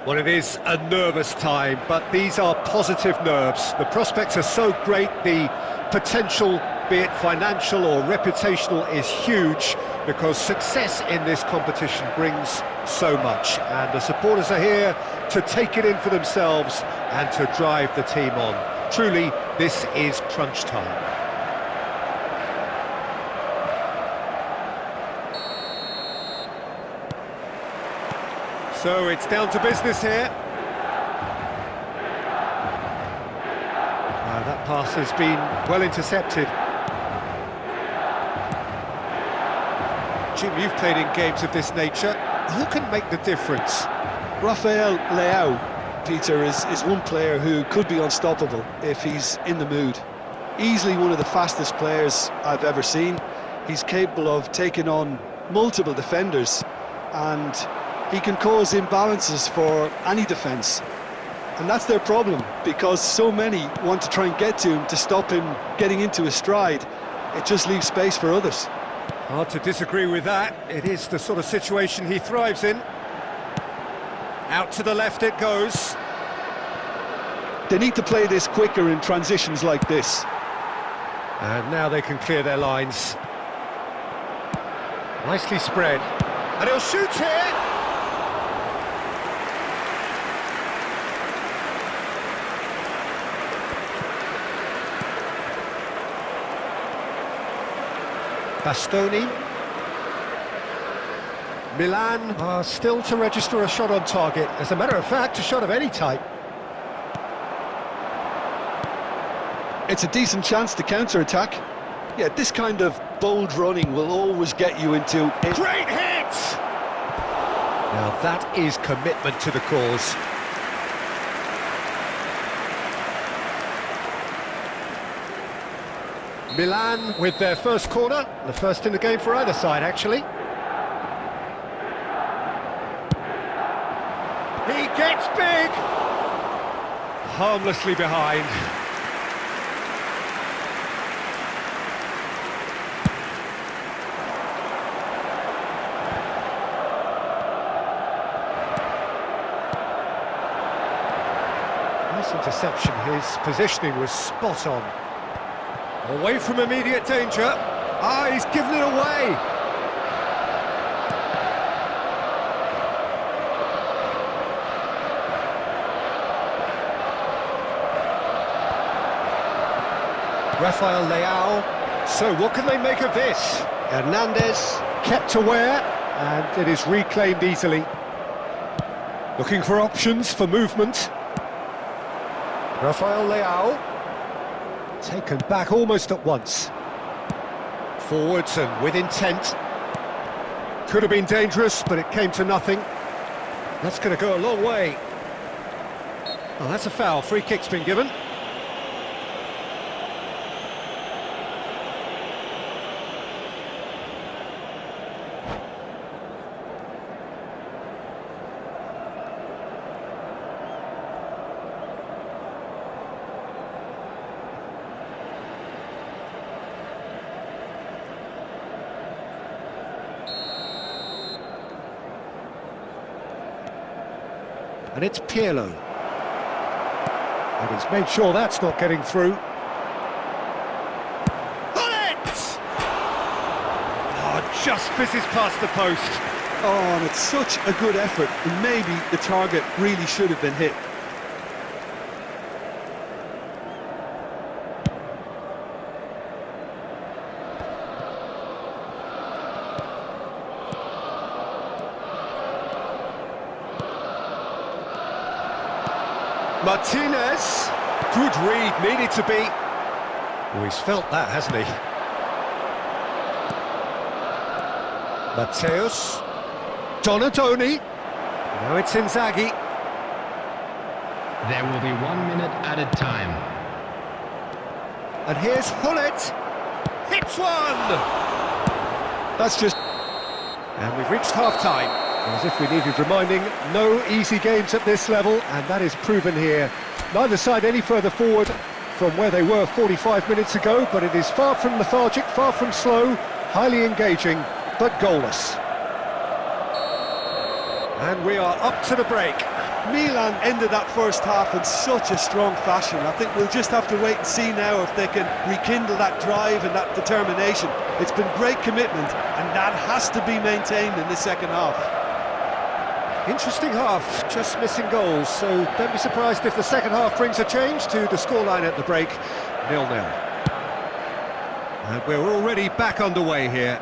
Well, it is a nervous time, but these are positive nerves. The prospects are so great, the potential, be it financial or reputational, is huge because success in this competition brings so much. And the supporters are here to take it in for themselves and to drive the team on. Truly, this is crunch time. So it's down to business here. That pass has been well intercepted. Jim, you've played in games of this nature. Who can make the difference? Rafael Leao, Peter, is one player who could be unstoppable if he's in the mood. Easily one of the fastest players I've ever seen. He's capable of taking on multiple defenders, and he can cause imbalances for any defence. And that's their problem, because so many want to try and get to him to stop him getting into his stride. It just leaves space for others. Hard to disagree with that. It is the sort of situation he thrives in. Out to the left it goes. They need to play this quicker in transitions like this. And now they can clear their lines. Nicely spread. And he'll shoot here! Bastoni. Milan are still to register a shot on target. As a matter of fact, a shot of any type. It's a decent chance to counter-attack. Yeah, this kind of bold running will always get you into it. Great hit! Now that is commitment to the cause. Milan with their first corner, the first in the game for either side, actually. He gets big! Harmlessly behind. Nice interception, his positioning was spot on. Away from immediate danger. Ah, he's given it away. Rafael Leao. So what can they make of this? Hernandez kept aware, and it is reclaimed easily. Looking for options for movement. Rafael Leao. Taken back almost at once. Forwards and with intent. Could have been dangerous, but it came to nothing. That's going to go a long way. Oh, that's a foul. Free kick's been given. And it's Pirlo. And he's made sure that's not getting through. On it! Oh, just misses past the post. Oh, and it's such a good effort, and maybe the target really should have been hit. Martinez, good read, needed to be. Oh, he's felt that, hasn't he? Mateus, Donadoni, now it's Inzaghi. There will be 1 minute added time. And here's Hullet, hits one! That's just... And we've reached half-time. As if we needed reminding, no easy games at this level, and that is proven here. Neither side any further forward from where they were 45 minutes ago, but it is far from lethargic, far from slow, highly engaging, but goalless. And we are up to the break. Milan ended that first half in such a strong fashion. I think we'll just have to wait and see now if they can rekindle that drive and that determination. It's been great commitment, and that has to be maintained in the second half. Interesting half, just missing goals, so don't be surprised if the second half brings a change to the scoreline at the break, 0-0. And we're already back underway here.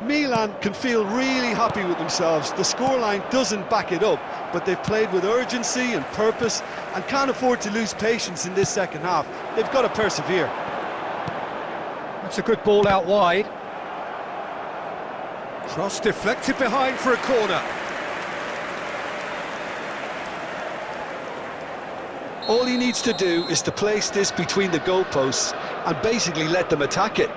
Milan can feel really happy with themselves. The scoreline doesn't back it up, but they've played with urgency and purpose and can't afford to lose patience in this second half. They've got to persevere. That's a good ball out wide. Cross deflected behind for a corner. All he needs to do is to place this between the goalposts and basically let them attack it.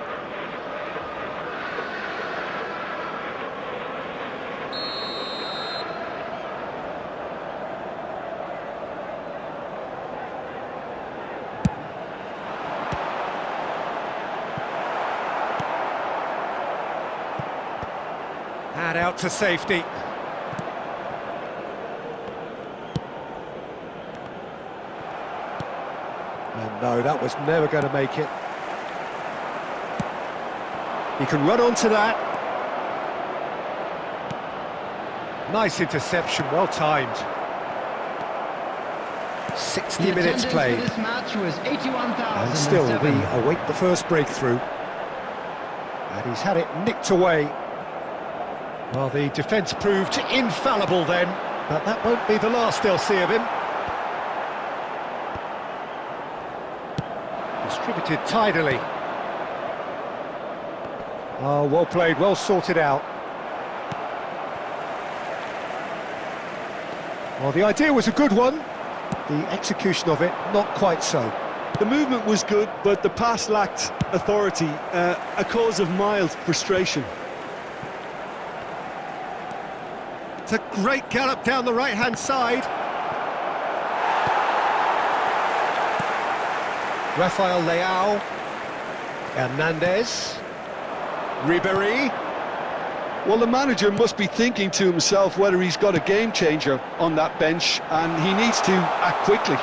And out to safety. And no, that was never going to make it. He can run onto that. Nice interception, well timed. 60 minutes played. This match was 81,007. And still, we await the first breakthrough. And he's had it nicked away. Well, the defence proved infallible then, but that won't be the last they'll see of him. Distributed tidily. Oh, well played, well sorted out. Well, the idea was a good one. The execution of it, not quite so. The movement was good, but the pass lacked authority, a cause of mild frustration. It's a great gallop down the right-hand side. Rafael Leao. Hernandez. Ribéry. Well, the manager must be thinking to himself whether he's got a game changer on that bench, and he needs to act quickly.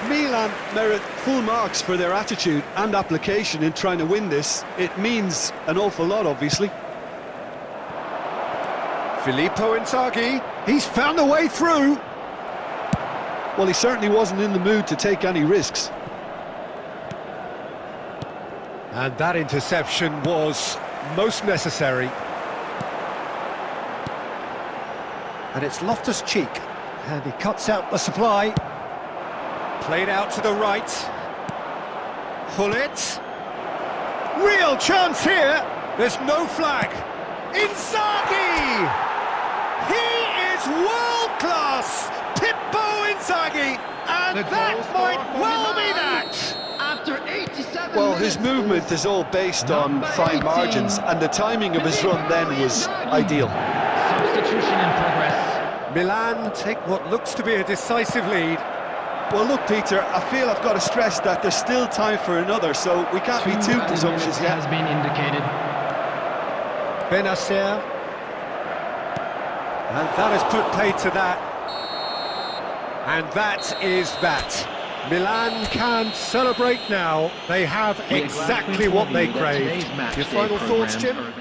Milan merit full marks for their attitude and application in trying to win this. It means an awful lot, obviously. Filippo Inzaghi, he's found a way through. Well, he certainly wasn't in the mood to take any risks. And that interception was most necessary. And it's Loftus-Cheek, and he cuts out the supply. Played out to the right. Hullet. Real chance here. There's no flag. Inzaghi! He is world-class! Pippo Inzaghi! And that might well be that! After 87 Well, his movement is all based on fine margins, and the timing of his run then was ideal. Substitution in progress. Milan take what looks to be a decisive lead. Well, look, Peter, I feel I've got to stress that there's still time for another, so we can't be too presumptuous yet. Has been indicated. Benacer. And that has put paid to that. And that is that. Milan can celebrate now. They have exactly what they craved. Your final thoughts, Jim?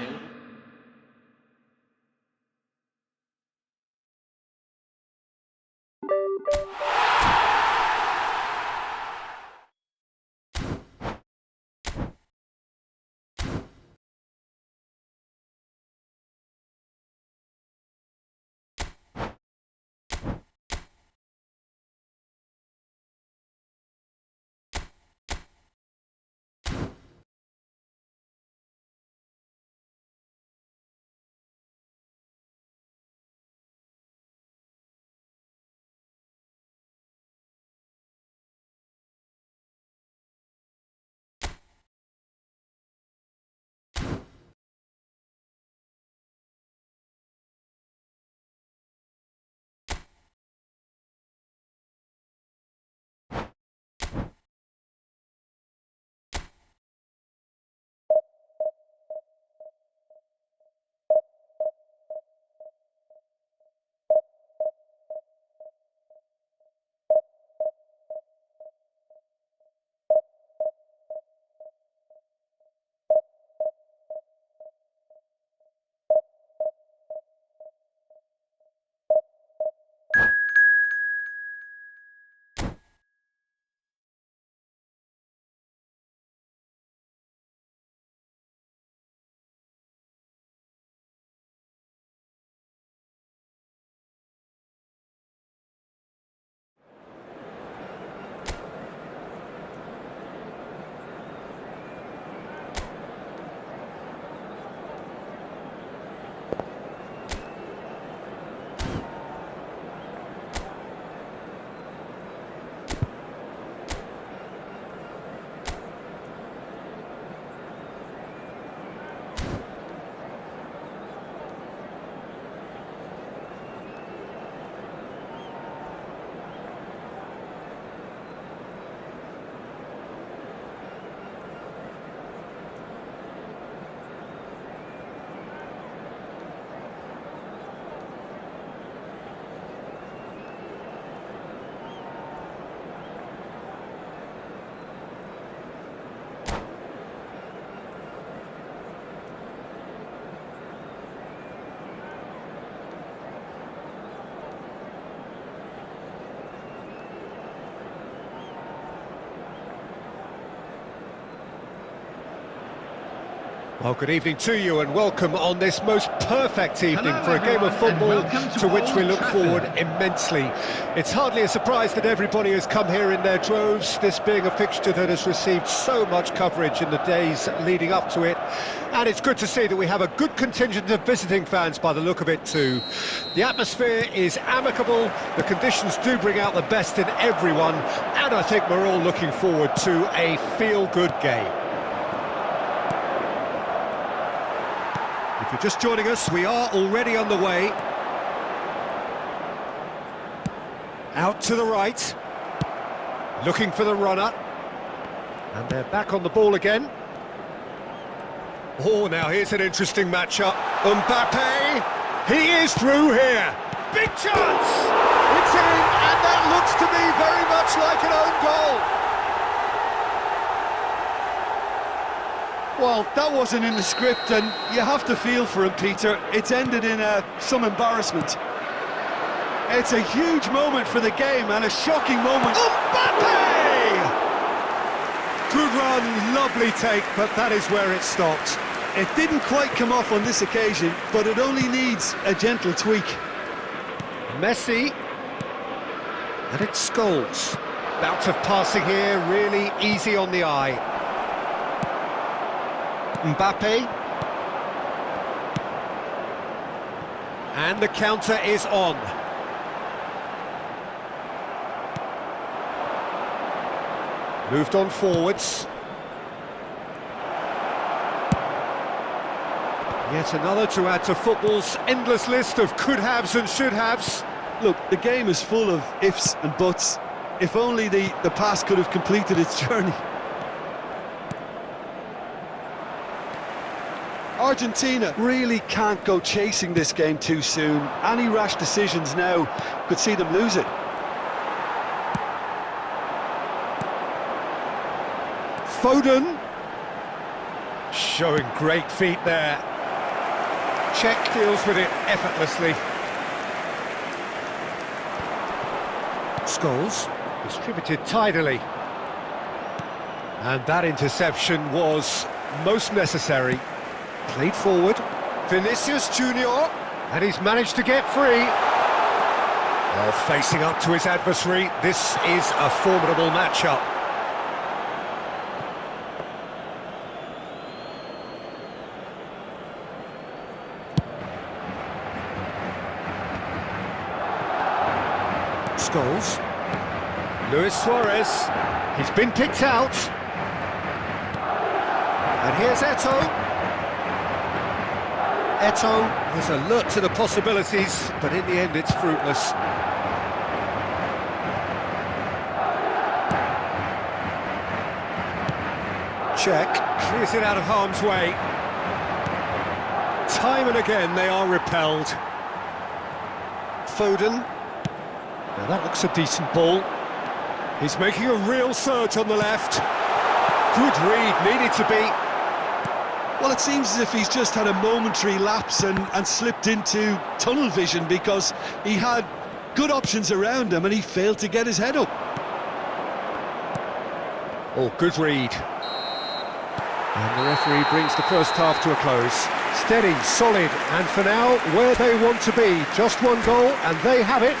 Well, good evening to you and welcome on this most perfect evening Hello, for a game of everyone, and football welcome to which we Old look Trafford. forward immensely. It's hardly a surprise that everybody has come here in their droves, this being a fixture that has received so much coverage in the days leading up to it. And it's good to see that we have a good contingent of visiting fans by the look of it too. The atmosphere is amicable, the conditions do bring out the best in everyone, and I think we're all looking forward to a feel-good game. If you're just joining us, we are already underway. Out to the right. Looking for the runner. And they're back on the ball again. Oh, now here's an interesting matchup. Mbappe, he is through here. Big chance! It's in, and that looks to me very much like an own goal. Well, that wasn't in the script, and you have to feel for him, Peter. It's ended in some embarrassment. It's a huge moment for the game and a shocking moment. Mbappe! Good run, lovely take, but that is where it stopped. It didn't quite come off on this occasion, but it only needs a gentle tweak. Messi. And it's Scholes. Bout of passing here, really easy on the eye. Mbappe. And the counter is on. Moved on forwards. Yet another to add to football's endless list of could-haves and should-haves. Look, the game is full of ifs and buts. If only the pass could have completed its journey. Argentina really can't go chasing this game too soon. Any rash decisions now could see them lose it. Foden. Showing great feet there. Czech deals with it effortlessly. Scholes distributed tidily. And that interception was most necessary. Played forward, Vinicius Junior, and he's managed to get free. Well, facing up to his adversary, this is a formidable matchup. Scholes, Luis Suarez, he's been picked out. And here's Eto'o. Eto'o is alert to the possibilities, but in the end it's fruitless. Czech clears it out of harm's way. Time and again they are repelled. Foden. Now that looks a decent ball. He's making a real surge on the left. Good read, needed to be. Well, it seems as if he's just had a momentary lapse and slipped into tunnel vision, because he had good options around him and he failed to get his head up. Oh, good read. And the referee brings the first half to a close. Steady, solid, and for now, where they want to be. Just one goal, and they have it.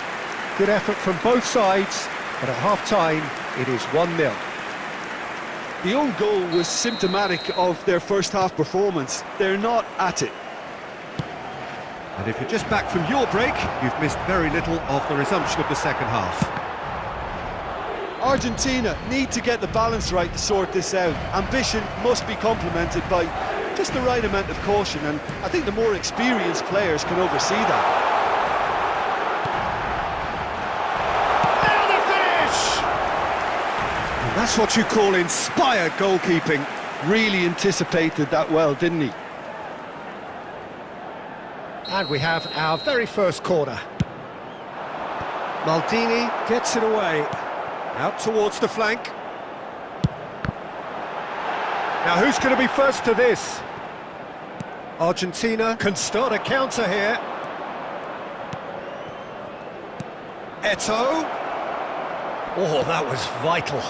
Good effort from both sides, but at half-time, it is 1-0. The own goal was symptomatic of their first half performance. They're not at it. And if you're just back from your break, you've missed very little of the resumption of the second half. Argentina need to get the balance right to sort this out. Ambition must be complemented by just the right amount of caution, and I think the more experienced players can oversee that. That's what you call inspired goalkeeping. Really anticipated that well, didn't he? And we have our very first corner. Maldini gets it away. Out towards the flank. Now who's going to be first to this? Argentina can start a counter here. Eto'o. Oh, that was vital.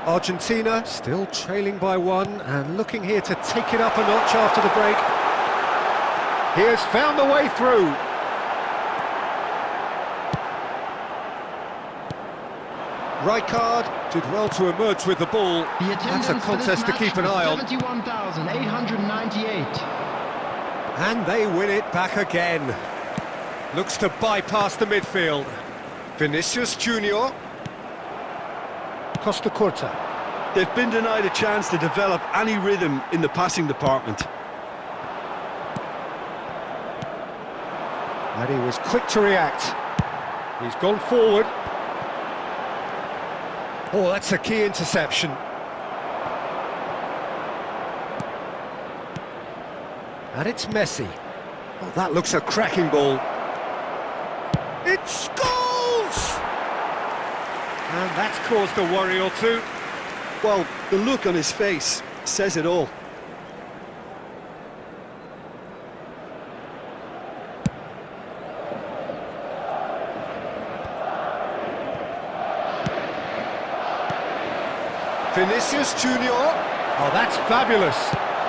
Argentina still trailing by one and looking here to take it up a notch after the break. He has found the way through. Rijkaard did well to emerge with the ball. That's a contest to keep an eye on. 71,898. And they win it back again. Looks to bypass the midfield. Vinicius Junior. Costa Curta. They've been denied a chance to develop any rhythm in the passing department. And he was quick to react. He's gone forward. Oh, that's a key interception. And it's Messi. Oh, that looks a cracking ball. It's goals! And that's caused a worry or two. Well, the look on his face says it all. Vinicius Junior. Oh, that's fabulous.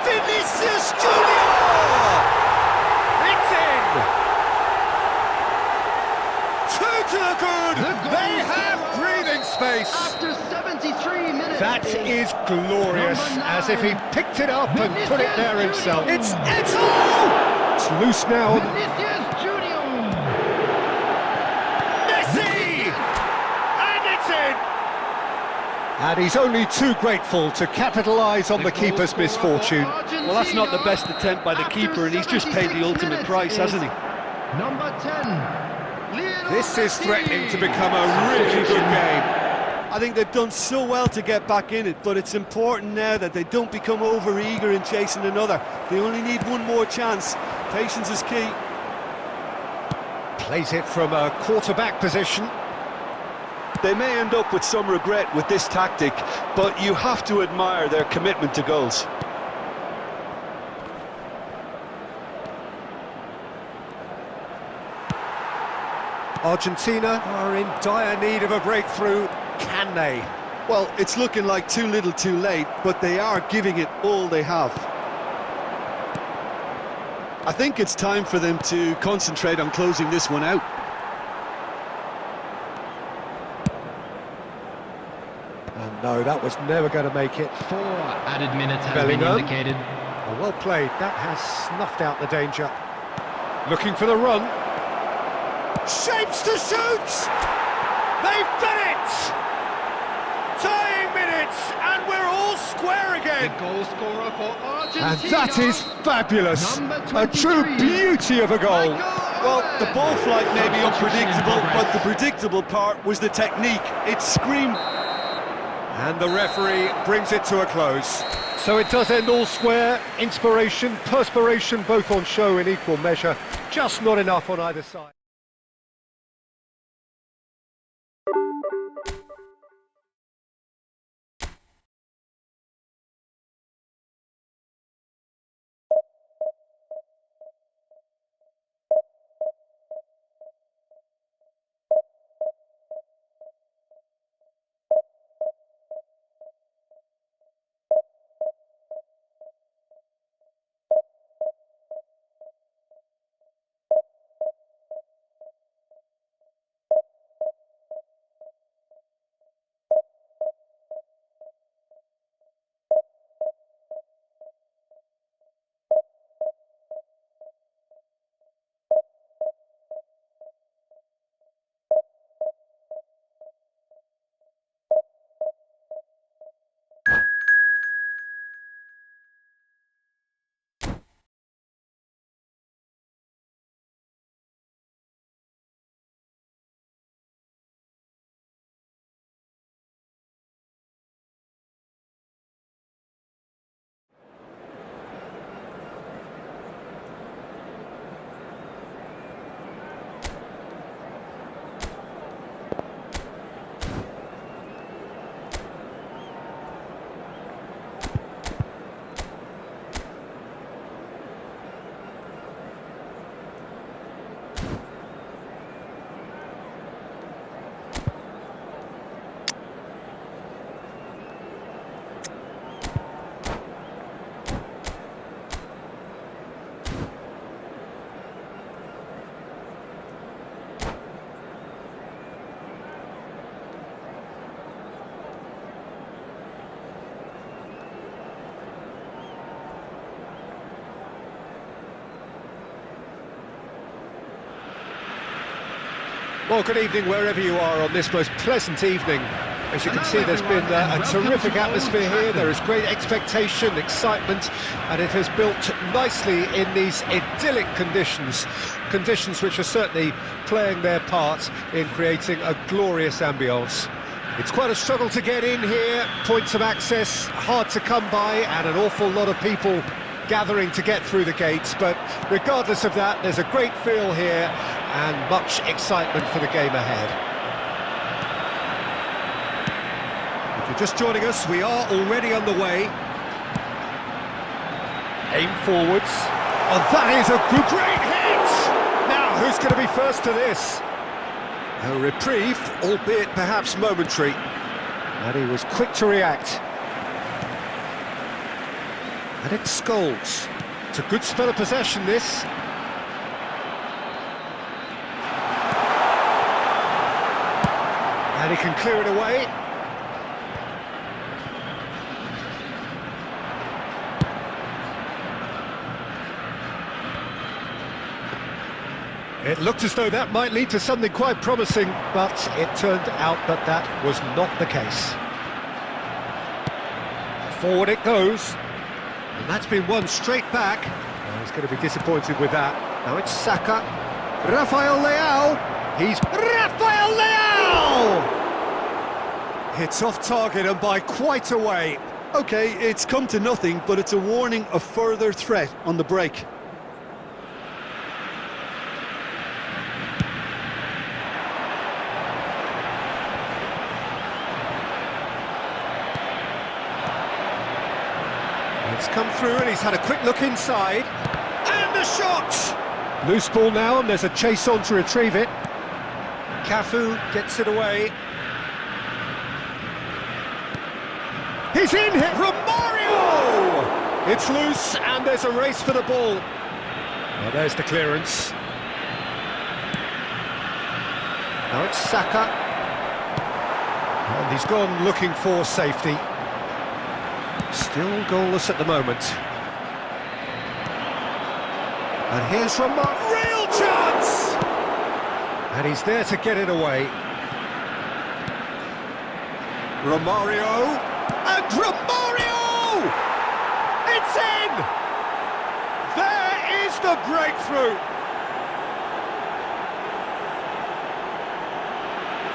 Vinicius Junior! It's in! Two to the good! They have breathing space! After 73 minutes. That is glorious, as if he picked it up and put it there himself. It's Eto! It's loose now. Vinicius Junior. Messi! And it's in! And he's only too grateful to capitalise on the keeper's misfortune. Well, that's not the best attempt by the keeper, and he's just paid the ultimate price, hasn't he? Number 10. This is threatening to become a really good game. I think they've done so well to get back in it, but it's important now that they don't become over-eager in chasing another. They only need one more chance. Patience is key. Plays it from a quarterback position. They may end up with some regret with this tactic, but you have to admire their commitment to goals. Argentina are in dire need of a breakthrough. Can they? Well, it's looking like too little too late, but they are giving it all they have. I think it's time for them to concentrate on closing this one out. And no, that was never going to make it. 4 added minutes have Bellingham. been indicated. Oh, well played. That has snuffed out the danger. Looking for the run. Shapes to shoot! They've done it! Tying minutes, and we're all square The again. goal scorer for Argentina. And that is fabulous. Number A true 23, beauty of a goal. Well, the ball flight may be Substitution in unpredictable, but progress. the predictable part was the technique. It screamed. And the referee brings it to a close. So it does end all square. Inspiration, perspiration, both on show in equal measure. Just not enough on either side. Well, good evening wherever you are on this most pleasant evening. As you can see, there's been a terrific atmosphere here. There is great expectation, excitement, and it has built nicely in these idyllic conditions. Conditions which are certainly playing their part in creating a glorious ambience. It's quite a struggle to get in here, points of access hard to come by, and an awful lot of people gathering to get through the gates, but regardless of that, there's a great feel here and much excitement for the game ahead. If you're just joining us, we are already underway. Aim forwards. Oh, that is a great hit! Now, who's going to be first to this? A reprieve, albeit perhaps momentary. And he was quick to react. And it's Scholes. It's a good spell of possession, this. And he can clear it away. It looked as though that might lead to something quite promising, but it turned out that that was not the case. Forward it goes. And that's been won straight back. Oh, he's going to be disappointed with that. Now it's Saka. Rafael Leao. He's Rafael Leao! It's off target and by quite a way. Okay, it's come to nothing, but it's a warning of further threat on the break. It's come through and he's had a quick look inside. And the shot! Loose ball now and there's a chase on to retrieve it. Cafu gets it away. He's in here! Romario! It's loose and there's a race for the ball. Well, there's the clearance. Now it's Saka. And he's gone looking for safety. Still goalless at the moment. And here's Romario. Real chance! And he's there to get it away. Romario. And Romario! It's in! There is the breakthrough!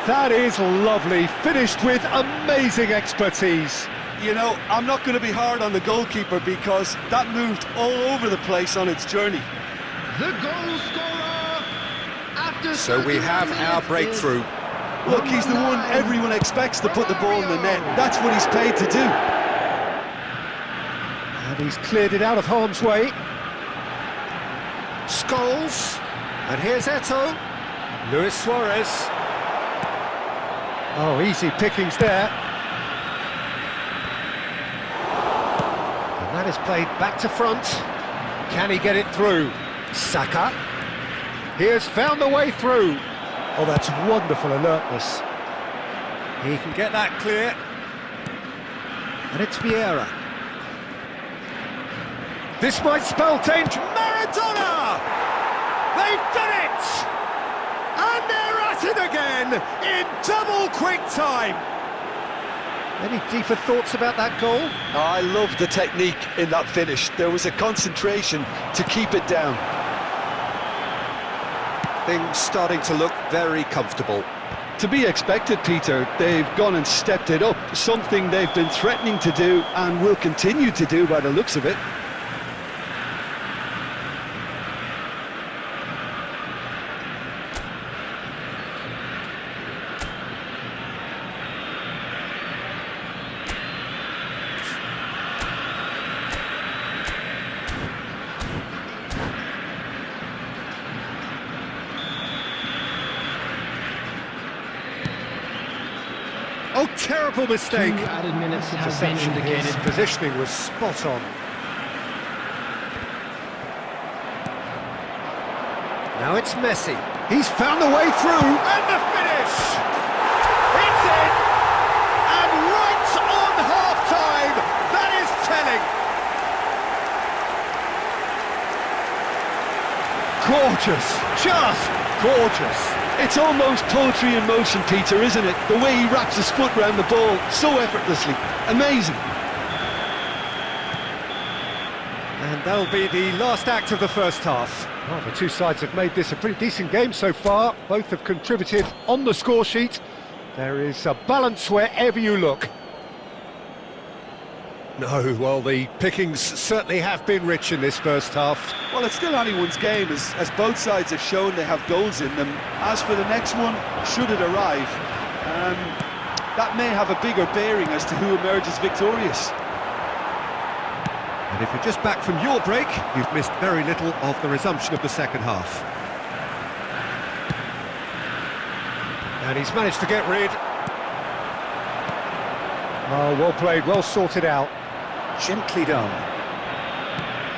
That is lovely, finished with amazing expertise. You know, I'm not going to be hard on the goalkeeper because that moved all over the place on its journey. The goal scorer after So we have our breakthrough. Look, he's the one everyone expects to put the ball in the net. That's what he's paid to do. And he's cleared it out of harm's way. Scholes. And here's Eto'o. Luis Suarez. Oh, easy pickings there. And that is played back to front. Can he get it through? Saka. He has found the way through. Oh, that's wonderful alertness. He can get that clear. And it's Vieira. This might spell danger. Maradona! They've done it! And they're at it again in double quick time. Any deeper thoughts about that goal? I love the technique in that finish. There was a concentration to keep it down. Things starting to look very comfortable. To be expected, Peter. They've gone and stepped it up, something they've been threatening to do and will continue to do by the looks of it. Oh, terrible mistake. 2 added minutes have been Interception, indicated. his positioning was spot on. Now it's Messi. He's found the way through, and the finish! It's in! And right on half-time, that is telling! Gorgeous, just gorgeous. It's almost poetry in motion, Peter, isn't it? The way he wraps his foot round the ball so effortlessly. Amazing. And that'll be the last act of the first half. Well, the two sides have made this a pretty decent game so far. Both have contributed on the score sheet. There is a balance wherever you look. No, well, the pickings certainly have been rich in this first half. Well, it's still anyone's game, as both sides have shown they have goals in them. As for the next one, should it arrive, that may have a bigger bearing as to who emerges victorious. And if you're just back from your break, you've missed very little of the resumption of the second half. And he's managed to get rid. Oh, well played, well sorted out. Gently done.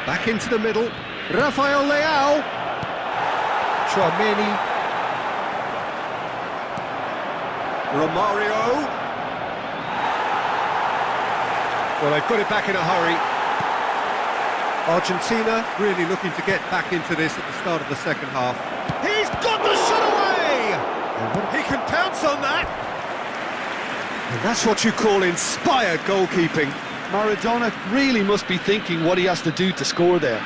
Back into the middle. Rafael Leao. Chouameni. Romario. Well, they've got it back in a hurry. Argentina really looking to get back into this at the start of the second half. He's got the shot away! He can pounce on that! And that's what you call inspired goalkeeping. Maradona really must be thinking what he has to do to score there.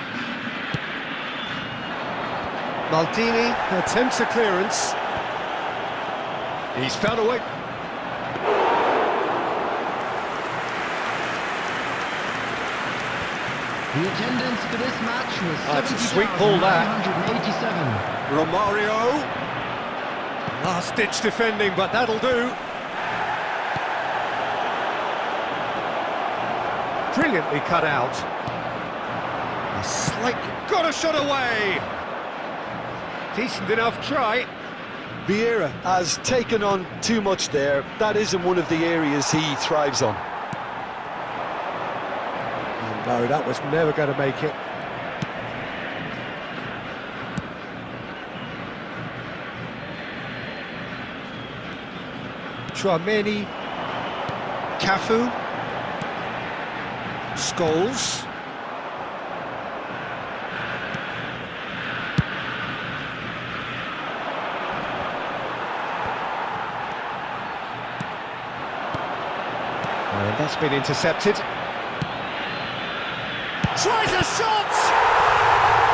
Maldini attempts a clearance. He's found a way. The attendance for this match was That's a sweet ball, that. 70,987. Romario. Last-ditch defending, but that'll do. Brilliantly cut out. A slightly got a shot away. Decent enough try. Vieira has taken on too much there. That isn't one of the areas he thrives on. Oh, no, that was never going to make it. Chouameni. Cafu. Scholes. And that's been intercepted. Tries a shot!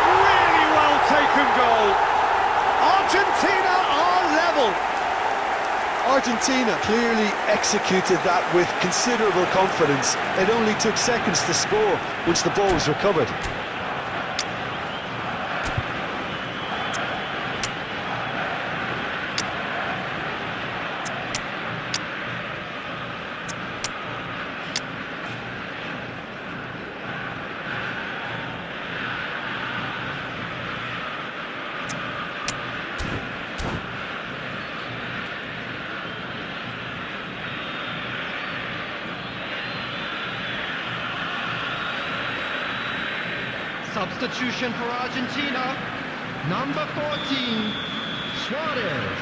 Really well taken goal. Argentina are level. Argentina clearly executed that with considerable confidence. It only took seconds to score once the ball was recovered. Substitution for Argentina. Number 14, Suarez.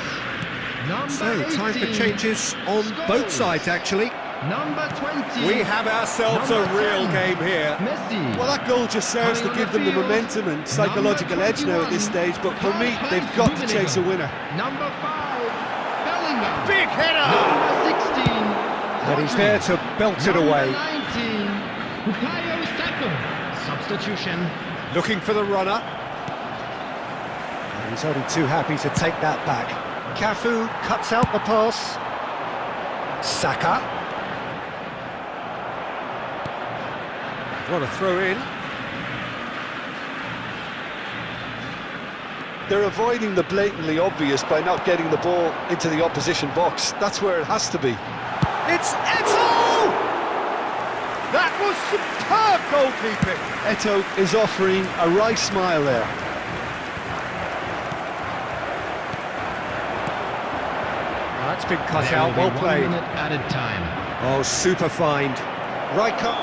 Number So, 18, time for changes on both sides, actually. Number 20. We have ourselves a Number real 10, game here. Messi. Well, that goal just serves to Coming on give the them the field, momentum and psychological edge now at this stage, but for me, they've got to chase a winner. Number 5, Bellingham. Big header! Number 16, And he's there to belt it away. Number 19, Bukayo Saka. Substitution. Looking for the runner. And he's only too happy to take that back. Cafu cuts out the pass. Saka. Want to throw in. They're avoiding the blatantly obvious by not getting the ball into the opposition box. That's where it has to be. It's Eto'o! That was superb goalkeeping. Eto'o is offering a wry smile there. That's been cut There out, will be well 1 played. minute added time. Oh, super find. Riker.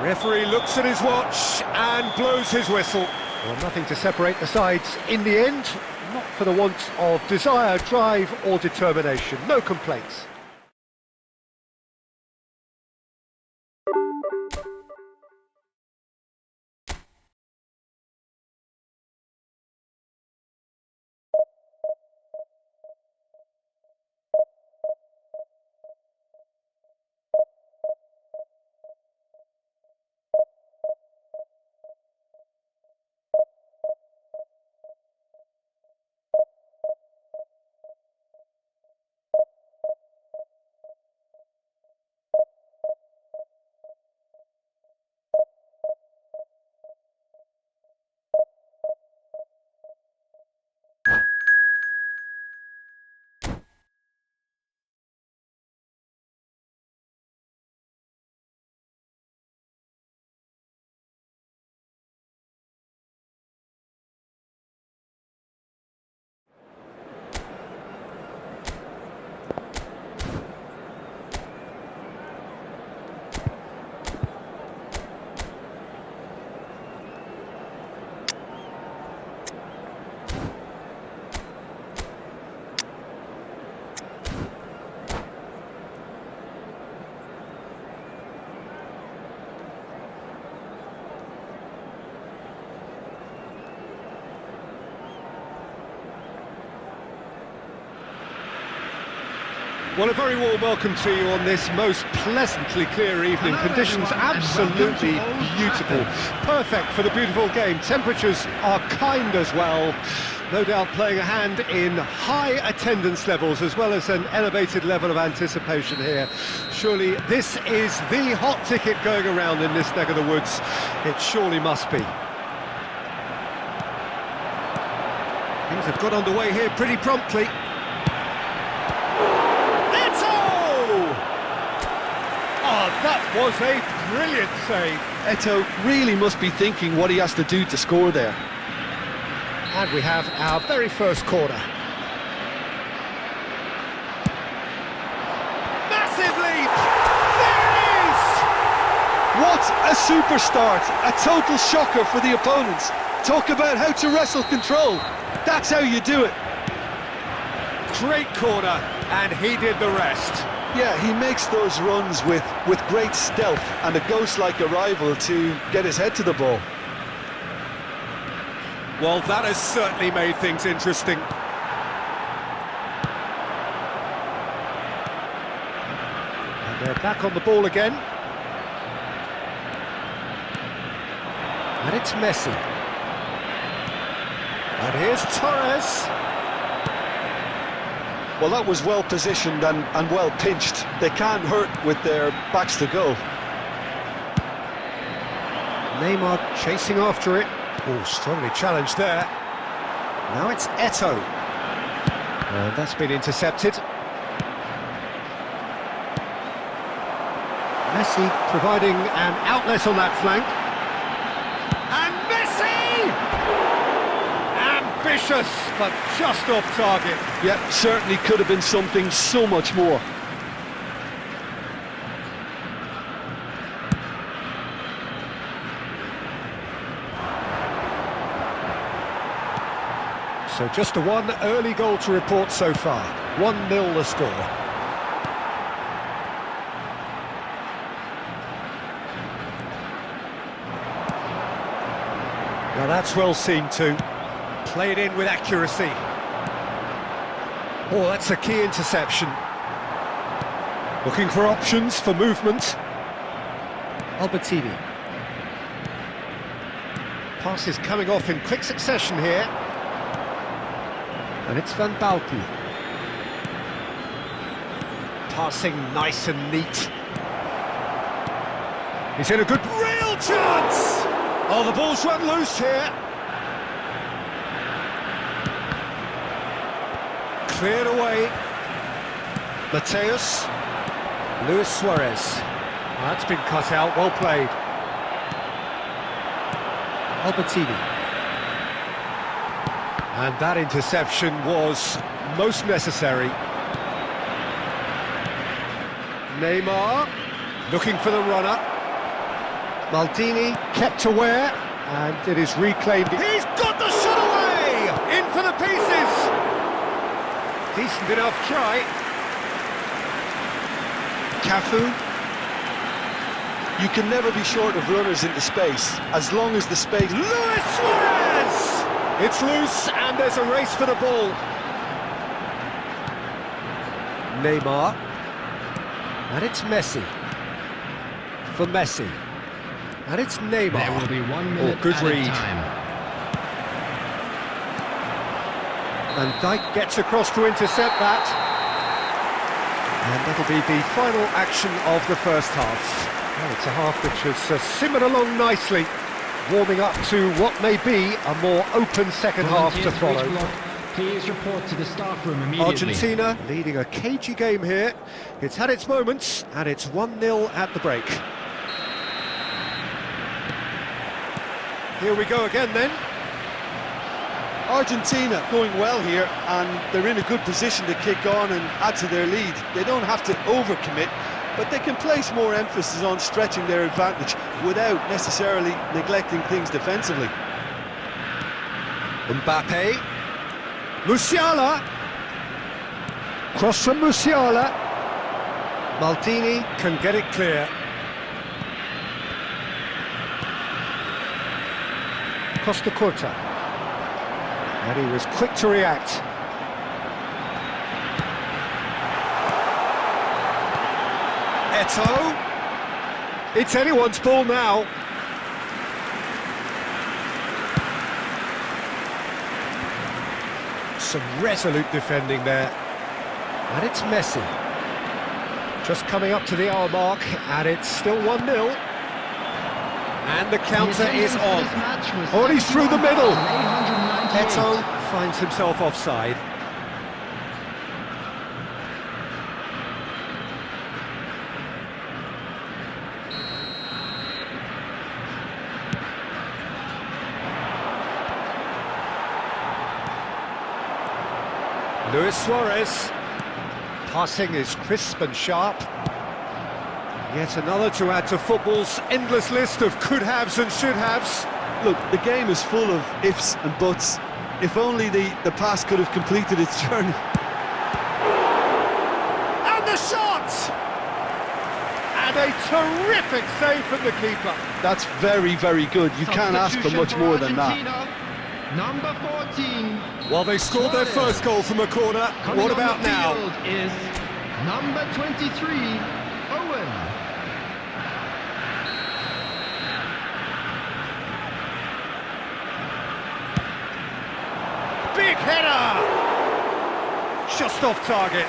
Referee looks at his watch and blows his whistle. Well, nothing to separate the sides in the end. Not for the want of desire, drive or determination. No complaints. Well, a very warm welcome to you on this most pleasantly clear evening. Hello, Conditions everyone, and absolutely welcome to Old beautiful. Trafford. Perfect for the beautiful game. Temperatures are kind as well. No doubt playing a hand in high attendance levels as well as an elevated level of anticipation here. Surely this is the hot ticket going around in this neck of the woods. It surely must be. Things have got underway here pretty promptly. Oh, that was a brilliant save. Eto'o really must be thinking what he has to do to score there. And we have our very first corner. Massive leap! There it is! What a super start! A total shocker for the opponents. Talk about how to wrestle control. That's how you do it. Great corner, and he did the rest. Yeah, he makes those runs with great stealth and a ghost-like arrival to get his head to the ball. Well, that has certainly made things interesting. And they're back on the ball again. And it's Messi. And here's Torres. Well, that was well positioned and well pinched. They can't hurt with their backs to goal. Neymar chasing after it. Oh, strongly challenged there. Now it's Eto'o. And that's been intercepted. Messi providing an outlet on that flank. And Messi! Ambitious, but just off target. Yep, certainly could have been something so much more. So just a one early goal to report so far. 1-0 the score. Now that's well seen too. Played in with accuracy. Oh, that's a key interception. Looking for options for movement. Albertini. Passes coming off in quick succession here. And it's Van Bauten. Passing nice and neat. He's in a good real chance! Oh, the ball's run loose here. Cleared away. Mateus. Luis Suarez. That's been cut out, well played. Albertini. And that interception was most necessary. Neymar looking for the runner. Maldini kept aware, and it is reclaimed. He's got the shot away! In for the pieces! Decent enough try. Cafu. You can never be short of runners into space, as long as the space... Luis Suarez! It's loose, and there's a race for the ball. Neymar. And it's Messi. For Messi. And it's Neymar. There will be 1 minute good added read. time. And Dijk gets across to intercept that. And that'll be the final action of the first half. Well, it's a half which has simmered along nicely, warming up to what may be a more open second half to follow. Please report to the staff room immediately. Argentina leading a cagey game here. It's had its moments, and it's 1-0 at the break. Here we go again then. Argentina going well here, and they're in a good position to kick on and add to their lead. They don't have to overcommit, but they can place more emphasis on stretching their advantage without necessarily neglecting things defensively. Mbappe. Musiala. Cross from Musiala. Maldini can get it clear. Costa Curta. And he was quick to react. Eto'o. It's anyone's ball now. Some resolute defending there. And it's Messi. Just coming up to the hour mark, and it's still 1-0. And the counter is on. Oh, he's through the middle. Eto'o finds himself offside. Luis Suarez. Passing is crisp and sharp. Yet another to add to football's endless list of could-haves and should-haves. Look, the game is full of ifs and buts. If only the pass could have completed its journey. And the shot! And a terrific save from the keeper. That's very, very good. You can't ask for much more than that. Number 14. Well, they scored their first goal from a corner. What about now? Is number 23, Owen. Big header! Just off target.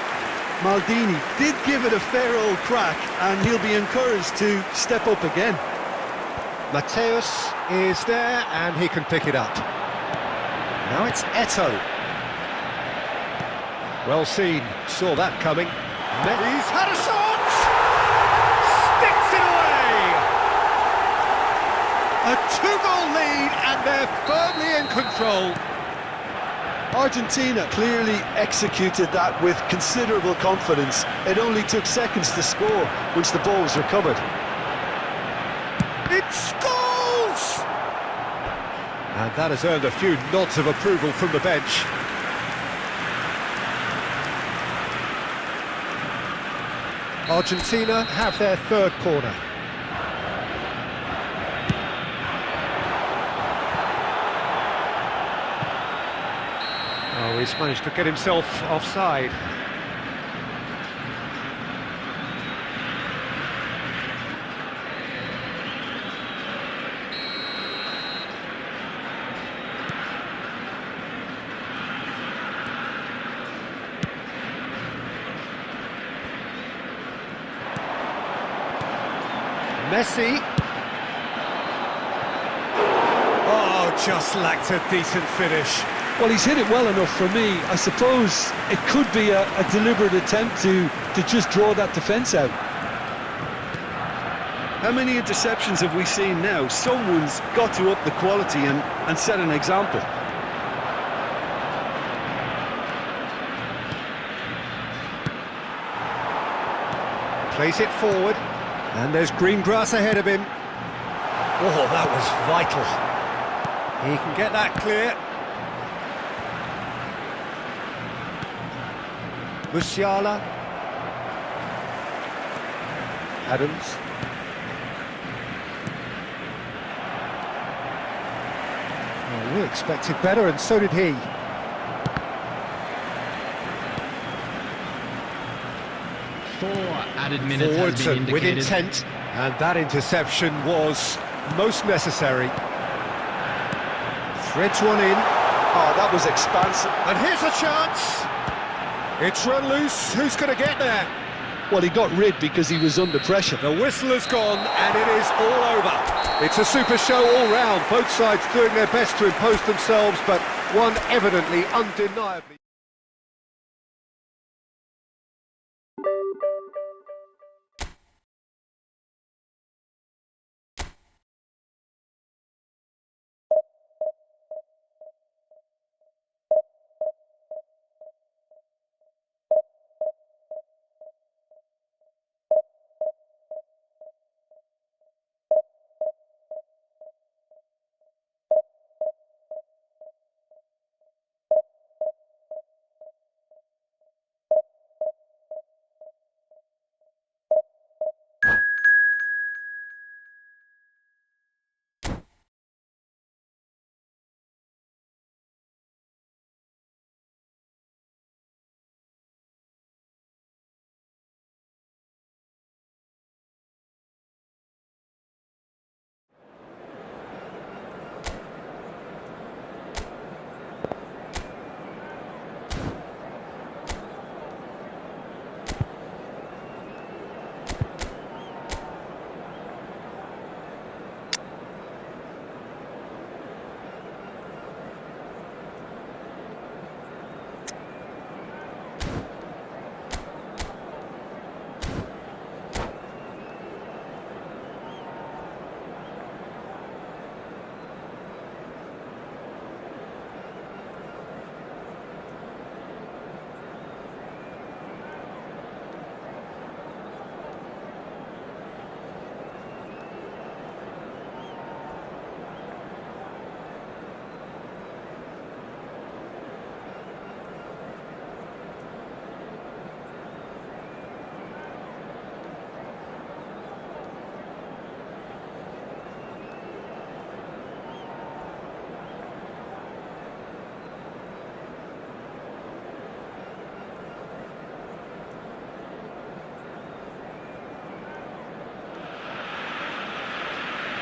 Maldini did give it a fair old crack, and he'll be encouraged to step up again. Mateus is there, and he can pick it up. Now it's Eto'o. Well seen, saw that coming. He's had a shot! Sticks it away! A two-goal lead, and they're firmly in control. Argentina clearly executed that with considerable confidence. It only took seconds to score once the ball was recovered. It scores! And that has earned a few nods of approval from the bench. Argentina have their third corner. Oh, he's managed to get himself offside. Messi. Oh, just lacked a decent finish. Well, he's hit it well enough for me. I suppose it could be a deliberate attempt to just draw that defence out. How many interceptions have we seen now? Someone's got to up the quality and set an example. Plays it forward. And there's green grass ahead of him. Oh, that was vital. He can get that clear. Musiala. Adams. Oh, we expected better, and so did he. Added minutes Forwards has been and with indicated. intent, and that interception was most necessary. Threads one in. Oh, that was expansive. And here's a chance. It's run loose. Who's going to get there? Well, he got rid because he was under pressure. The whistle has gone, and it is all over. It's a super show all round. Both sides doing their best to impose themselves, but one evidently undeniably.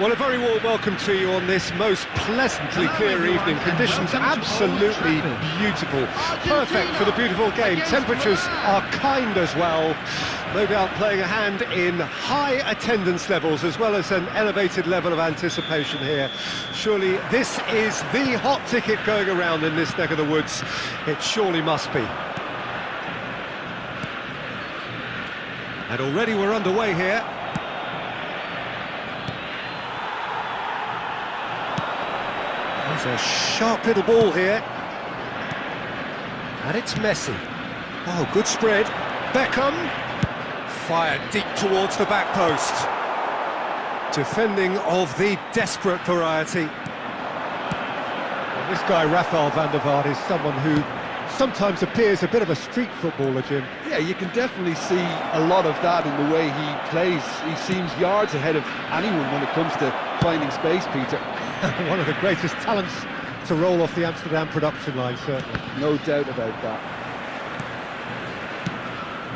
Well, a very warm welcome to you on this most pleasantly Hello, clear everyone, evening. and Conditions welcome to absolutely Old Trafford. beautiful. Argentina Perfect for the beautiful game. against Temperatures Wales. are kind as well. No doubt playing a hand in high attendance levels as well as an elevated level of anticipation here. Surely this is the hot ticket going around in this neck of the woods. It surely must be. And already we're underway here. There's a sharp little ball here. And it's Messi. Oh, good spread. Beckham. Fired deep towards the back post. Defending of the desperate variety. And this guy, Rafael van der Vaart, is someone who sometimes appears a bit of a street footballer, Jim. Yeah, you can definitely see a lot of that in the way he plays. He seems yards ahead of anyone when it comes to finding space, Peter. One of the greatest talents to roll off the Amsterdam production line, certainly. No doubt about that.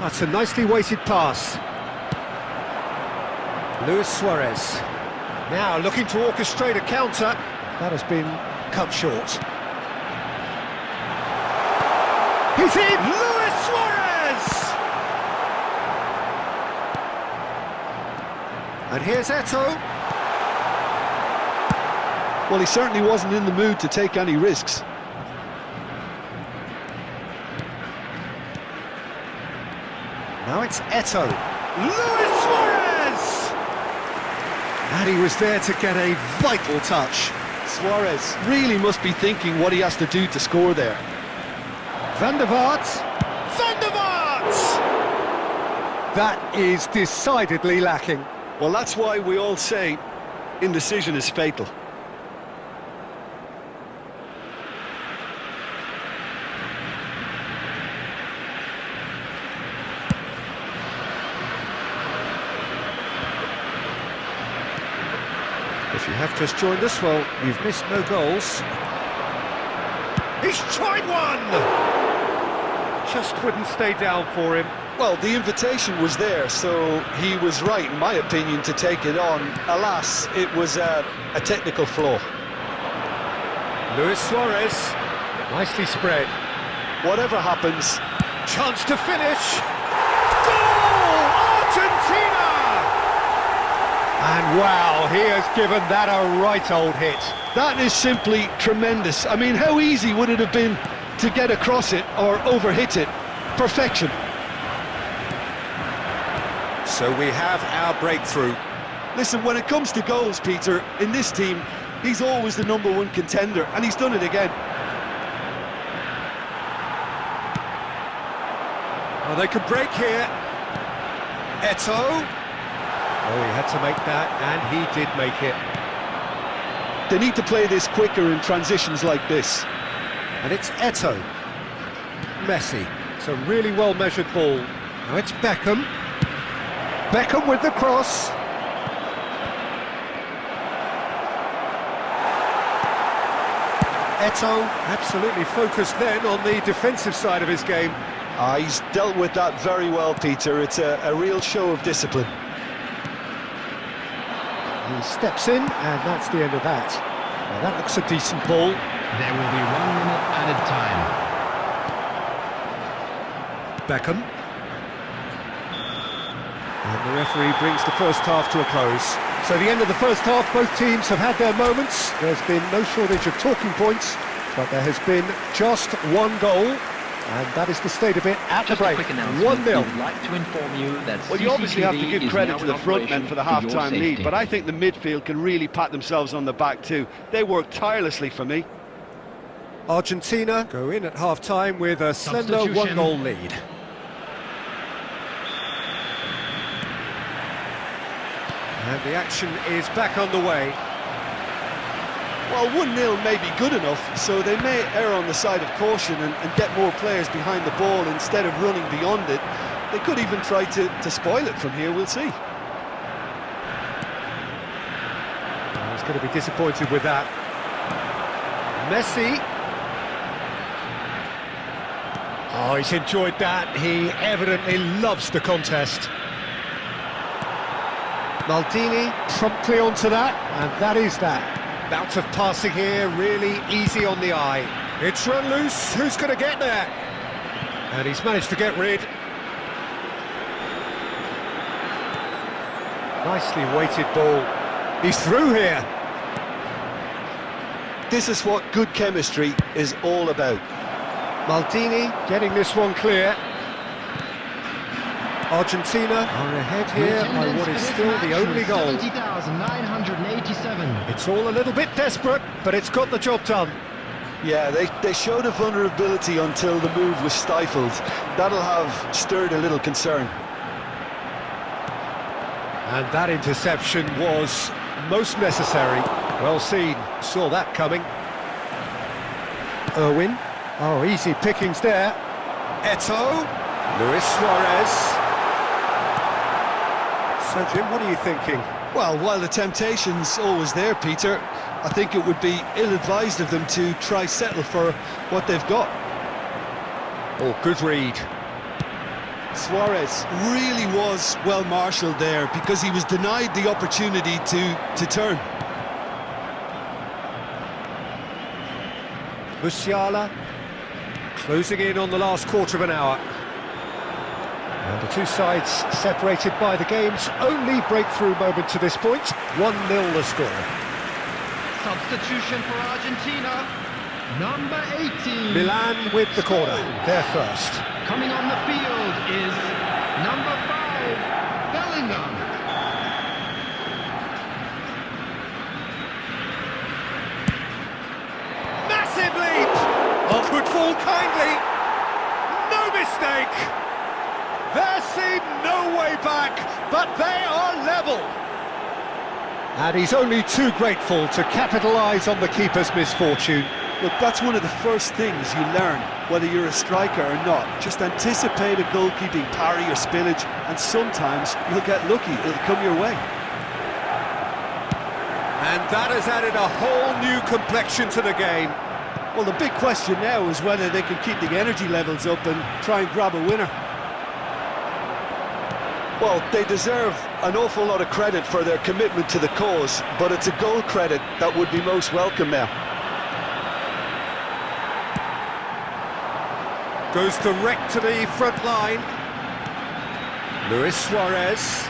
That's a nicely weighted pass. Luis Suarez. Now looking to orchestrate a counter. That has been cut short. He's in! Luis Suarez! And here's Eto'o. Well, he certainly wasn't in the mood to take any risks. Now it's Eto'o. Luis Suarez! And he was there to get a vital touch. Suarez really must be thinking what he has to do to score there. Van der Vaart! Van der Vaart! That is decidedly lacking. Well, that's why we all say indecision is fatal. If you have just joined us, well, you've missed no goals. He's tried one! Just wouldn't stay down for him. Well, the invitation was there, so he was right, in my opinion, to take it on. Alas, it was a technical flaw. Luis Suarez, nicely spread. Whatever happens, Chance to finish. Goal! Argentina! And wow, he has given that a right old hit. that is simply tremendous. I mean, how easy would it have been to get across it or overhit it? Perfection. So we have our breakthrough. Listen, when it comes to goals, Peter, in this team, he's always the #1 contender, and he's done it again. Oh, they could break here. Eto'o. Oh, he had to make that, and he did make it. They need to play this quicker in transitions like this. And it's Eto'o. Messi. It's a really well-measured ball. Now it's Beckham. Beckham with the cross. Eto'o absolutely focused then on the defensive side of his game. He's dealt with that very well, Peter. It's a real show of discipline. He steps in, and that's the end of that. Well, that looks a decent ball. There will be 1 minute added time. Beckham. And the referee brings the first half to a close. So the end of the first half, both teams have had their moments. There's been no shortage of talking points, but there has been just one goal. And that is the state of it at the Just a break. quick announcement. 1-0. We would like to inform you that Well, you obviously have to CCTV give is credit now to in the front men operation for the your half-time lead, safety. but I think the midfield can really pat themselves on the back too. They work tirelessly for me. Argentina go in at half-time with a slender Substitution. 1-goal lead. And the action is back underway. Well, 1-0 may be good enough, so they may err on the side of caution and get more players behind the ball instead of running beyond it. They could even try to spoil it from here, we'll see. He's going to be disappointed with that. Messi. Oh, he's enjoyed that. He evidently loves the contest. Maldini promptly onto that, and that is that. Bout of passing here, really easy on the eye. It's run loose, who's going to get there? And he's managed to get rid. Nicely weighted ball. He's through here. This is what good chemistry is all about. Maldini getting this one clear. Argentina are ahead here by what is still the only goal. 70,987. It's all a little bit desperate, but it's got the job done. Yeah, they showed a vulnerability until the move was stifled. That'll have stirred a little concern. And that interception was most necessary. Well seen, saw that coming. Irwin, oh, easy pickings there. Eto'o, Luis Suarez. So Jim, what are you thinking? Well, while the temptation's always there, Peter, I think it would be ill-advised of them to try settle for what they've got. Oh, good read. Suarez really was well marshalled there because he was denied the opportunity to turn. Musiala closing in on the last quarter of an hour. And the two sides separated by the game's only breakthrough moment to this point. 1-0 the score. Substitution for Argentina. Number 18. Milan with the corner, they're first. Coming on the field is number 5, Bellingham. Massive leap! Oh, could fall kindly. No mistake. There seemed no way back, but they are level. And he's only too grateful to capitalise on the keeper's misfortune. Look, that's one of the first things you learn, whether you're a striker or not. Just anticipate a goalkeeping parry or spillage, and sometimes you'll get lucky, it'll come your way. And that has added a whole new complexion to the game. Well, the big question now is whether they can keep the energy levels up and try and grab a winner. Well, they deserve an awful lot of credit for their commitment to the cause, but it's a goal credit that would be most welcome now. Goes direct to the front line. Luis Suarez.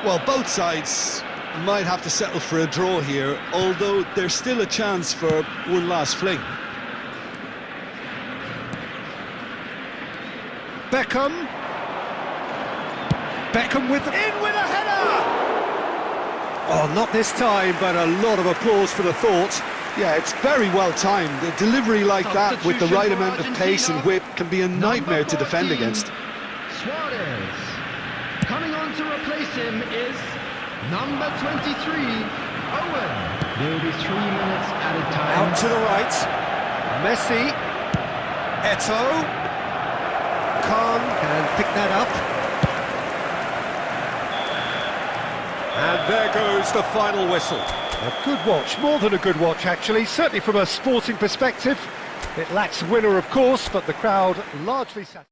Well, both sides might have to settle for a draw here, although there's still a chance for one last fling. Beckham. Beckham with a header! Oh, not this time, but a lot of applause for the thought. Yeah, it's very well timed. A delivery like that with the right amount of pace and whip can be a nightmare to defend against. Suarez. Coming on to replace him is number 23, Owen. There will be 3 minutes added time. Out to the right. Messi. Eto'o. Khan can pick that up. And there goes the final whistle. A good watch, more than a good watch actually, certainly from a sporting perspective. It lacks winner of course, but the crowd largely satisfied.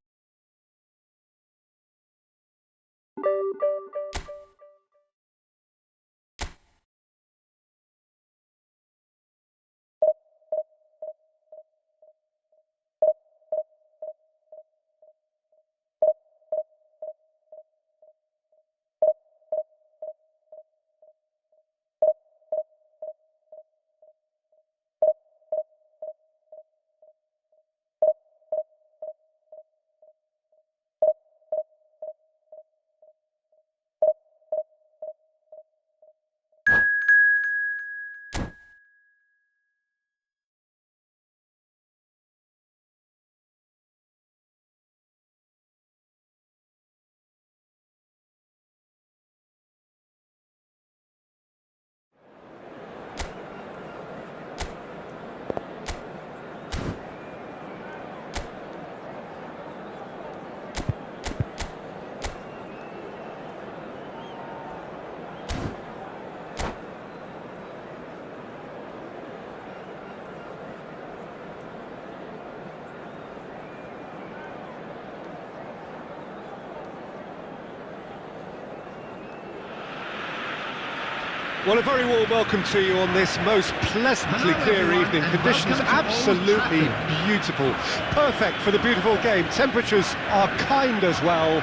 Well, a very warm welcome to you on this most pleasantly clear evening. Conditions absolutely beautiful. Perfect for the beautiful game. Temperatures are kind as well.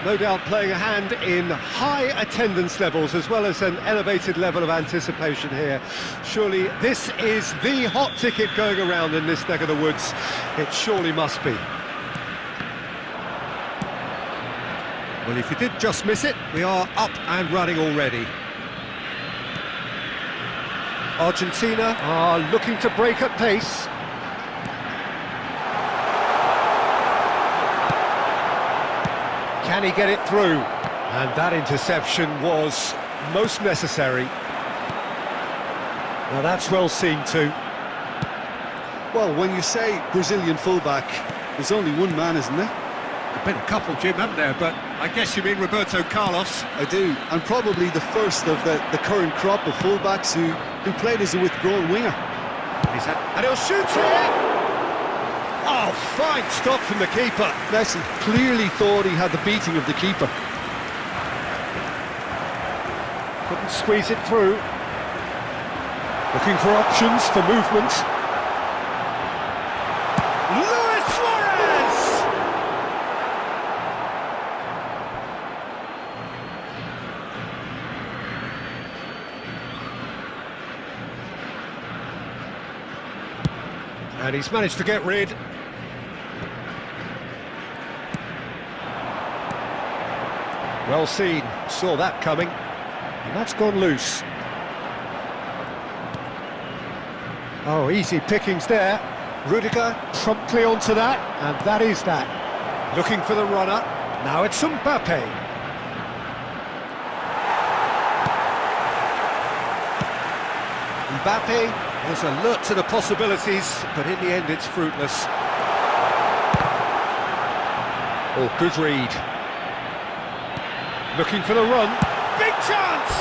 No doubt playing a hand in high attendance levels as well as an elevated level of anticipation here. Surely this is the hot ticket going around in this neck of the woods. It surely must be. Well, if you did just miss it, we are up and running already. Argentina are looking to break at pace. Can he get it through? And that interception was most necessary. Now that's well seen too. Well, when you say Brazilian fullback, there's only one man, isn't there? There've been a couple, Jim, haven't there? But I guess you mean Roberto Carlos. I do, and probably the first of the current crop of fullbacks who played as a withdrawn winger. And he'll shoot here! Oh, fine stop from the keeper. Messi clearly thought he had the beating of the keeper. Couldn't squeeze it through. Looking for options for movement. Luis Suarez! And he's managed to get rid. Well seen, saw that coming. And that's gone loose. Oh, easy pickings there. Rudiger promptly onto that, and that is that. Looking for the runner. Now it's Mbappe. Mbappe is alert to the possibilities, but in the end it's fruitless. Oh, good read. Looking for the run. Big chance!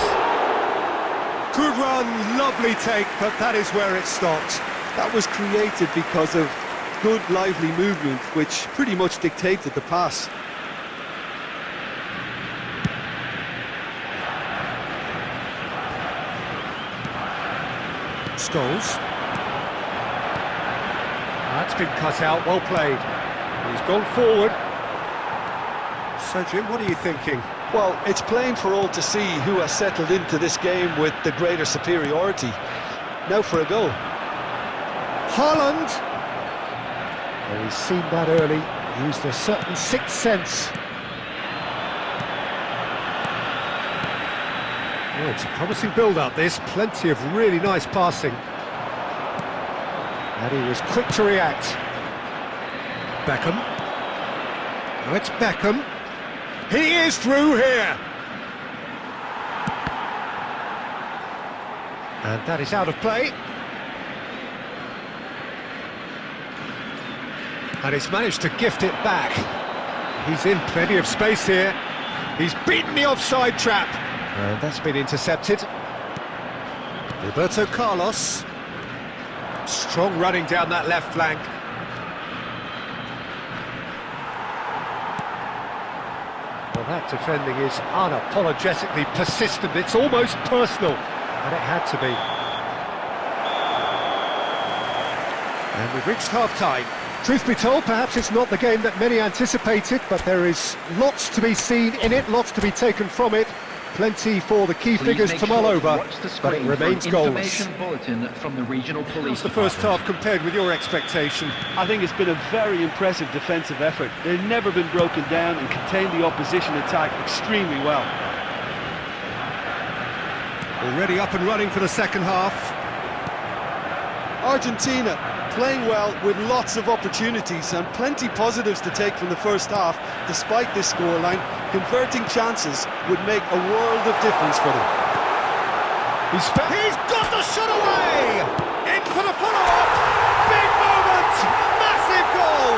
Good run, lovely take, but that is where it stopped. That was created because of good, lively movement, which pretty much dictated the pass. Scholes. That's been cut out, well played. He's gone forward. So, Jim, what are you thinking? Well, it's plain for all to see who has settled into this game with the greater superiority. Now for a goal. Haaland! Oh, he's seen that early. He used a certain sixth sense. Oh, it's a promising build-up, this. Plenty of really nice passing. And he was quick to react. Beckham. Oh, it's Beckham. He is through here! And that is out of play. And he's managed to gift it back. He's in plenty of space here. He's beaten the offside trap. And that's been intercepted. Roberto Carlos. Strong running down that left flank. Well, that defending is unapologetically persistent. It's almost personal, and it had to be. And we've reached half-time. Truth be told, perhaps it's not the game that many anticipated, but there is lots to be seen in it, lots to be taken from it. Plenty for the key figures to mull over, but it remains goalless. From the regional police. How's the first half compared with your expectation? I think it's been a very impressive defensive effort. They've never been broken down and contained the opposition attack extremely well. Already up and running for the second half. Argentina playing well with lots of opportunities and plenty positives to take from the first half. Despite this scoreline, converting chances would make a world of difference for them. He's got the shot away! In for the follow-up! Big moment! Massive goal!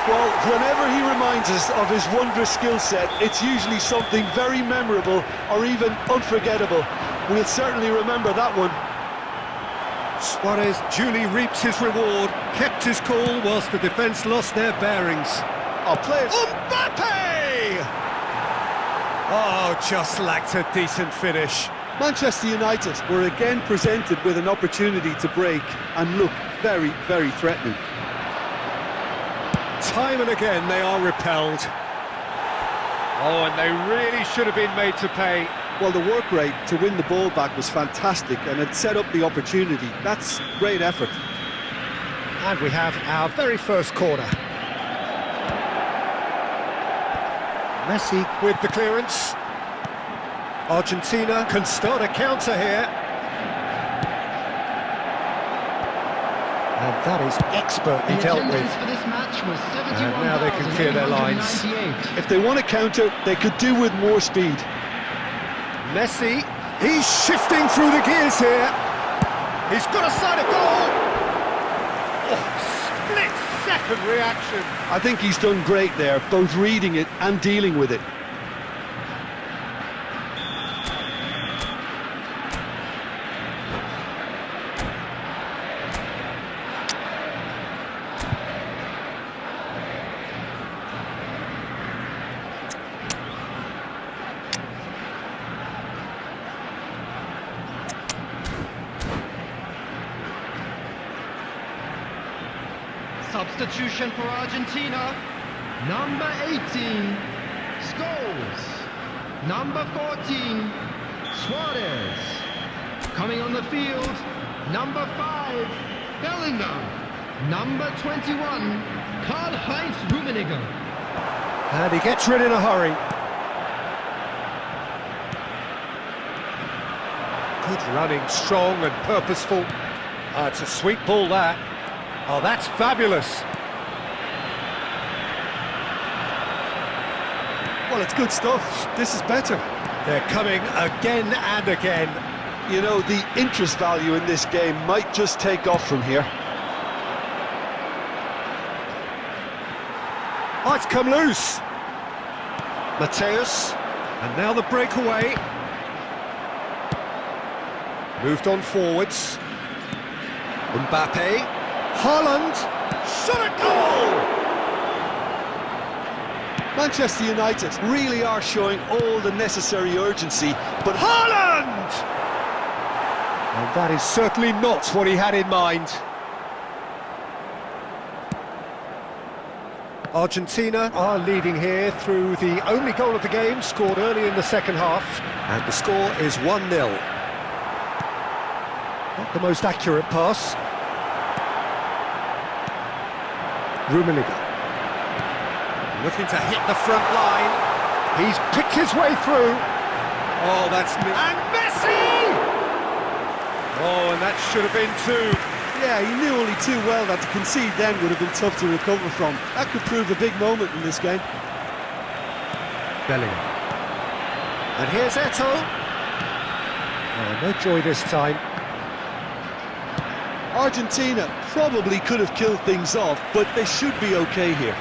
Well, whenever he reminds us of his wondrous skill set, it's usually something very memorable or even unforgettable. We'll certainly remember that one. Suarez duly reaps his reward, kept his cool whilst the defence lost their bearings. Our players... Mbappe! Oh, just lacked a decent finish. Manchester United were again presented with an opportunity to break and look very, very threatening. Time and again they are repelled. Oh, and they really should have been made to pay. Well, the work rate to win the ball back was fantastic and it set up the opportunity. That's great effort. And we have our very first corner. Messi with the clearance. Argentina can start a counter here. And that is expertly dealt with. For this match was And now they can clear their lines. If they want to counter, they could do with more speed. Messi, he's shifting through the gears here. He's got a side of goal. Oh, split-second reaction. I think he's done great there, both reading it and dealing with it. Substitution for Argentina. Number 18, Scholes. Number 14, Suarez. Coming on the field, number 5, Bellingham. Number 21, Karl-Heinz Rummenigge. And he gets rid in a hurry. Good running, strong and purposeful. It's a sweet ball, that. Oh, that's fabulous. Well, it's good stuff. This is better. They're coming again and again. You know, the interest value in this game might just take off from here. Oh, it's come loose. Mateus, and now the breakaway. Moved on forwards. Mbappe. Haaland, shot at goal! Manchester United really are showing all the necessary urgency, but Haaland! And that is certainly not what he had in mind. Argentina are leading here through the only goal of the game, scored early in the second half, and the score is 1-0. Not the most accurate pass. Rummenigge looking to hit the front line. He's picked his way through. Oh, that's... And Messi! Oh, and that should have been two. yeah, he knew only too well that to concede then would have been tough to recover from. That could prove a big moment in this game. Bellingham. And here's Eto'o. Oh, no joy this time. Argentina probably could have killed things off, but they should be okay here.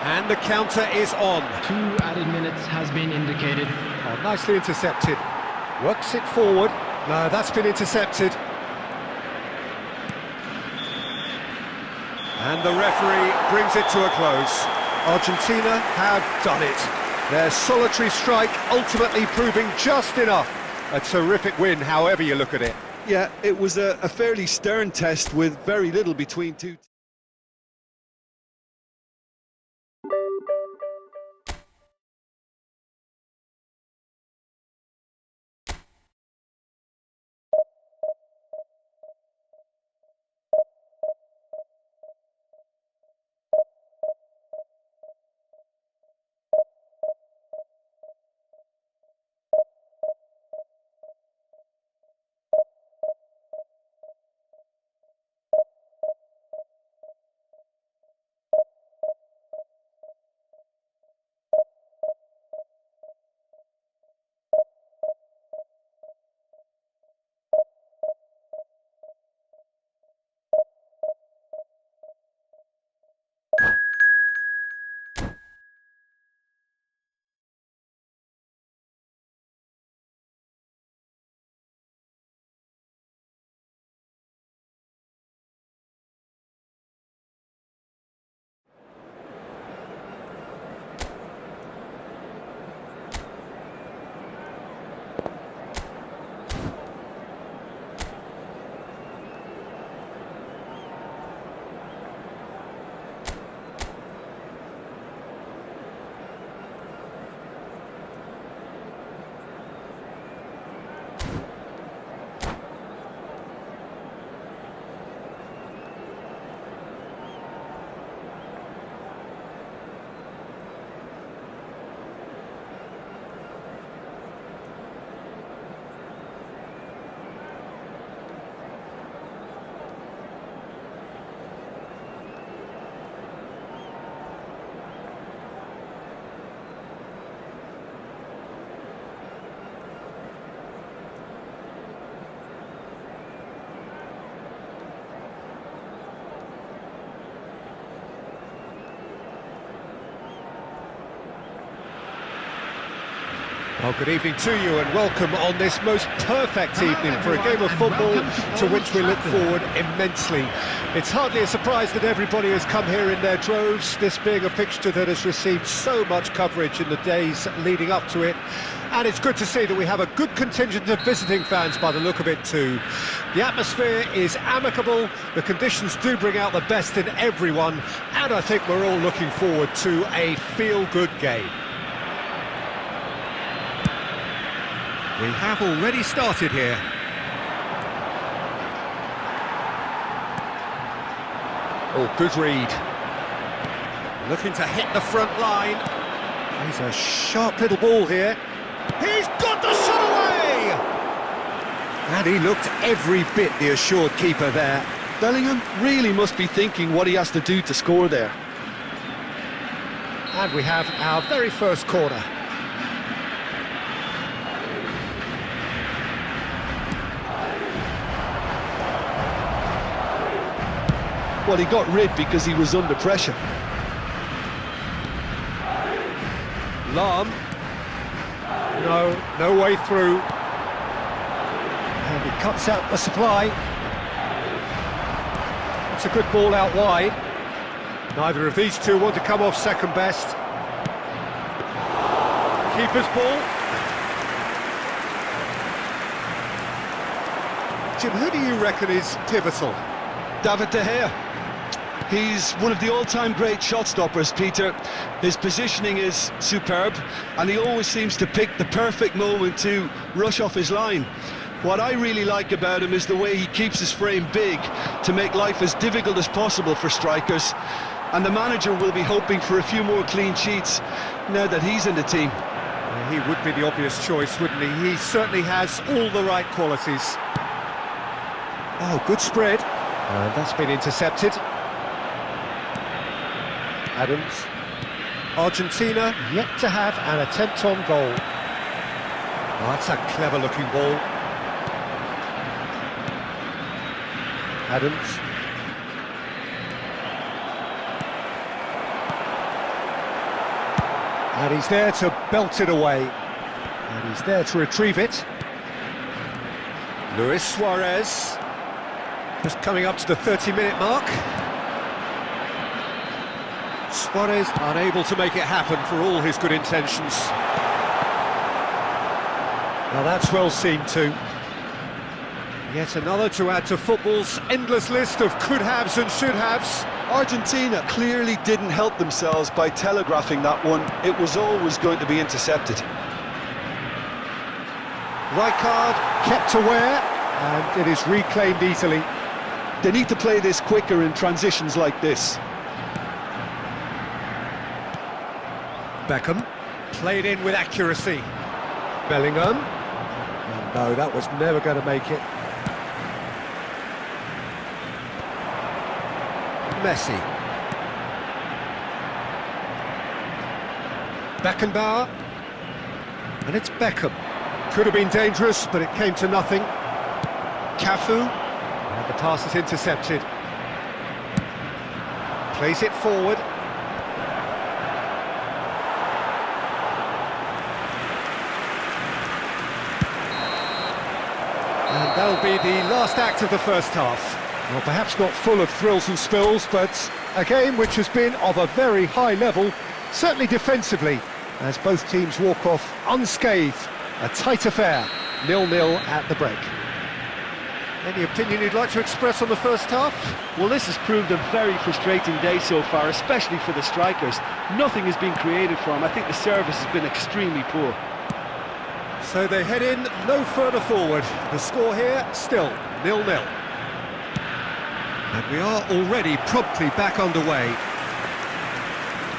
And the counter is on. 2 added minutes has been indicated. Oh, nicely intercepted. Works it forward. No, that's been intercepted. And the referee brings it to a close. Argentina have done it. Their solitary strike ultimately proving just enough. A terrific win, however you look at it. Yeah, it was a fairly stern test with very little between two teams. Well, good evening to you and welcome on this most perfect evening for a game of football to which we look forward immensely. It's hardly a surprise that everybody has come here in their droves, this being a fixture that has received so much coverage in the days leading up to it. And it's good to see that we have a good contingent of visiting fans by the look of it too. The atmosphere is amicable, the conditions do bring out the best in everyone, and I think we're all looking forward to a feel-good game. We have already started here. Oh, good read. Looking to hit the front line. He's a sharp little ball here. He's got the shot away! And he looked every bit the assured keeper there. Bellingham really must be thinking what he has to do to score there. And we have our very first corner. Well, he got rid because he was under pressure. Lahm. No way through. And he cuts out the supply. It's a good ball out wide. Neither of these two want to come off second best. Keeper's ball. Jim, who do you reckon is pivotal? David De Gea. He's one of the all-time great shot-stoppers, Peter. His positioning is superb, and he always seems to pick the perfect moment to rush off his line. What I really like about him is the way he keeps his frame big to make life as difficult as possible for strikers. And the manager will be hoping for a few more clean sheets now that he's in the team. Well, he would be the obvious choice, wouldn't he? He certainly has all the right qualities. Oh, good spread. And that's been intercepted. Adams. Argentina yet to have an attempt on goal. Oh, that's a clever looking ball. Adams. And he's there to belt it away. And he's there to retrieve it. Luis Suarez. Just coming up to the 30-minute mark. Suarez unable to make it happen for all his good intentions. Now that's well seen too. Yet another to add to football's endless list of could-haves and should-haves. Argentina clearly didn't help themselves by telegraphing that one. It was always going to be intercepted. Rijkaard kept aware, and it is reclaimed easily. They need to play this quicker in transitions like this. Beckham, played in with accuracy. Bellingham. Oh, no, that was never going to make it. Messi. Beckenbauer. And it's Beckham. Could have been dangerous, but it came to nothing. Cafu. And the pass is intercepted. Plays it forward. And that'll be the last act of the first half. Well, perhaps not full of thrills and spills, but a game which has been of a very high level, certainly defensively, as both teams walk off unscathed. A tight affair, 0-0 at the break. Any opinion you'd like to express on the first half? Well, this has proved a very frustrating day so far, especially for the strikers. Nothing has been created for them. I think the service has been extremely poor. So they head in no further forward. The score here, still 0-0. And we are already promptly back underway.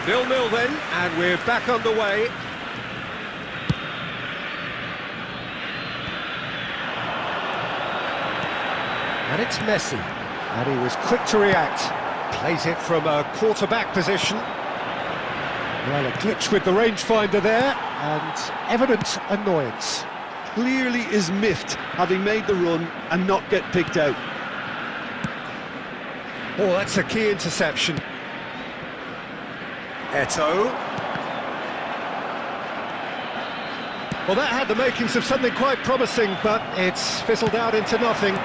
0-0 then, and we're back underway. And it's Messi. And he was quick to react. Plays it from a quarterback position. Well, a glitch with the rangefinder there, and evident annoyance. Clearly is miffed, having made the run and not get picked out. Oh, that's a key interception. Eto'o. Well, that had the makings of something quite promising, but it's fizzled out into nothing.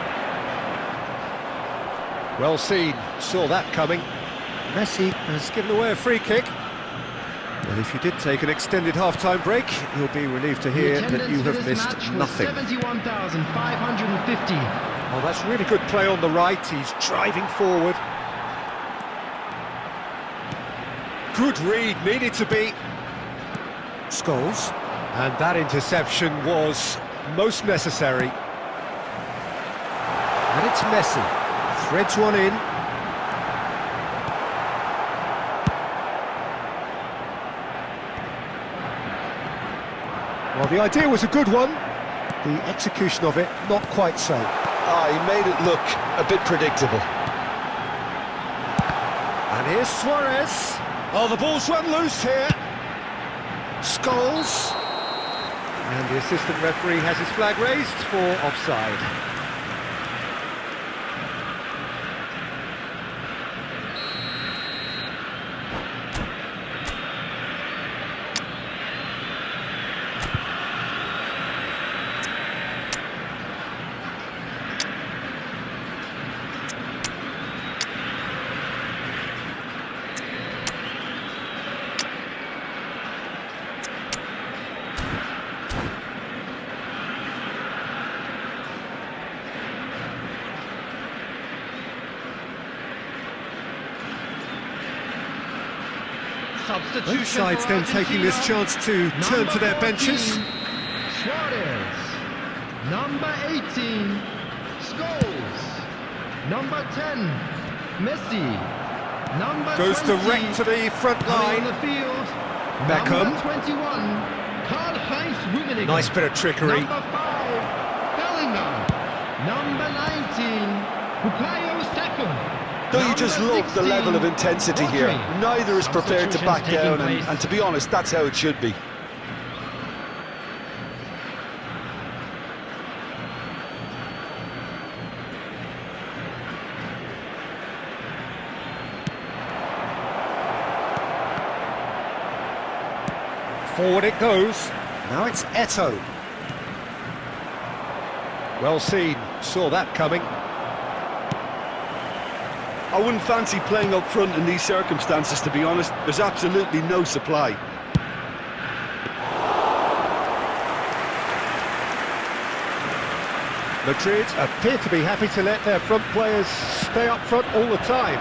Well seen, saw that coming. Messi has given away a free kick. Well, if you did take an extended half-time break, you'll be relieved to hear that you have missed nothing. 71,550. Oh, that's really good play on the right. He's driving forward. Good read, needed to be. Scholes. And that interception was most necessary. And it's Messi. Threads one in. Well, the idea was a good one. The execution of it, not quite so. He made it look a bit predictable. And here's Suarez. Oh, the ball's run loose here. Scholes. And the assistant referee has his flag raised for offside. Substitution. Both sides then taking this chance to turn to their benches. Suarez. Number 18, Scholes. Number 10, Messi. Number Goes 20, direct to the front coming line. on the field. Beckham. Number 21, Karl-Heinz Rummenigge. Nice bit of trickery. Number 5, Bellingham. Number 19, Bukayo Saka. Don't you just love the level of intensity here? Rodri. Neither is prepared to back Substitutions down, taking and to be honest, that's how it should be. Forward it goes. Now it's Eto'o. Well seen, saw that coming. I wouldn't fancy playing up front in these circumstances, to be honest. There's absolutely no supply. Madrid appear to be happy to let their front players stay up front all the time.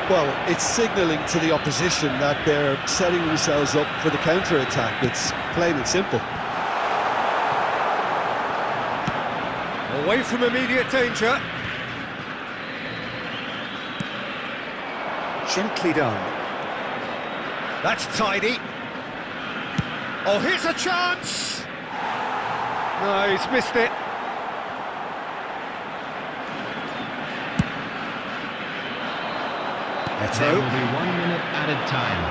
Well, it's signalling to the opposition that they're setting themselves up for the counter-attack. It's plain and simple. Away from immediate danger. Gently done. That's tidy. Oh, here's a chance! No, he's missed it. There will Eto'o. be 1 minute added time.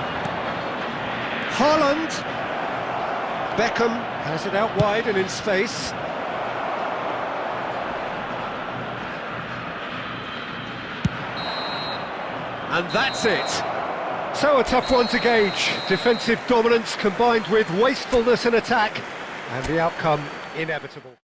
Haaland. Beckham has it out wide and in space. And that's it. So a tough one to gauge. Defensive dominance combined with wastefulness in attack. And the outcome inevitable.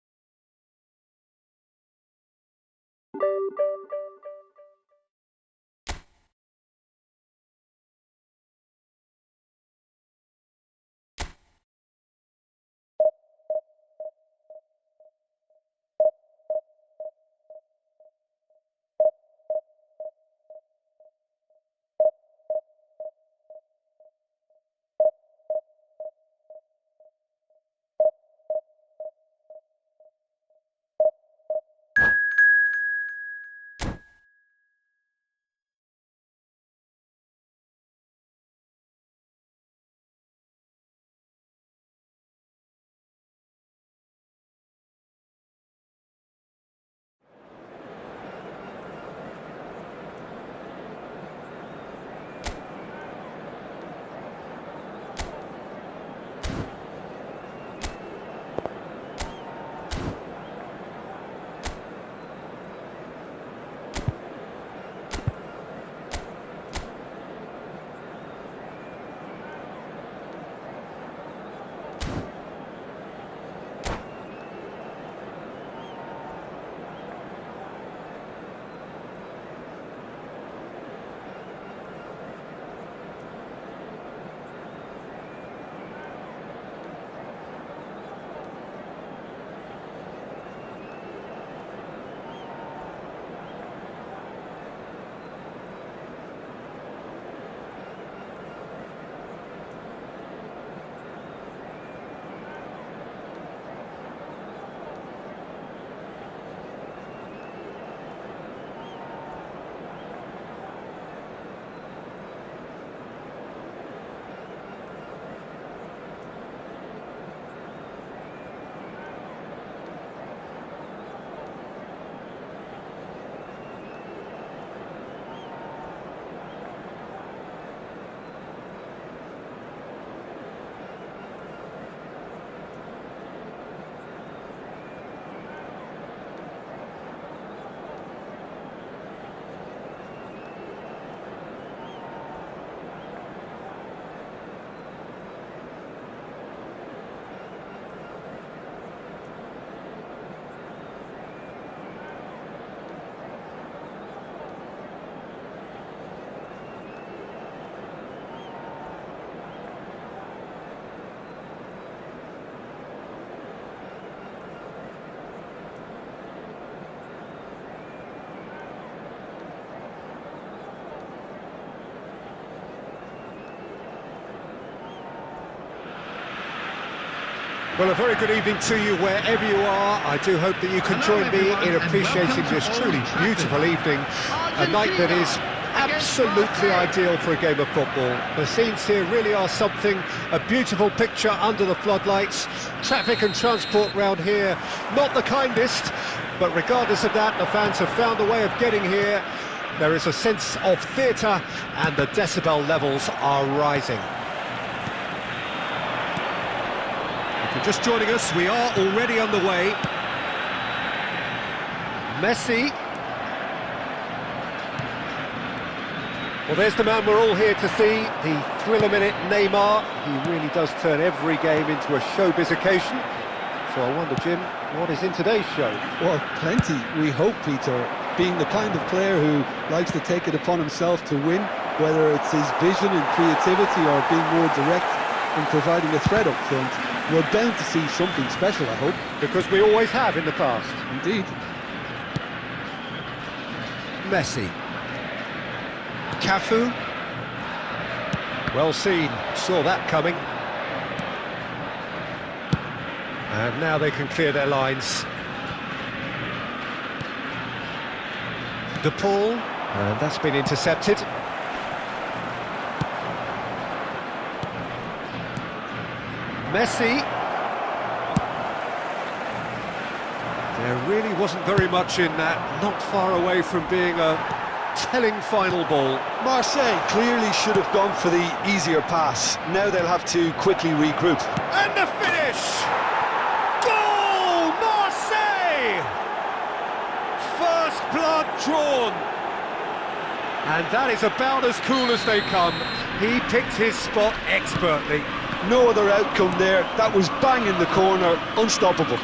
Well, a very good evening to you wherever you are. I do hope that you can join me in appreciating this truly beautiful evening, a night that is absolutely ideal for a game of football. The scenes here really are something, a beautiful picture under the floodlights. Traffic and transport round here, not the kindest, but regardless of that, the fans have found a way of getting here. There is a sense of theatre and the decibel levels are rising. If you're just joining us, we are already underway. Messi. Well, there's the man we're all here to see, the thriller-minute Neymar. He really does turn every game into a showbiz occasion. So I wonder, Jim, what is in today's show? Well, plenty, we hope, Peter. Being the kind of player who likes to take it upon himself to win, whether it's his vision and creativity or being more direct in providing a threat up front, we're bound to see something special, I hope. Because we always have in the past. Indeed. Messi. Cafu. Well seen, saw that coming. And now they can clear their lines. De Paul, and that's been intercepted. Messi. There really wasn't very much in that, not far away from being a telling final ball. Marseille clearly should have gone for the easier pass. Now they'll have to quickly regroup. And the finish! Goal! Marseille! First blood drawn. And that is about as cool as they come. He picked his spot expertly. No other outcome there. That was bang in the corner, unstoppable.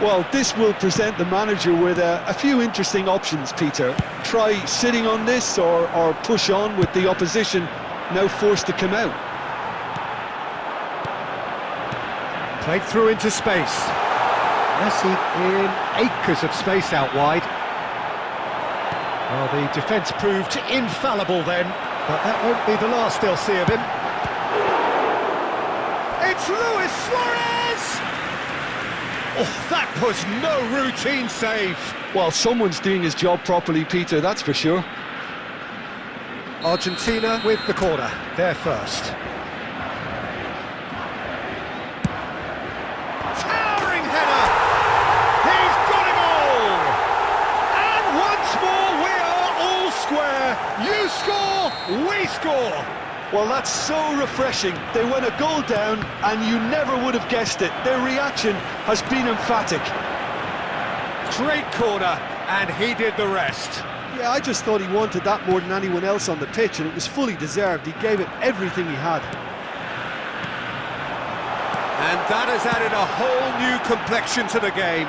Well, this will present the manager with a few interesting options, Peter. Try sitting on this or push on with the opposition now forced to come out. Played through into space. Messi in acres of space out wide. Well, the defence proved infallible then, but that won't be the last they'll see of him. It's Luis Suarez! Oh, that was no routine save. Well, someone's doing his job properly, Peter, that's for sure. Argentina with the corner, they're first. Towering header! He's got a goal! And once more we are all square. You score, we score. Well, that's so refreshing. They went a goal down and you never would have guessed it. Their reaction has been emphatic. Great corner, and he did the rest. Yeah, I just thought he wanted that more than anyone else on the pitch, and it was fully deserved. He gave it everything he had. And that has added a whole new complexion to the game.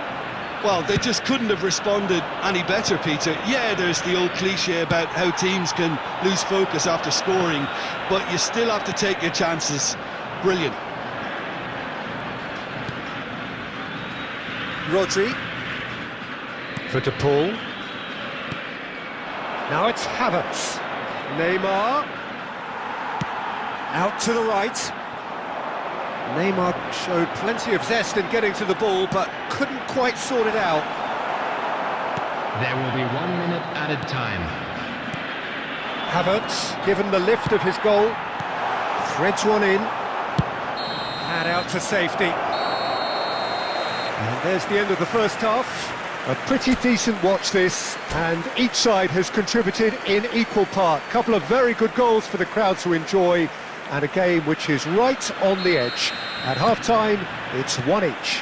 Well, they just couldn't have responded any better, Peter. Yeah, there's the old cliche about how teams can lose focus after scoring, but you still have to take your chances. Brilliant. Rodri. For De Paul. Now it's Havertz. Neymar. Out to the right. Neymar showed plenty of zest in getting to the ball, but couldn't quite sort it out. There will be 1 minute added time. Havertz, given the lift of his goal, threads one in, and out to safety. And there's the end of the first half. A pretty decent watch this, and each side has contributed in equal part. Couple of very good goals for the crowd to enjoy, and a game which is right on the edge. At half-time, it's one each.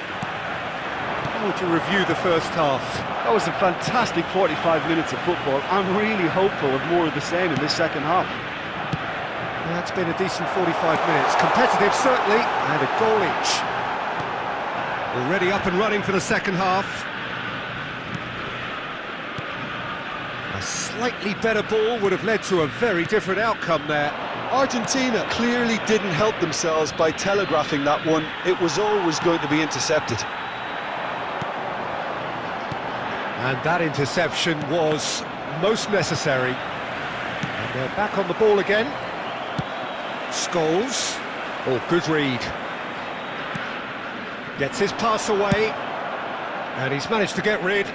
How would you review the first half? That was a fantastic 45 minutes of football. I'm really hopeful of more of the same in this second half. That's been a decent 45 minutes. Competitive, certainly, and a goal each. Already up and running for the second half. A slightly better ball would have led to a very different outcome there. Argentina clearly didn't help themselves by telegraphing that one. It was always going to be intercepted. And that interception was most necessary. And they're back on the ball again. Scholes. Oh, good read. Gets his pass away, and he's managed to get rid.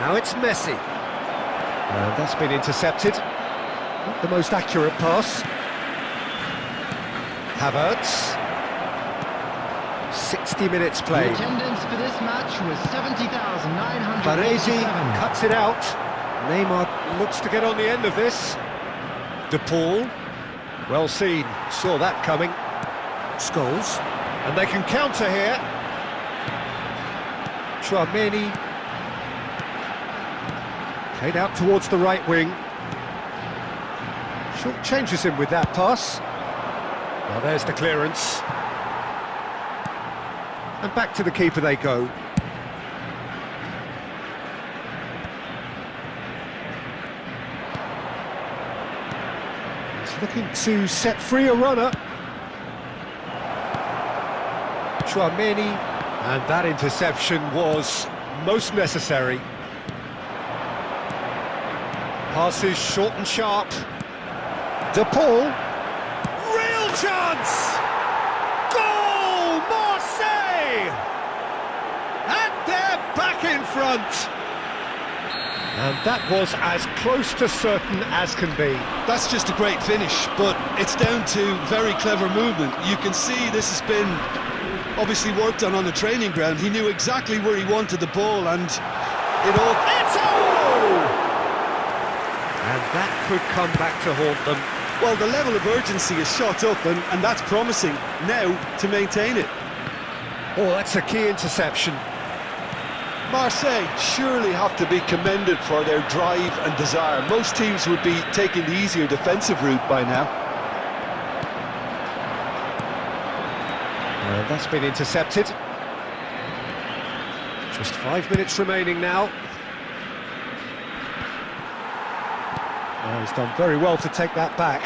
Now it's Messi. And that's been intercepted. Not the most accurate pass. Havertz. 60 minutes The played. attendance for this match was 70,987. Baresi cuts it out. Neymar looks to get on the end of this. De Paul. Well seen. Saw that coming. Scholes. And they can counter here. Chouameni. Played out towards the right wing. Short changes him with that pass. Well, there's the clearance. And back to the keeper they go. He's looking to set free a runner. Chouameni. And that interception was most necessary. Passes short and sharp. De Paul. Real chance! Goal! Marseille! And they're back in front! And that was as close to certain as can be. That's just a great finish, but it's down to very clever movement. You can see this has been obviously worked on the training ground. He knew exactly where he wanted the ball, and it all... Eto'o! And that could come back to haunt them. Well, the level of urgency is shot up, and that's promising now to maintain it. Oh, that's a key interception. Marseille surely have to be commended for their drive and desire. Most teams would be taking the easier defensive route by now. Well, that's been intercepted. Just 5 minutes remaining now. Oh, he's done very well to take that back.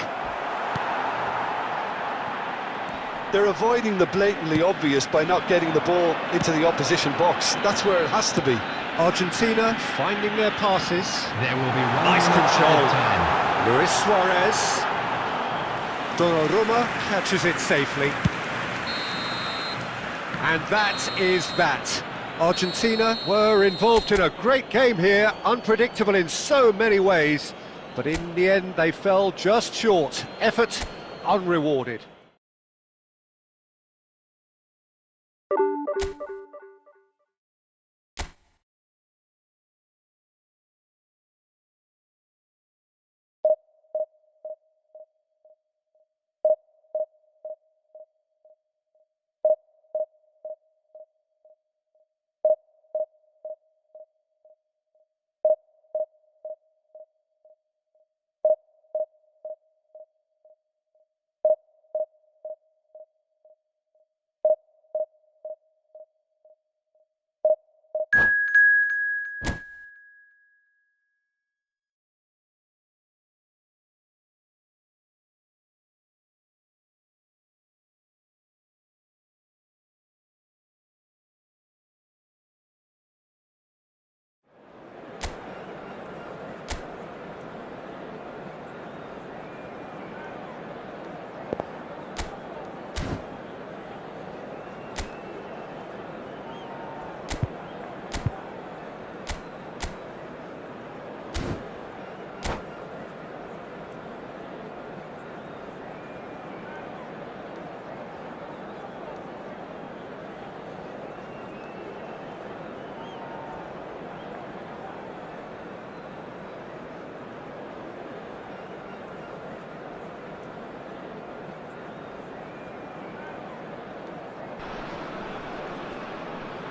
They're avoiding the blatantly obvious by not getting the ball into the opposition box. That's where it has to be. Argentina finding their passes. There will be one Nice minute control. added time. Luis Suarez. Donnarumma catches it safely. And that is that. Argentina were involved in a great game here, unpredictable in so many ways. But in the end, they fell just short. Effort unrewarded.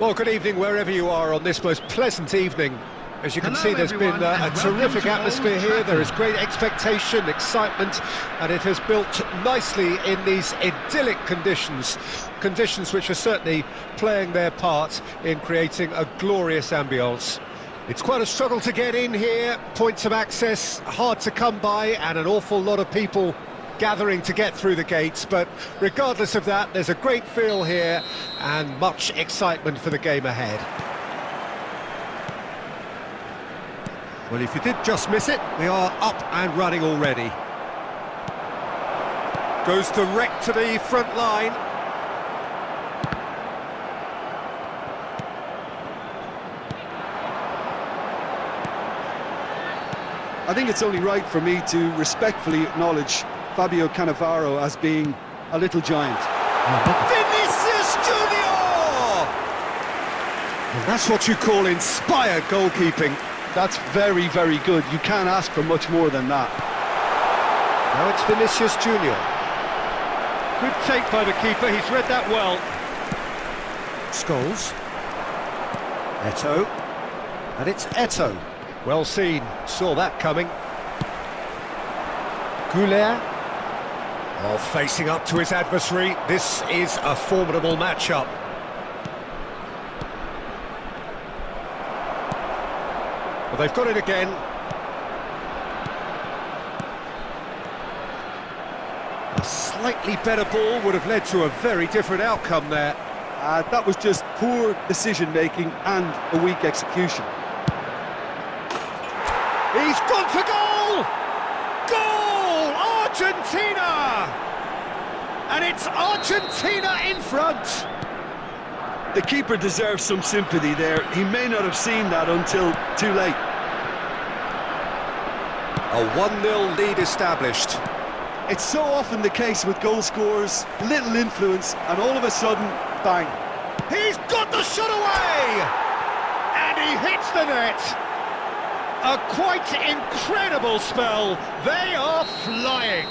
Well, good evening wherever you are on this most pleasant evening. As you can Hello, see, there's been everyone, a and terrific welcome to atmosphere Old here. There is Trafford. great expectation, excitement, and it has built nicely in these idyllic conditions. Conditions which are certainly playing their part in creating a glorious ambience. It's quite a struggle to get in here, points of access hard to come by, and an awful lot of people gathering to get through the gates, but regardless of that, there's a great feel here and much excitement for the game ahead. Well, if you did just miss it, we are up and running already. Goes direct to the front line. I think it's only right for me to respectfully acknowledge Fabio Cannavaro as being a little giant. Vinicius Junior! And that's what you call inspired goalkeeping. That's very, very good. You can't ask for much more than that. Now it's Vinicius Junior. Good take by the keeper, he's read that well. Scholes. Eto'o. And it's Eto'o. Well seen, saw that coming. Goulet. Oh, facing up to his adversary, this is a formidable matchup. Well, they've got it again. A slightly better ball would have led to a very different outcome there. That was just poor decision-making and a weak execution. He's gone for goal! Goal! Argentina! And it's Argentina in front. The keeper deserves some sympathy there. He may not have seen that until too late. A 1-0 lead established. It's so often the case with goal scorers, little influence, and all of a sudden, bang. He's got the shot away! And he hits the net. A quite incredible spell. They are flying.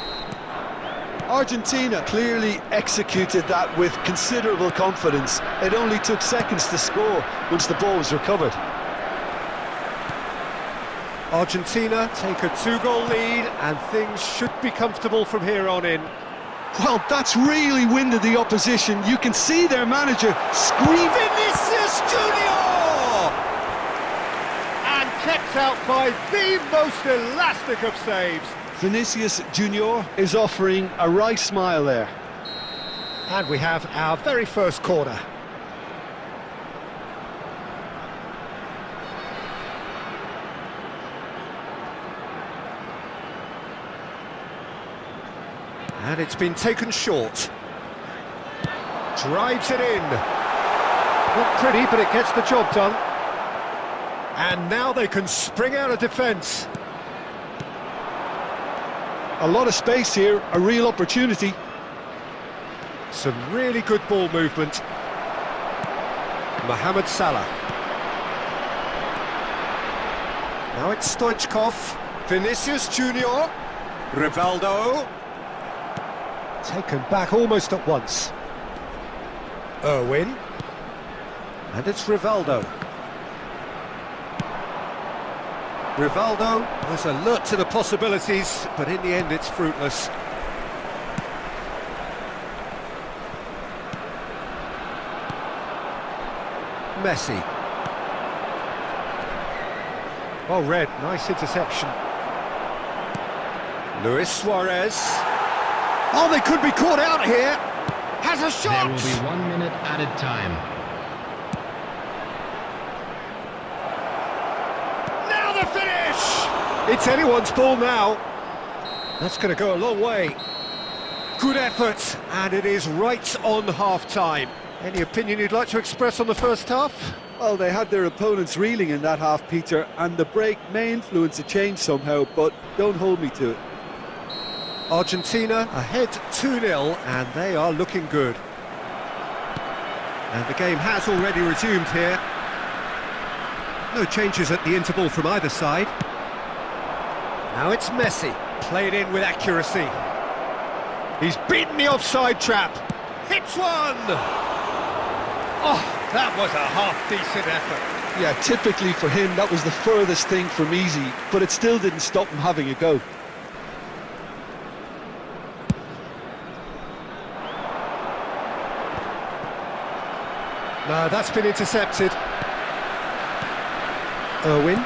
Argentina clearly executed that with considerable confidence. It only took seconds to score once the ball was recovered. Argentina take a 2-goal lead and things should be comfortable from here on in. Well, that's really winded the opposition. You can see their manager scream. Vinicius Junior! And kept out by the most elastic of saves. Vinicius Junior is offering a right smile there. And we have our very first corner. And it's been taken short. Drives it in. Not pretty, but it gets the job done. And now they can spring out of defence. A lot of space here, a real opportunity. Some really good ball movement. Mohamed Salah. Now it's Stoichkov. Vinicius Junior. Rivaldo. Taken back almost at once. Irwin. And it's Rivaldo. Rivaldo was alert to the possibilities, but in the end it's fruitless. Messi. Well read, nice interception. Luis Suarez. Oh, they could be caught out here. Has a shot. There will be 1 minute added time. Now the finish. It's anyone's ball now. That's going to go a long way. Good effort, and it is right on half-time. Any opinion you'd like to express on the first half? Well, they had their opponents reeling in that half, Peter, and the break may influence a change somehow, but don't hold me to it. Argentina ahead 2-0, and they are looking good. And the game has already resumed here. No changes at the interval from either side. Now it's Messi, played in with accuracy. He's beaten the offside trap. Hits one! Oh, that was a half-decent effort. Yeah, typically for him, that was the furthest thing from easy, but it still didn't stop him having a go. No, that's been intercepted. Irwin.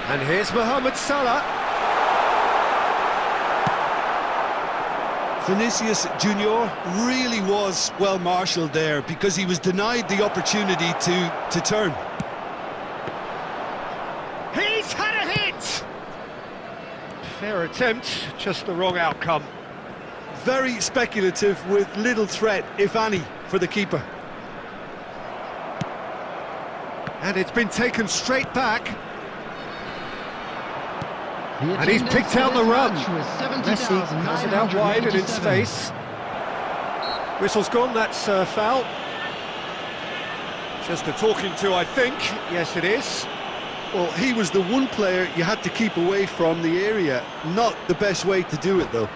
And here's Mohamed Salah. Vinicius Junior really was well marshalled there because he was denied the opportunity to turn. He's had a hit! Fair attempt, just the wrong outcome. very speculative with little threat, if any, for the keeper. And it's been taken straight back. And he's picked out the run. Messi has it out wide and in space. Whistle's gone, that's a foul. Just a talking to, I think. Yes, it is. Well, he was the one player you had to keep away from the area. Not the best way to do it, though.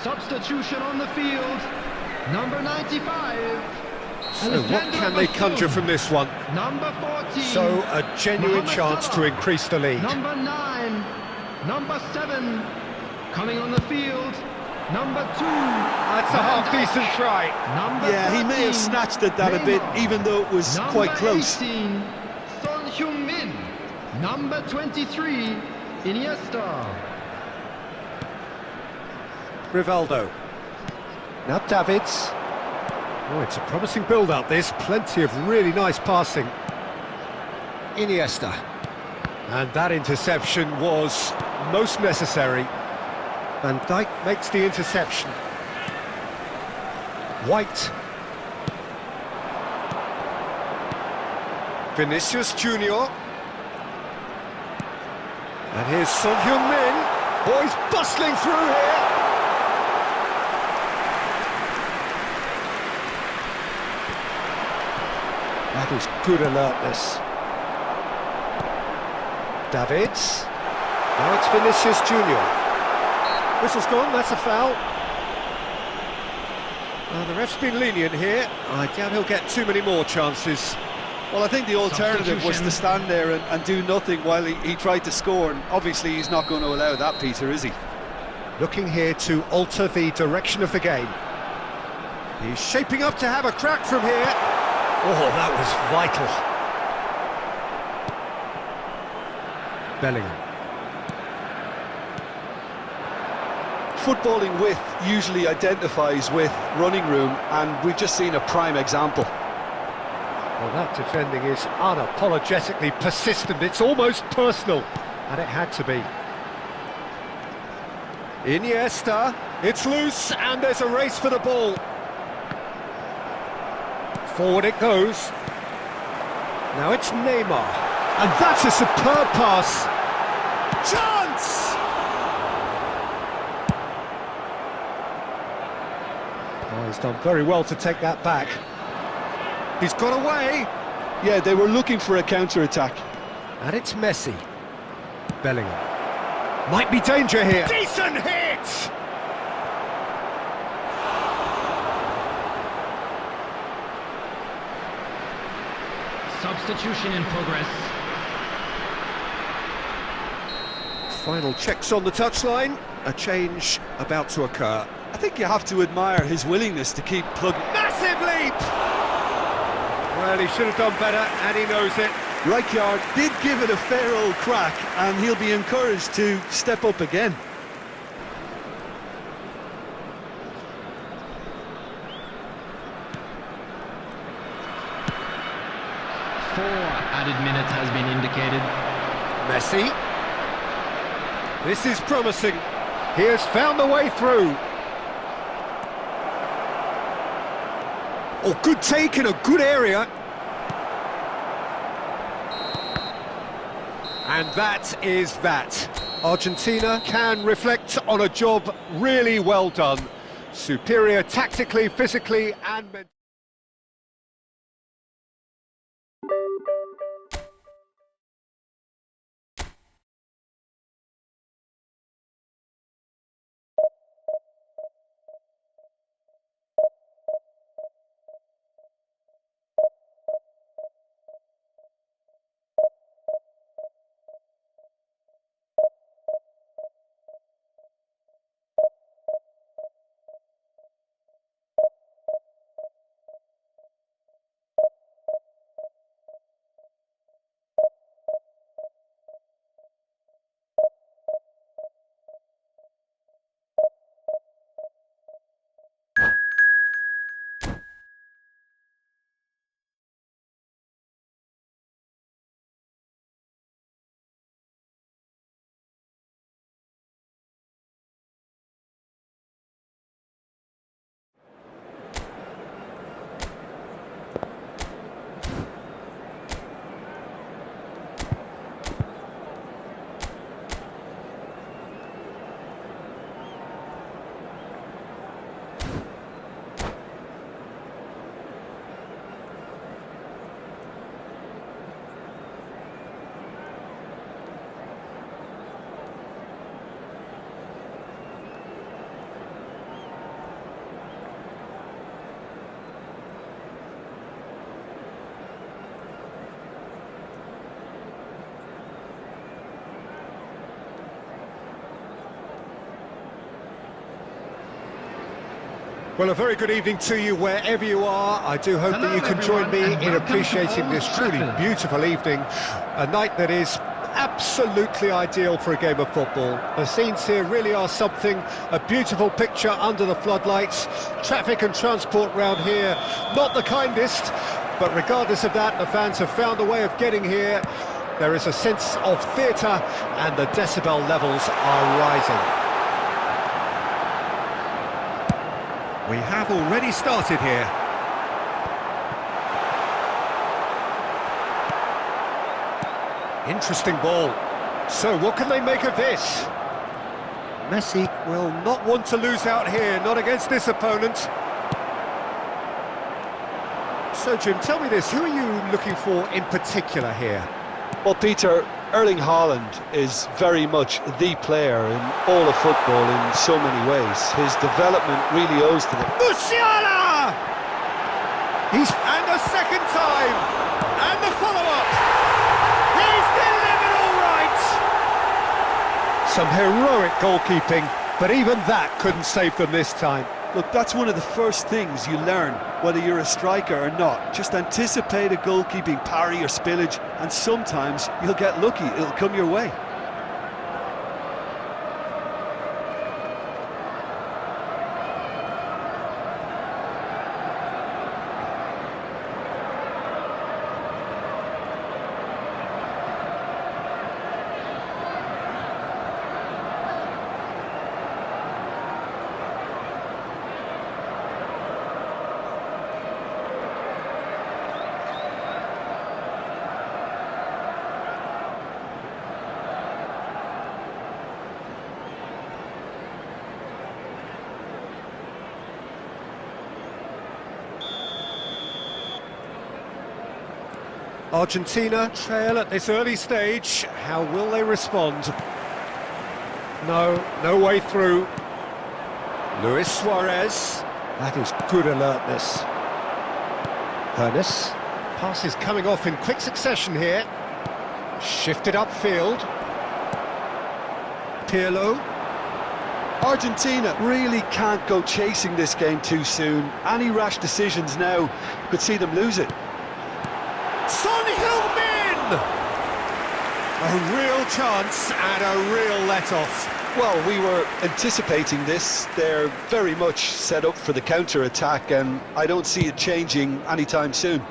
Substitution on the field, number 95. So what can they conjure from this one? Number 14. So a genuine chance to increase the lead. Number 9, number 7, coming on the field, number 2. That's a half-decent try. Number Yeah, 13, he may have snatched at that a bit, even though it was quite close. Number 18, Son Heung-min. Number 23, Iniesta. Rivaldo. Now Davids. Oh, it's a promising build-up, this. Plenty of really nice passing. Iniesta. And that interception was most necessary. Van Dijk makes the interception. White. Vinicius Junior. And here's Son Heung-min. Oh, he's bustling through here. That is good alertness. Davids. Now it's Vinicius Junior. Whistle's gone, that's a foul. The ref's been lenient here. I doubt he'll get too many more chances. Well, I think the alternative was to stand there and do nothing while he tried to score, and obviously he's not going to allow that, Peter, is he? Looking here to alter the direction of the game. He's shaping up to have a crack from here. Oh, that was vital. Bellingham. Footballing width usually identifies with running room, and we've just seen a prime example. Well, that defending is unapologetically persistent. It's almost personal, and it had to be. Iniesta. It's loose, and there's a race for the ball. Forward it goes. Now it's Neymar. And that's a superb pass. Chance! Oh, he's done very well to take that back. He's got away. Yeah, they were looking for a counter-attack. And it's Messi. Bellingham. Might be danger here. Decent hit! Substitution in progress. Final checks on the touchline. A change about to occur. I think you have to admire his willingness to keep plugging. Massive leap! Well, he should have done better, and he knows it. Rijkaard did give it a fair old crack, and he'll be encouraged to step up again. Added minutes has been indicated. Messi. This is promising. He has found the way through. Oh, good take in a good area. And that is that. Argentina can reflect on a job really well done. Superior tactically, physically and mentally. Well, a very good evening to you wherever you are. I do hope that you can join me in appreciating this truly beautiful evening, a night that is absolutely ideal for a game of football. The scenes here really are something, a beautiful picture under the floodlights. Traffic and transport round here, not the kindest, but regardless of that, the fans have found a way of getting here. There is a sense of theatre and the decibel levels are rising. We have already started here. Interesting ball. So what can they make of this? Messi will not want to lose out here, not against this opponent. So Jim, tell me this, who are you looking for in particular here? Well, Peter, Erling Haaland is very much the player in all of football in so many ways. His development really owes to them. Musiala! And a second time! And the follow-up! He's delivered all right! Some heroic goalkeeping, but even that couldn't save them this time. Look, that's one of the first things you learn, whether you're a striker or not. Just anticipate a goalkeeping parry or spillage, and sometimes you'll get lucky, it'll come your way. Argentina trail at this early stage. How will they respond? No way through. Luis Suarez. That is good alertness. Hernes. Pass is coming off in quick succession here. Shifted upfield. Pirlo. Argentina really can't go chasing this game too soon. Any rash decisions now could see them lose it. Son Heung-min! A real chance and a real let-off. Well, we were anticipating this. They're very much set up for the counter-attack, and I don't see it changing anytime soon.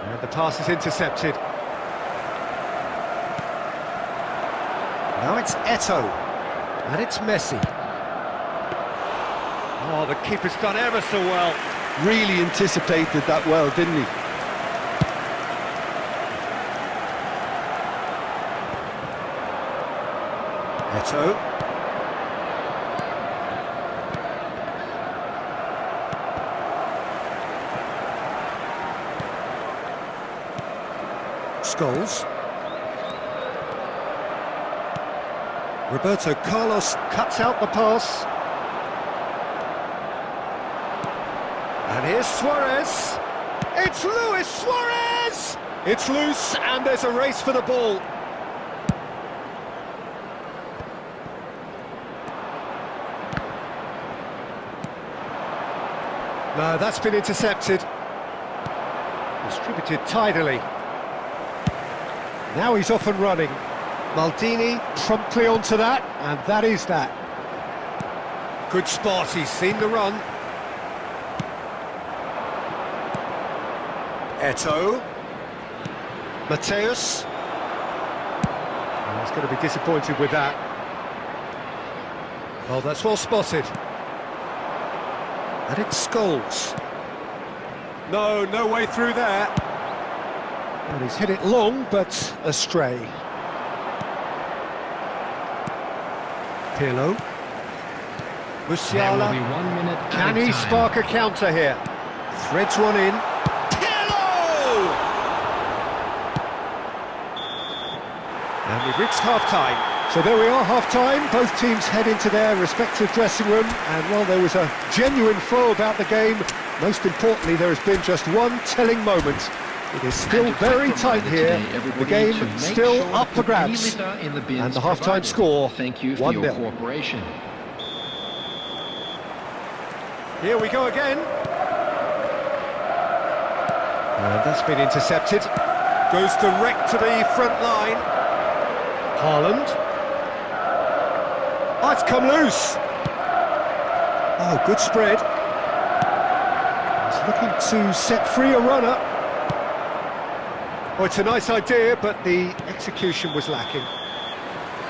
And the pass is intercepted. Now it's Eto'o, and it's Messi. Oh, the keeper's done ever so well. Really anticipated that well, didn't he? Eto'o. Scholes. Roberto Carlos cuts out the pass. And here's Suarez. It's Luis Suarez! It's loose and there's a race for the ball. No, that's been intercepted. Distributed tidily. Now he's off and running. Maldini promptly onto that, and that is that. Good spot, he's seen the run. Eto'o. Mateus. Oh, he's going to be disappointed with that. Oh, that's well spotted. And it's Scholes. No way through there. And he's hit it long, but astray. Pirlo. Musiala. Can he spark a counter here? Threads one in. And we've reached half-time. So there we are, half-time. Both teams head into their respective dressing room. And, well, there was a genuine flow about the game. Most importantly, there has been just one telling moment. It is still very tight here. The game still up for grabs. And the half-time score, 1-0. Here we go again. And that's been intercepted. Goes direct to the front line. Haaland. Oh, it's come loose. Oh, good spread. He's looking to set free a runner. Oh, it's a nice idea, but the execution was lacking.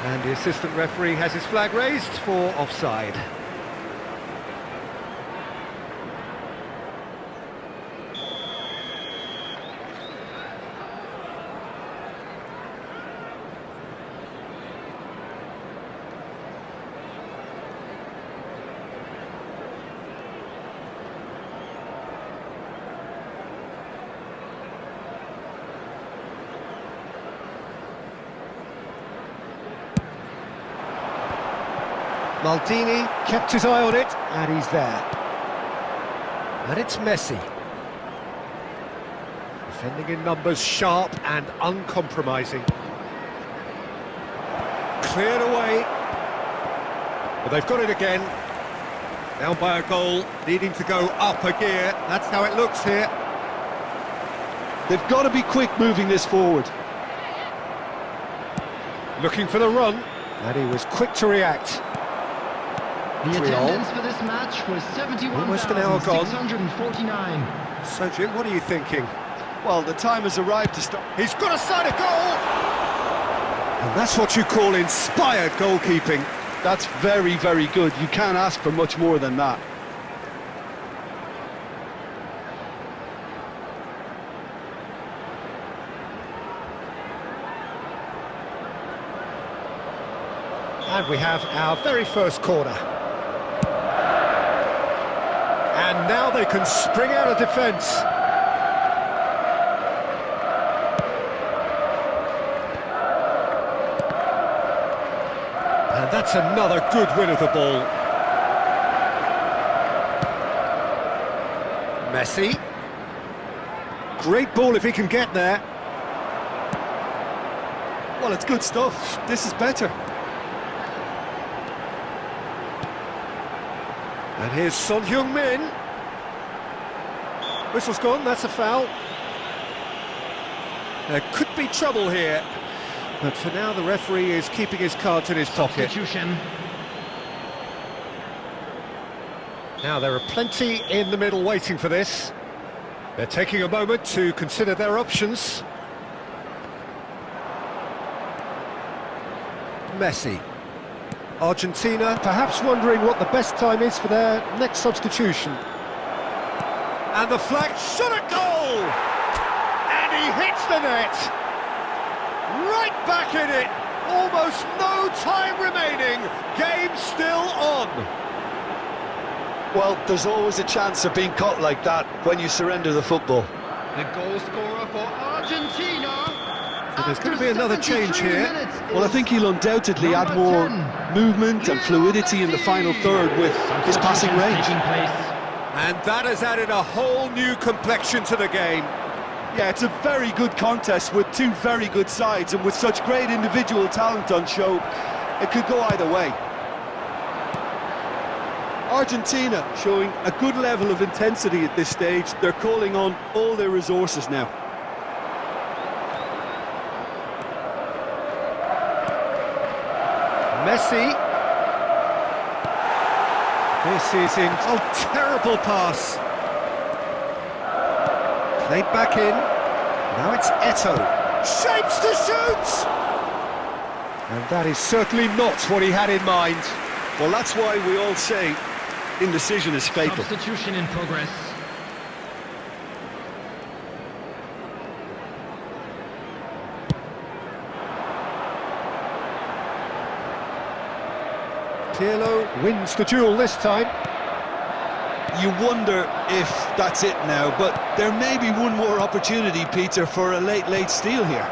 And the assistant referee has his flag raised for offside. Maldini kept his eye on it, and he's there. And it's Messi. Defending in numbers, sharp and uncompromising. Cleared away. But they've got it again. Down by a goal, needing to go up a gear. That's how it looks here. They've got to be quick moving this forward. Looking for the run, and he was quick to react. The attendance for this match was 71,649. So, Jim, what are you thinking? Well, the time has arrived to start. He's got a side of goal! And that's what you call inspired goalkeeping. That's very, very good. You can't ask for much more than that. And we have our very first corner. And now they can spring out of defence. And that's another good win of the ball. Messi. Great ball if he can get there. Well, it's good stuff. This is better. And here's Son Heung-min. Whistle's gone, that's a foul. There could be trouble here. But for now, the referee is keeping his cards in his pocket. Substitution. Now, there are plenty in the middle waiting for this. They're taking a moment to consider their options. Messi. Argentina perhaps wondering what the best time is for their next substitution. And the flag shot at goal! And he hits the net! Right back in it! Almost no time remaining! Game still on! Well, there's always a chance of being caught like that when you surrender the football. The goal scorer for Argentina. So there's going to be another change here. Well, I think he'll undoubtedly add more movement and fluidity in the final third with his passing range. And that has added a whole new complexion to the game. Yeah, it's a very good contest with two very good sides, and with such great individual talent on show, it could go either way. Argentina showing a good level of intensity at this stage. They're calling on all their resources now. Messi. This is in... Oh, terrible pass. Played back in. Now it's Eto'o. Shapes to shoot! And that is certainly not what he had in mind. Well, that's why we all say indecision is fatal. Substitution in progress. Pirlo wins the duel this time. You wonder if that's it now, but there may be one more opportunity, Peter, for a late steal here.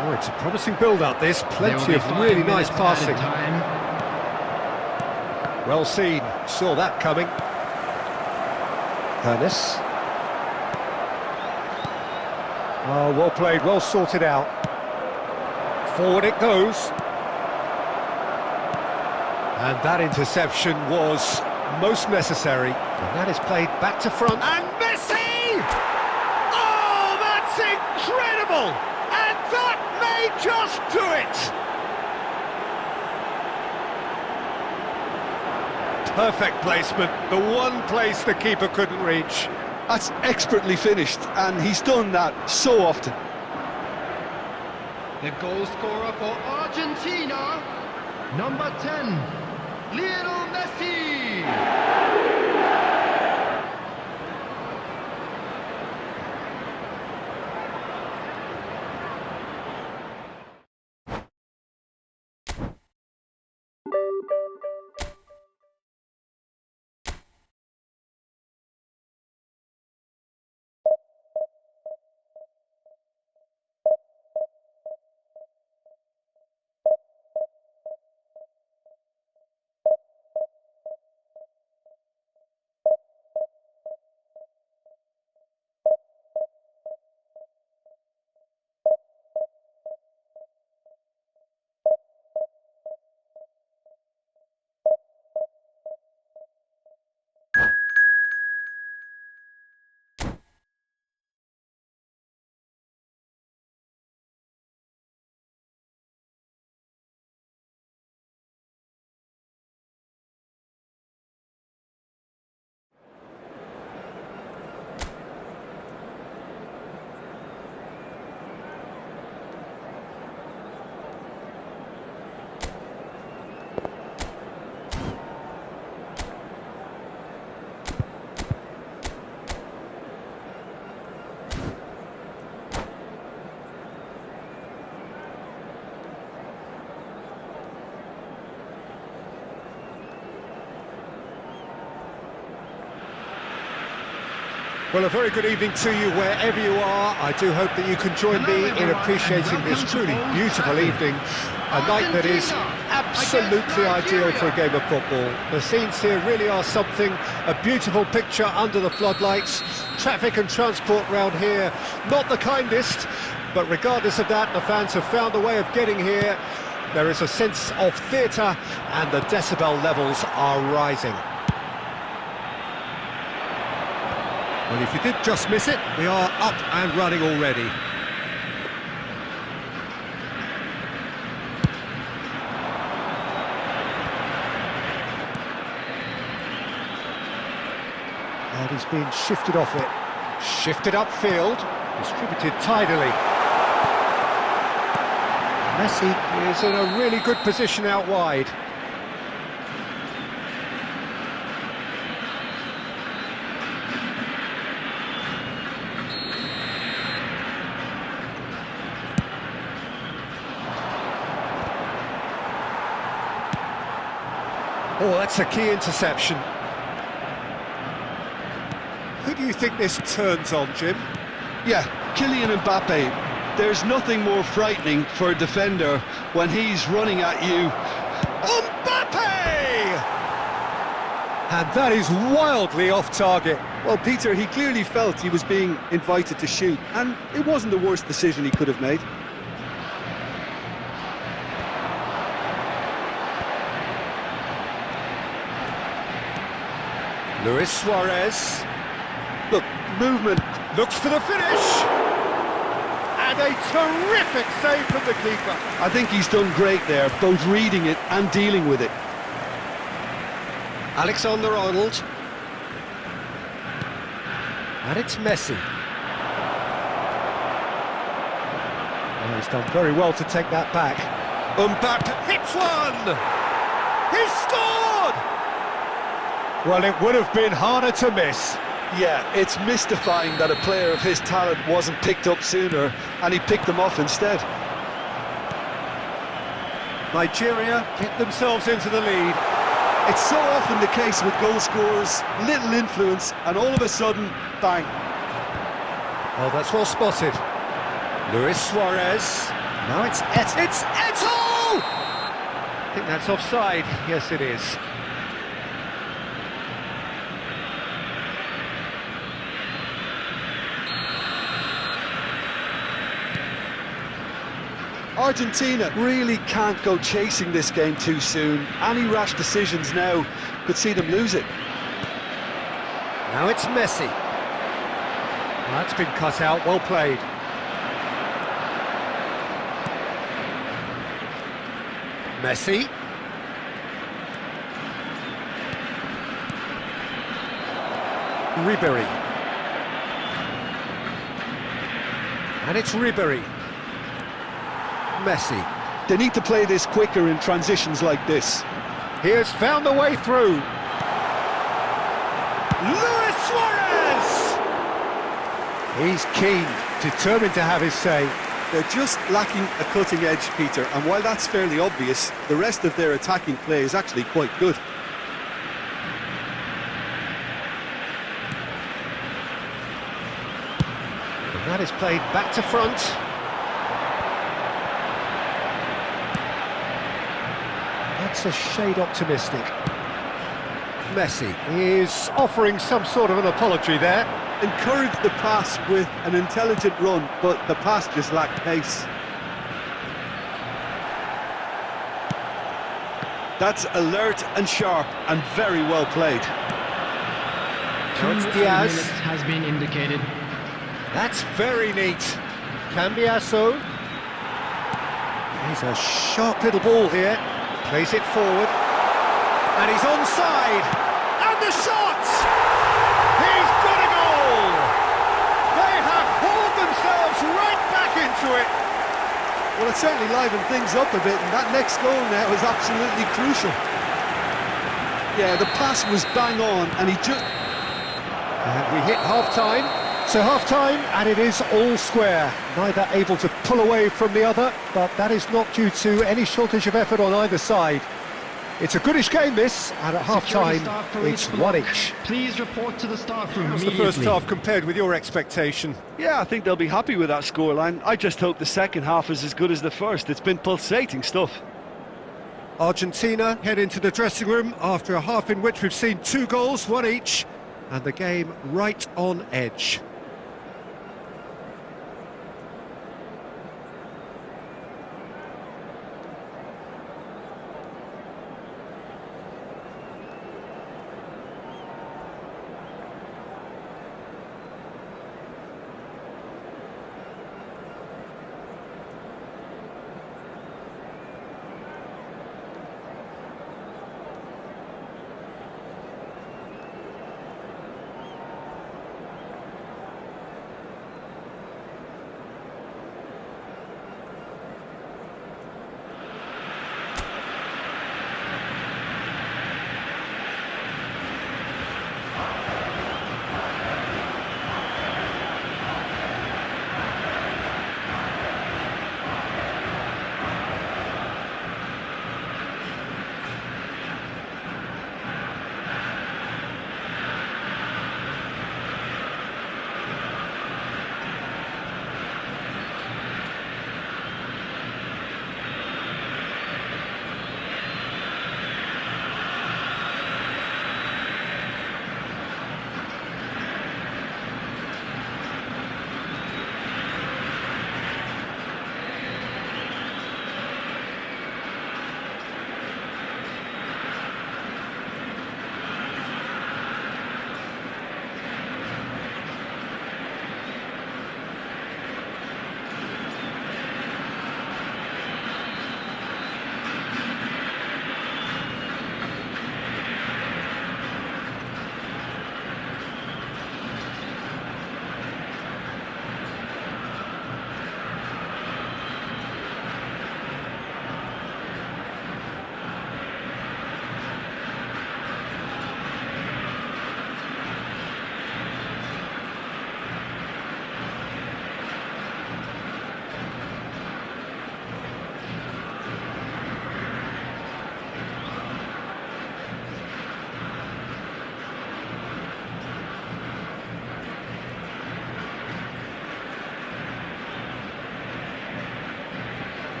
Oh, it's a promising build-up, this. Plenty of really nice passing. Well seen, saw that coming. Ernest. Oh, well played, well sorted out. Forward it goes. And that interception was most necessary. And that is played back to front. And Messi! Oh, that's incredible! And that may just do it! Perfect placement, the one place the keeper couldn't reach. That's expertly finished, and he's done that so often. The goal scorer for Argentina, number 10, Lionel Messi. Well, a very good evening to you wherever you are. I do hope that you can join me in appreciating this truly beautiful evening. A night that is absolutely ideal for a game of football. The scenes here really are something, a beautiful picture under the floodlights. Traffic and transport round here, not the kindest, but regardless of that, the fans have found a way of getting here. There is a sense of theatre and the decibel levels are rising. Well, if you did just miss it, we are up and running already. And he's been shifted off it. Shifted upfield, distributed tidily. Messi is in a really good position out wide. Oh, that's a key interception. Who do you think this turns on, Jim? Yeah, Kylian Mbappe. There's nothing more frightening for a defender when he's running at you. Mbappe! And that is wildly off target. Well, Peter, he clearly felt he was being invited to shoot, and it wasn't the worst decision he could have made. Luis Suarez. Look, movement. Looks for the finish. And a terrific save from the keeper. I think he's done great there, both reading it and dealing with it. Alexander-Arnold. And it's Messi. Oh, he's done very well to take that back. Mbappe hits one! He scored! Well, it would have been harder to miss. Yeah, it's mystifying that a player of his talent wasn't picked up sooner, and he picked them off instead. Nigeria get themselves into the lead. It's so often the case with goal scorers, little influence, and all of a sudden, bang. Oh, that's well spotted. Luis Suarez. Now it's Eto'o! I think that's offside. Yes, it is. Argentina really can't go chasing this game too soon. Any rash decisions now could see them lose it. Now it's Messi. That's been cut out, well played. Messi. Ribery. And it's Ribery. Messi. They need to play this quicker in transitions like this. He has found the way through. Luis Suarez! He's keen, determined to have his say. They're just lacking a cutting edge, Peter, and while that's fairly obvious, the rest of their attacking play is actually quite good. And that is played back to front. That's a shade optimistic. Messi is offering some sort of an apology there. Encouraged the pass with an intelligent run, but the pass just lacked pace. That's alert and sharp and very well played. Now it's 2 Diaz. minutes has been indicated. That's very neat. Cambiasso. He's a sharp little ball here. Plays it forward. And he's onside. And the shot! He's got a goal! They have hauled themselves right back into it. Well, it certainly livened things up a bit, and that next goal now is absolutely crucial. Yeah, the pass was bang on, and he just... And we hit half-time. So half-time, and it is all square. Neither able to pull away from the other, but that is not due to any shortage of effort on either side. It's a goodish game, this, and at half-time, it's one each. Please report to the staff room How's the immediately. first half compared with your expectation? Yeah, I think they'll be happy with that scoreline. I just hope the second half is as good as the first. It's been pulsating stuff. Argentina head into the dressing room after a half in which we've seen 2 goals, one each, and the game right on edge.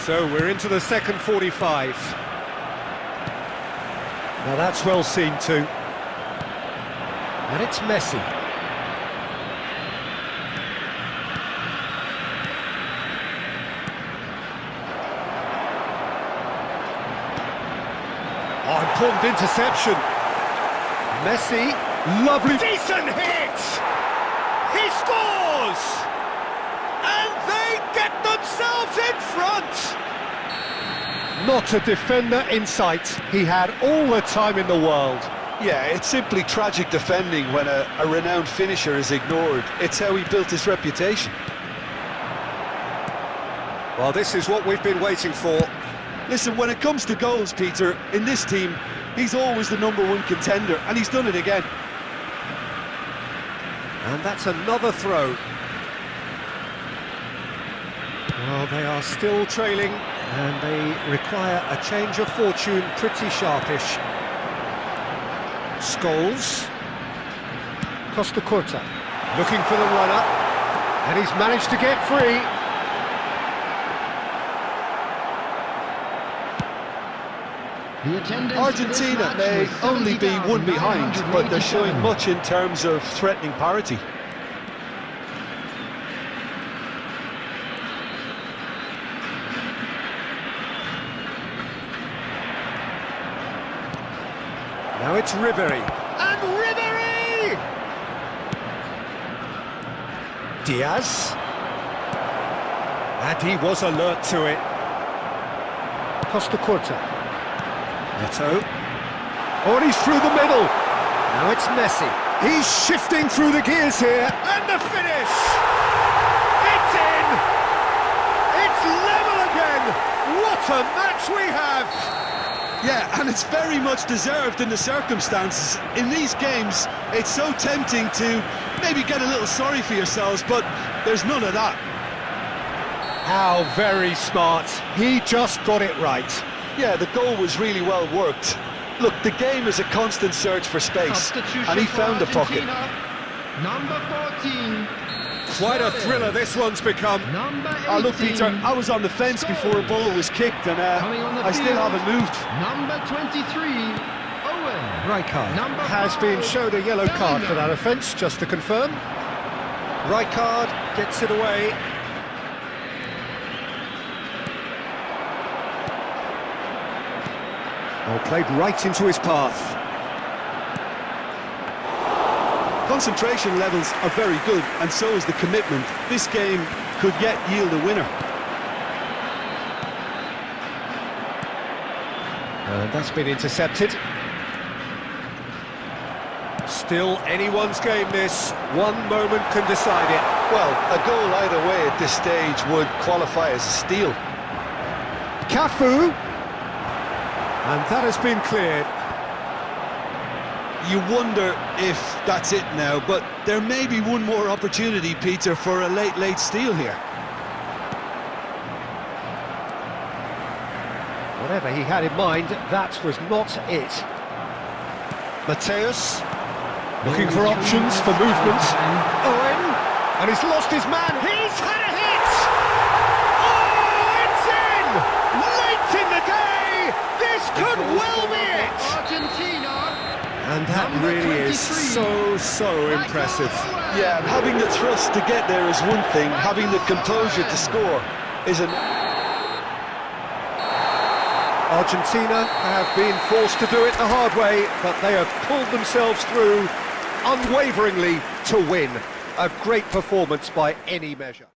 So we're into the second 45. Now that's well seen too. And it's Messi. Oh, important interception. Messi, lovely, decent hit! He scores! And they get themselves in front! Not a defender in sight. He had all the time in the world. Yeah, it's simply tragic defending when a renowned finisher is ignored. It's how he built his reputation. Well, this is what we've been waiting for. Listen, when it comes to goals, Peter, in this team, he's always the #1 contender, and he's done it again. And that's another throw. Well, they are still trailing, and they require a change of fortune, pretty sharpish. Scholes. Costa Curta, looking for the runner, and he's managed to get free. Argentina may only be one behind, but they're showing much in terms of threatening parity. Now it's Ribery. And Ribery! Diaz. And he was alert to it. Costa Curta. Neto. Oh, and he's through the middle. Now it's Messi. He's shifting through the gears here. And the finish! It's in! It's level again! What a match we have! Yeah, and it's very much deserved in the circumstances. In these games, it's so tempting to maybe get a little sorry for yourselves, but there's none of that. How very smart. He just got it right. Yeah, the goal was really well worked. Look, the game is a constant search for space, and he found the pocket. Number 14. Quite a thriller this one's become. Oh, look, Peter, I was on the fence before a ball was kicked, and I still haven't moved. Number 23, Owen. Rijkaard has been shown a yellow card for that offence, just to confirm. Rijkaard gets it away. Oh, played right into his path. Concentration levels are very good, and so is the commitment. This game could yet yield a winner. And that's been intercepted. Still anyone's game this. One moment can decide it. Well, a goal either way at this stage would qualify as a steal. Cafu. And that has been cleared. You wonder if that's it now, but there may be one more opportunity, Peter, for a late steal here. Whatever he had in mind, that was not it. Mateus, looking for options for movement. Owen, and he's lost his man. He's had a hit! Oh, it's in! Late in the day! This could well be it! Argentina. And that really is so impressive. Yeah, having the thrust to get there is one thing, having the composure to score is an... Argentina have been forced to do it the hard way, but they have pulled themselves through unwaveringly to win. A great performance by any measure.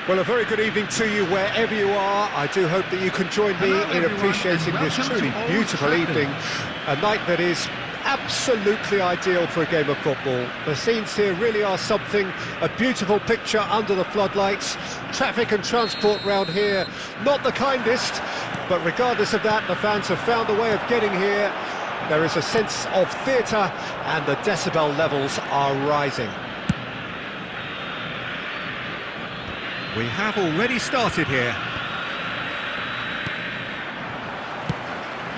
Well, a very good evening to you wherever you are. I do hope that you can join me Hello, in everyone, appreciating and this welcome truly to Old beautiful Trafford. evening. A night that is absolutely ideal for a game of football. The scenes here really are something, a beautiful picture under the floodlights. Traffic and transport round here, not the kindest, but regardless of that, the fans have found a way of getting here. There is a sense of theatre and the decibel levels are rising. We have already started here.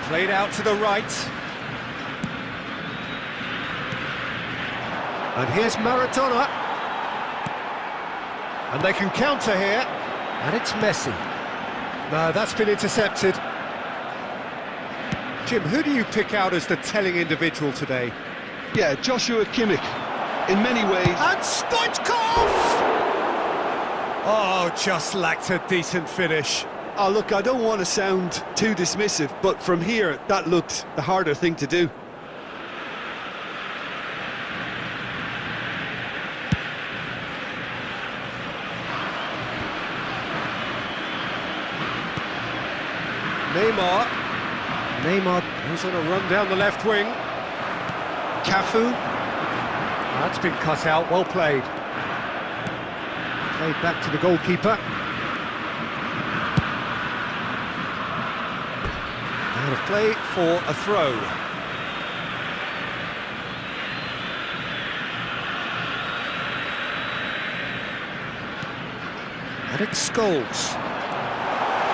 Played out to the right. And here's Maradona. And they can counter here. And it's Messi. No, that's been intercepted. Jim, who do you pick out as the telling individual today? Yeah, Joshua Kimmich, in many ways. And Stoichkov! Oh, just lacked a decent finish. Oh, look, I don't want to sound too dismissive, but from here, that looked the harder thing to do. Neymar goes on a run down the left wing. Cafu. That's been cut out, well played. Played back to the goalkeeper. Out of play for a throw. And it's Scholes.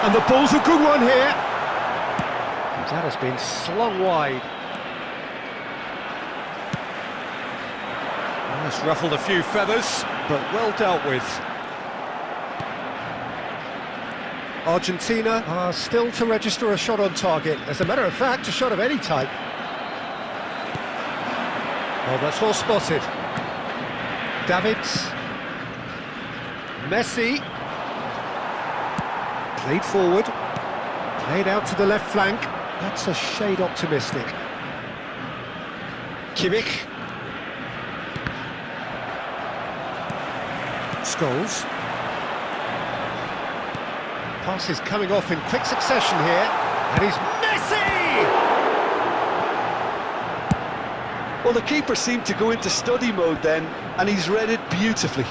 And the ball's a good one here. And that has been slung wide. Well, that's ruffled a few feathers, but well dealt with. Argentina are still to register a shot on target. As a matter of fact, a shot of any type. Well, that's well spotted. Davids. Messi. Played forward. Played out to the left flank. That's a shade optimistic. Kimmich. Scholes. Passes coming off in quick succession here, and he's Messi! Well, the keeper seemed to go into study mode then, and he's read it beautifully.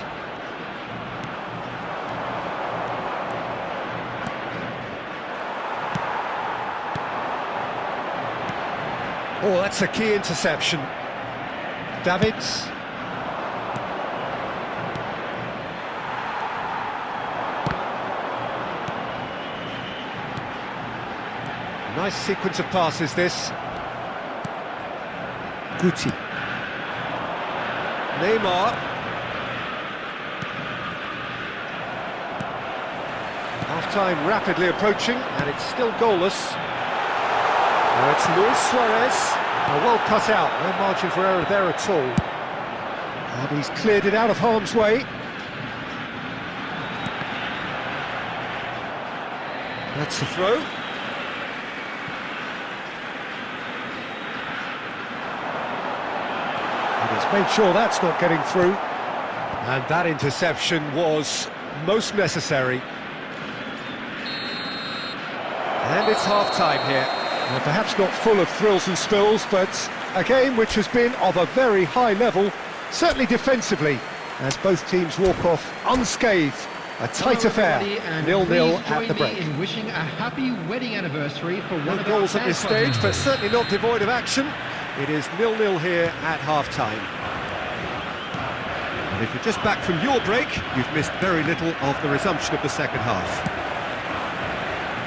Oh, that's a key interception. Davids. Nice sequence of passes, this. Guti. Neymar. Half-time rapidly approaching, and it's still goalless. Now it's Luis Suarez. Well cut out, no margin for error there at all. And he's cleared it out of harm's way. That's the throw. He's made sure that's not getting through. And that interception was most necessary. And it's half-time here. Well, perhaps not full of thrills and spills, but a game which has been of a very high level, certainly defensively, as both teams walk off unscathed. A tight affair, 0-0 at the break. In wishing a happy wedding anniversary for one No of goals our at this fan stage, partners. but certainly not devoid of action. It is 0-0 here at half-time. And if you're just back from your break, you've missed very little of the resumption of the second half.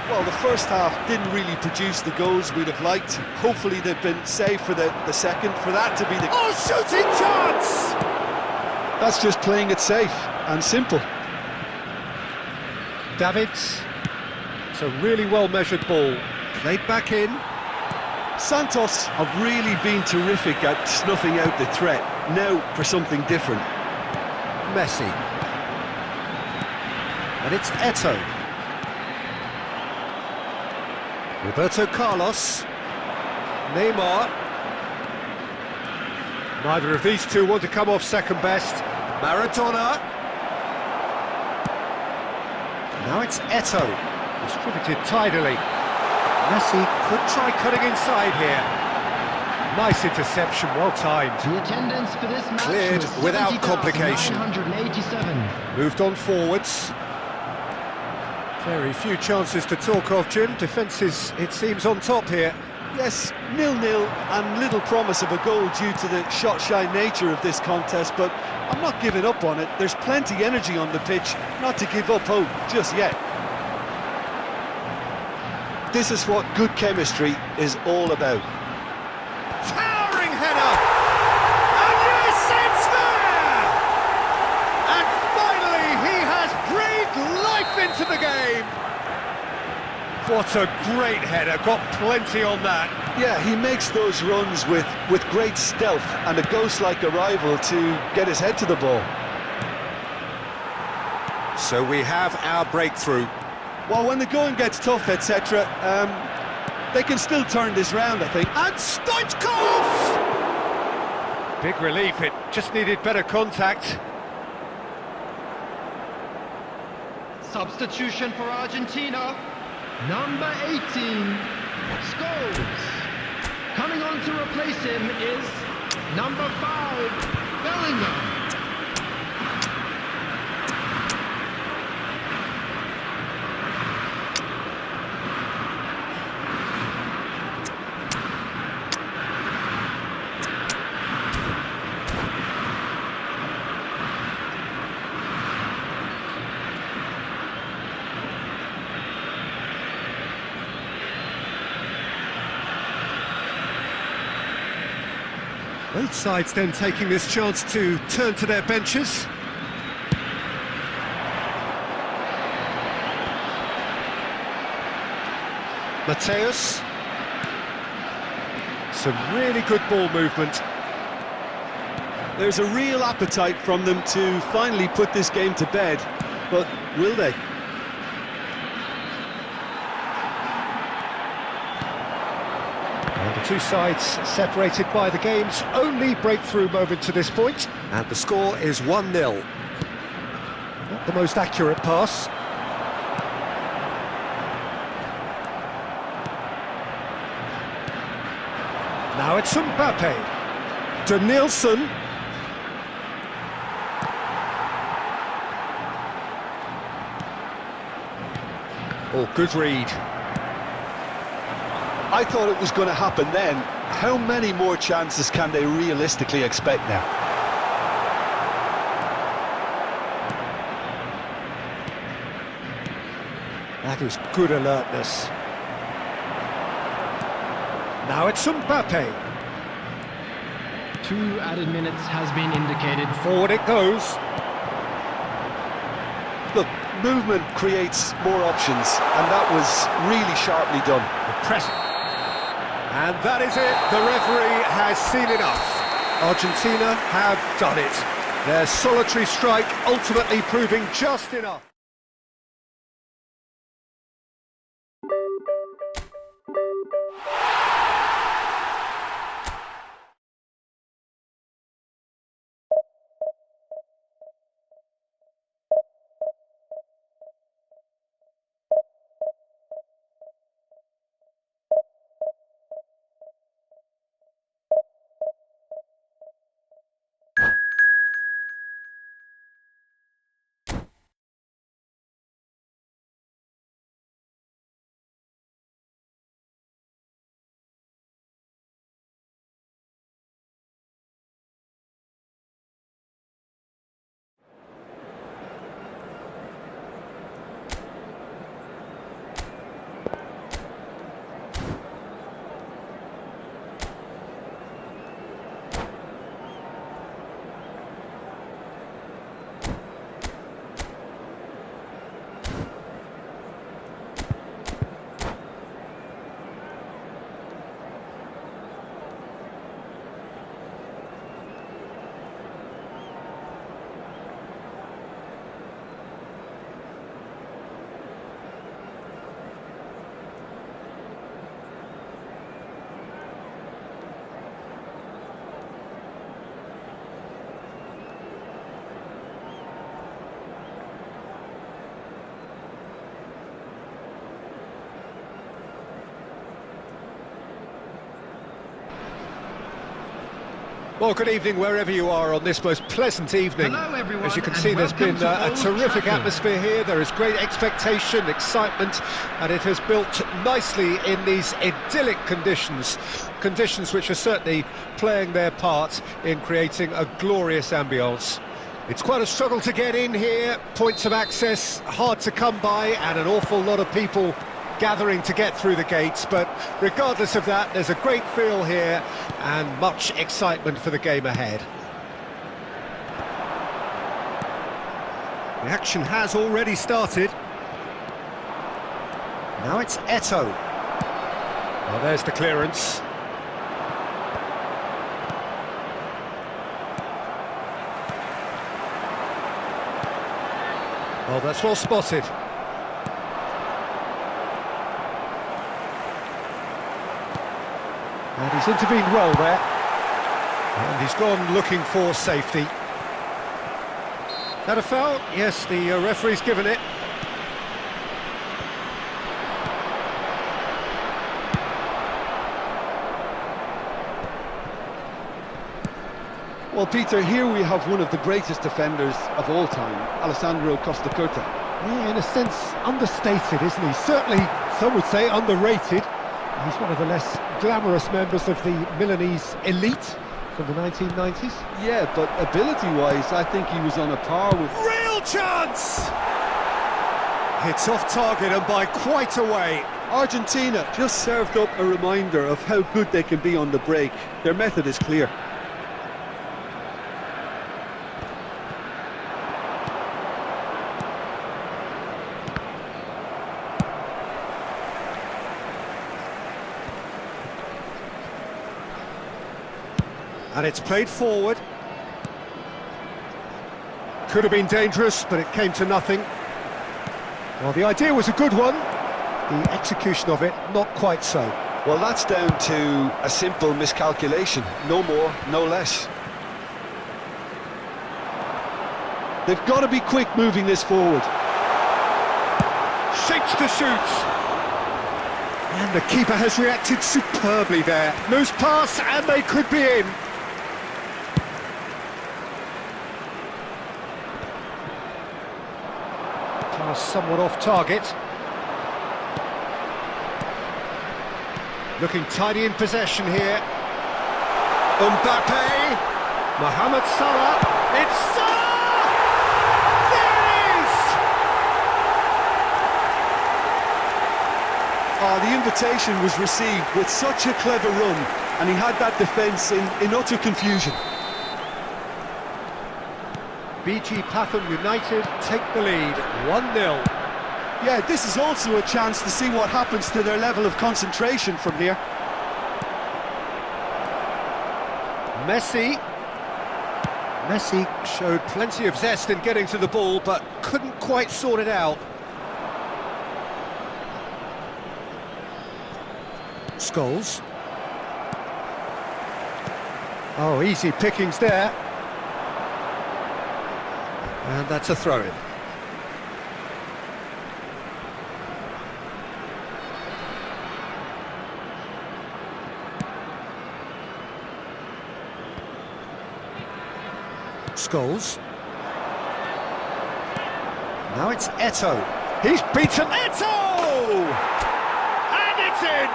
Well, the first half didn't really produce the goals we'd have liked. Hopefully they've been saved for the second, for that to be the... Oh, shooting chance! That's just playing it safe and simple. Davids. It's a really well-measured ball. Played back in. Santos have really been terrific at snuffing out the threat. Now for something different. Messi. And it's Eto'o. Roberto Carlos. Neymar. Neither of these two want to come off second best. Maradona. Now it's Eto, distributed tidily. Messi could try cutting inside here. Nice interception, well timed. The attendance for this match Cleared was without complication. 70,987. Moved on forwards. Very few chances to talk of, Jim. Defence is, it seems, on top here. Yes, 0-0 and little promise of a goal due to the shot-shy nature of this contest, but I'm not giving up on it. There's plenty energy on the pitch, not to give up hope just yet. This is what good chemistry is all about. Towering header! And yes, it's there! And finally he has breathed life into the game! What a great header, got plenty on that. Yeah, he makes those runs with great stealth and a ghost-like arrival to get his head to the ball. So we have our breakthrough. Well, when the going gets tough, etc., they can still turn this round, I think. And Stoichkov! Big relief, it just needed better contact. Substitution for Argentina. Number 18, Scholes. Coming on to replace him is number 5, Bellingham. Both sides then taking this chance to turn to their benches. Mateus. Some really good ball movement. There's a real appetite from them to finally put this game to bed, but will they? And the two sides separated by the game's only breakthrough moment to this point, and the score is 1-0. Not the most accurate pass. Now it's Mbappe. Denilson. Oh, good read. I thought it was going to happen then. How many more chances can they realistically expect now? That is good alertness. Now it's Mbappe. 2 added minutes has been indicated. Forward it goes. Look, movement creates more options, and that was really sharply done. The press. And that is it. The referee has seen enough. Argentina have done it. Their solitary strike ultimately proving just enough. Well, good evening wherever you are on this most pleasant evening. Hello, everyone, As you can and see, there's welcome been to a Old terrific Trafford. atmosphere here. There is great expectation, excitement, and it has built nicely in these idyllic conditions. Conditions which are certainly playing their part in creating a glorious ambience. It's quite a struggle to get in here, points of access hard to come by, and an awful lot of people gathering to get through the gates, but regardless of that, there's a great feel here and much excitement for the game ahead. The action has already started. Now it's Eto'o. Well, there's the clearance. Well, that's well spotted. And he's intervened well there. And he's gone looking for safety. That a foul? Yes, the referee's given it. Well, Peter, here we have one of the greatest defenders of all time, Alessandro Costa Curta. Yeah, in a sense, understated, isn't he? Certainly, some would say underrated. He's one of the less glamorous members of the Milanese elite from the 1990s. Yeah, but ability-wise, I think he was on a par with... Real chance! It's off target and by quite a way. Argentina just served up a reminder of how good they can be on the break. Their method is clear. And it's played forward. Could have been dangerous, but it came to nothing. Well, the idea was a good one. The execution of it, not quite so. Well, that's down to a simple miscalculation. No more, no less. They've got to be quick moving this forward. Shapes to shoot. And the keeper has reacted superbly there. Loose pass, and they could be in. Pass somewhat off target. Looking tidy in possession here. Mbappe. Mohamed Salah. It's Salah! There it is! Oh, the invitation was received with such a clever run, and he had that defence in utter confusion. BG Pathum United take the lead, 1-0. Yeah, this is also a chance to see what happens to their level of concentration from here. Messi showed plenty of zest in getting to the ball, but couldn't quite sort it out. Scholes. Oh, easy pickings there. And that's a throw-in. Scholes. Now it's Eto'o. He's beaten Eto'o! And it's in!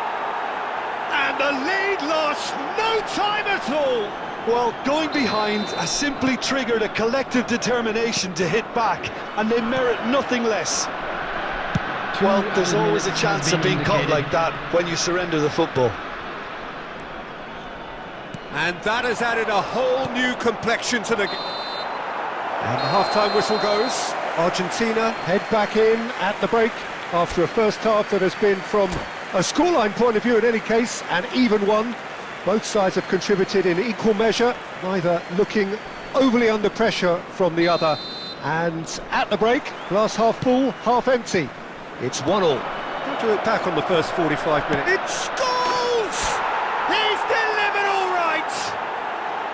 And the lead lost no time at all! Well, going behind has simply triggered a collective determination to hit back, and they merit nothing less. Well, there's always a chance of being caught like that when you surrender the football. And that has added a whole new complexion to the game. And the half-time whistle goes. Argentina head back in at the break after a first half that has been, from a scoreline point of view in any case, an even one. Both sides have contributed in equal measure, neither looking overly under pressure from the other. And at the break, glass half full, half empty. It's 1-1. How do you look back on the first 45 minutes? It's Scholes! He's delivered all right!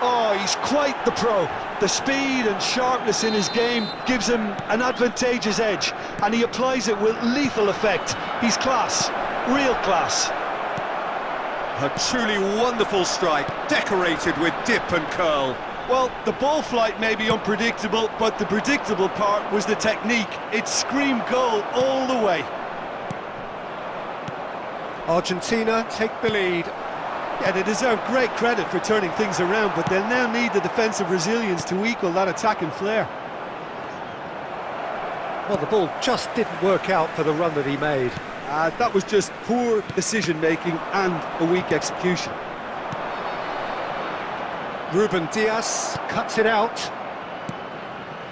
Oh, he's quite the pro. The speed and sharpness in his game gives him an advantageous edge, and he applies it with lethal effect. He's class, real class. A truly wonderful strike, decorated with dip and curl. Well, the ball flight may be unpredictable, but the predictable part was the technique. It screamed goal all the way. Argentina take the lead. Yeah, they deserve great credit for turning things around, but they'll now need the defensive resilience to equal that attacking flair. Well, the ball just didn't work out for the run that he made. That was just poor decision-making and a weak execution. Ruben Diaz cuts it out.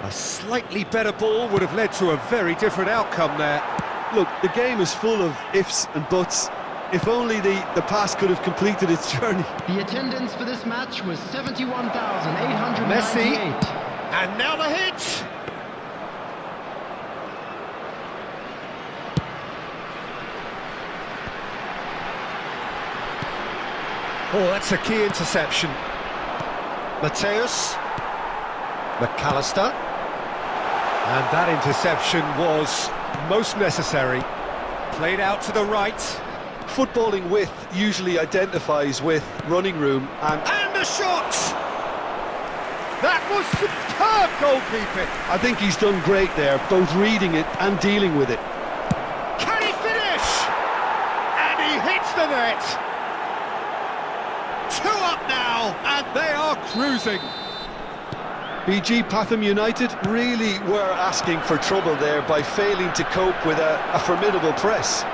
A slightly better ball would have led to a very different outcome there. Look, the game is full of ifs and buts. If only the pass could have completed its journey. The attendance for this match was 71,898. Messi, and now the hit! Oh, that's a key interception. Mateus, McAllister, and that interception was most necessary. Played out to the right. Footballing width usually identifies with running room and And a shot! That was superb goalkeeping. I think he's done great there, both reading it and dealing with it. Can he finish? And he hits the net. 2 up now, and they are cruising. BG Pathum United really were asking for trouble there by failing to cope with a formidable press.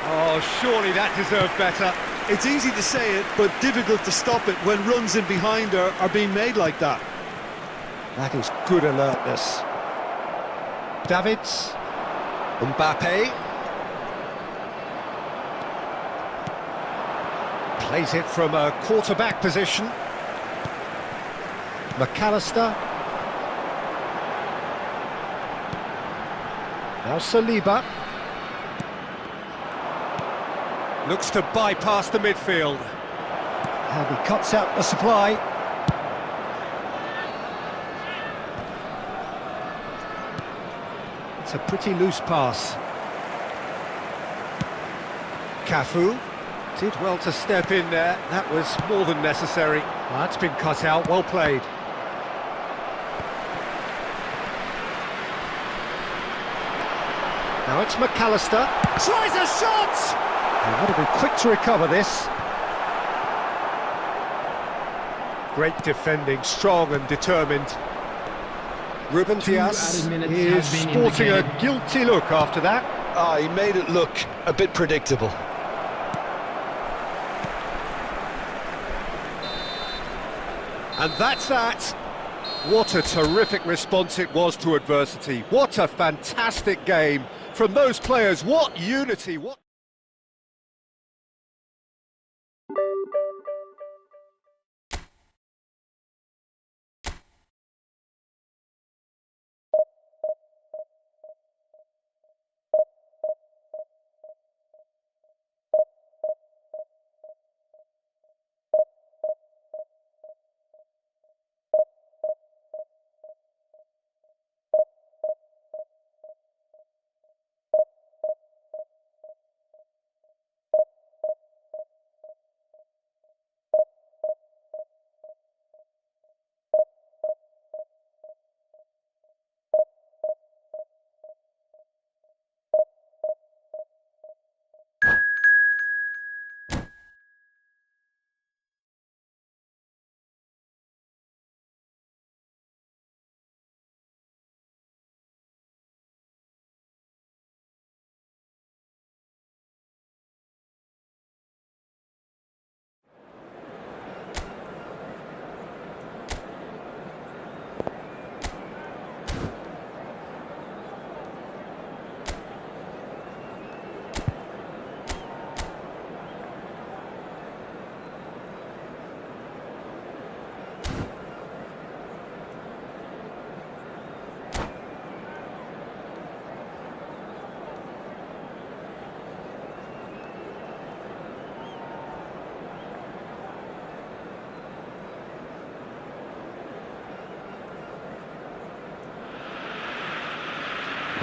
Oh, surely that deserved better. It's easy to say it, but difficult to stop it when runs in behind are being made like that. That is good alertness. Davids, Mbappe. Plays it from a quarterback position. McAllister. Now Saliba. Looks to bypass the midfield. And he cuts out the supply. It's a pretty loose pass. Cafu did well to step in there. That was more than necessary. That's been cut out. Well played. Now it's McAllister. Tries a shot! He's got to be quick to recover this. Great defending, strong and determined. Ruben Diaz is sporting a guilty look after that. He made it look a bit predictable. And that's that. What a terrific response it was to adversity. What a fantastic game from those players. What unity, what...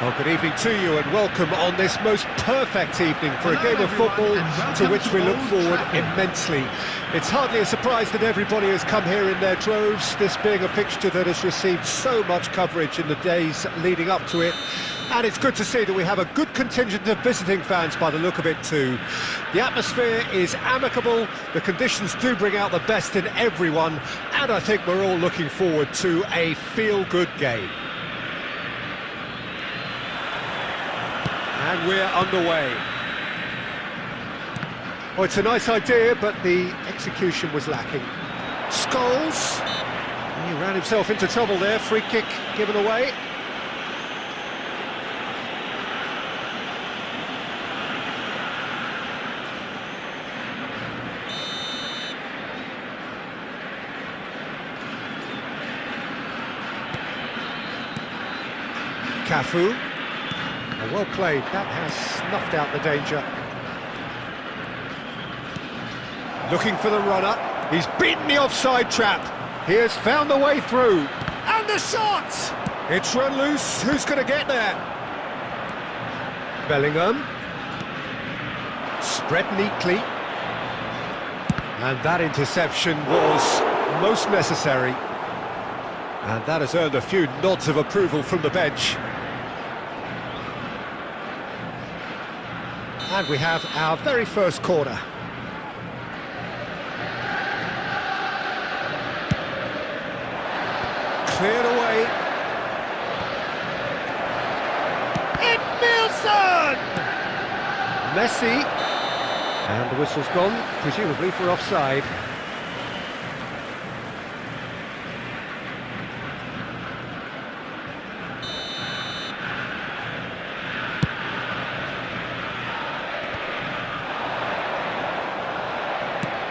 Well, good evening to you and welcome on this most perfect evening for a game of football to which we look forward immensely. It's hardly a surprise that everybody has come here in their droves, this being a fixture that has received so much coverage in the days leading up to it. And it's good to see that we have a good contingent of visiting fans by the look of it too. The atmosphere is amicable, the conditions do bring out the best in everyone, and I think we're all looking forward to a feel-good game. And we're underway. Well, it's a nice idea, but the execution was lacking. Scholes, he ran himself into trouble there, free kick given away. Cafu. Well played, that has snuffed out the danger. Looking for the runner, he's beaten the offside trap. He has found the way through, and the shot! It's run loose, who's going to get there? Bellingham. Spread neatly. And that interception was most necessary. And that has earned a few nods of approval from the bench. And we have our very first corner. Cleared away. Nielsen! Messi. And the whistle's gone, presumably for offside.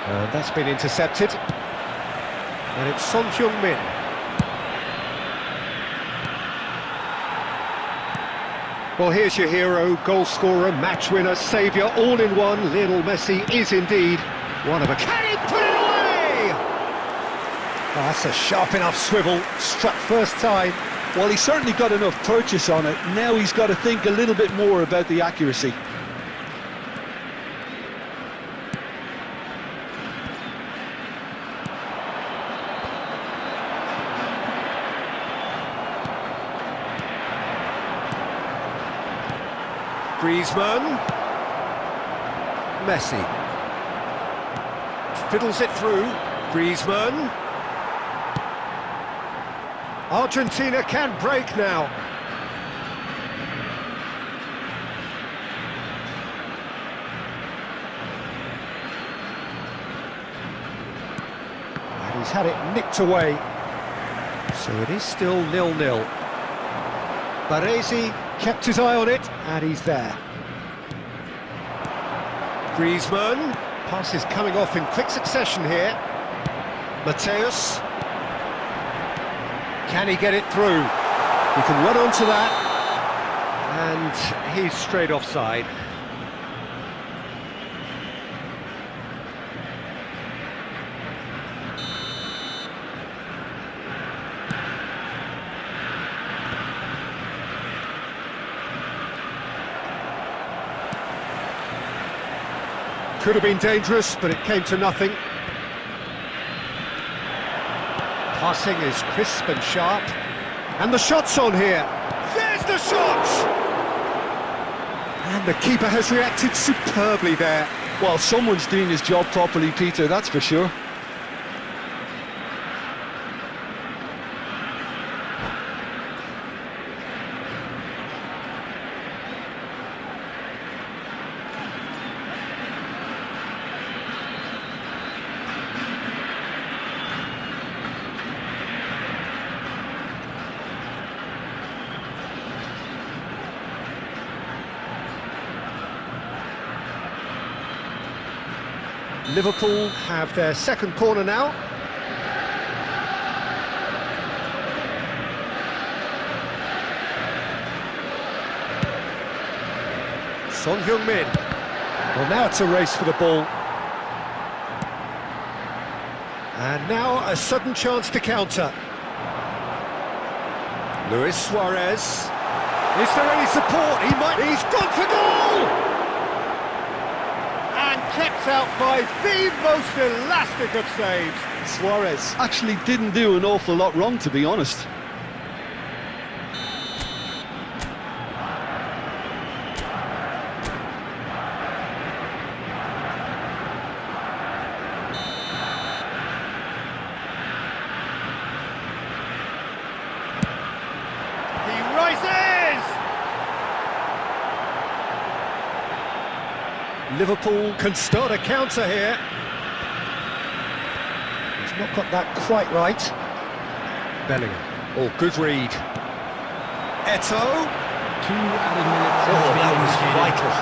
And that's been intercepted. And it's Son Heung-min. Well, here's your hero, goal scorer, match winner, saviour, all in one. Lionel Messi is indeed one of a... Can he put it away? Oh, that's a sharp enough swivel, struck first time. Well, he certainly got enough purchase on it. Now he's got to think a little bit more about the accuracy. Griezmann, Messi, fiddles it through, Griezmann, Argentina can break now. And he's had it nicked away, so it is still 0-0. Baresi kept his eye on it, and he's there. Griezmann, pass is coming off in quick succession here. Mateus, can he get it through? He can run onto that, and he's straight offside. Could have been dangerous, but it came to nothing. Passing is crisp and sharp. And the shot's on here. There's the shot! And the keeper has reacted superbly there. Well, someone's doing his job properly, Peter, that's for sure. Liverpool have their second corner now. Son Heung-min. Well, now it's a race for the ball. And now a sudden chance to counter. Luis Suarez. Is there any support? He's gone for goal! And kept out by the most elastic of saves. Suarez actually didn't do an awful lot wrong, to be honest. He rises! Liverpool can start a counter here. He's not got that quite right. Bellingham. Oh, good read. Eto'o. 2 added minutes. That was vital.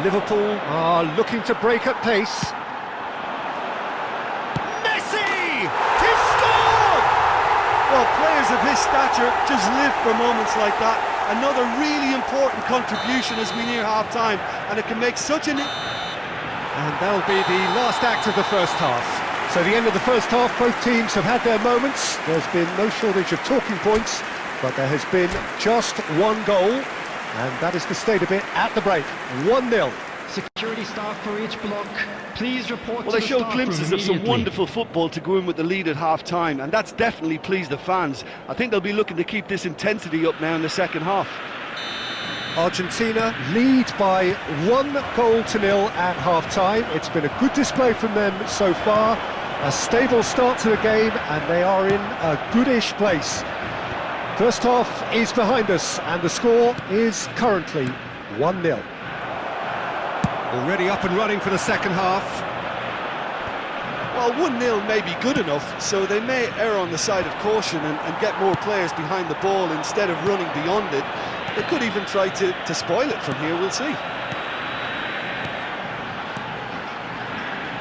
Liverpool are looking to break at pace. Messi! He scored! Well, players of his stature just live for moments like that. Another really important contribution as we near half-time, and it can make such an... And that'll be the last act of the first half. So the end of the first half, both teams have had their moments. There's been no shortage of talking points, but there has been just one goal, and that is the state of it at the break. 1-0. Security staff for each block, please report Well, to they the showed staff glimpses room of some immediately. wonderful football to go in with the lead at half-time, and that's definitely pleased the fans. I think they'll be looking to keep this intensity up now in the second half. Argentina lead by 1-0 at half-time. It's been a good display from them so far. A stable start to the game, and they are in a goodish place. First half is behind us, and the score is currently 1-0. Already up and running for the second half. Well, 1-0 may be good enough, so they may err on the side of caution and get more players behind the ball instead of running beyond it. They could even try to spoil it from here, we'll see.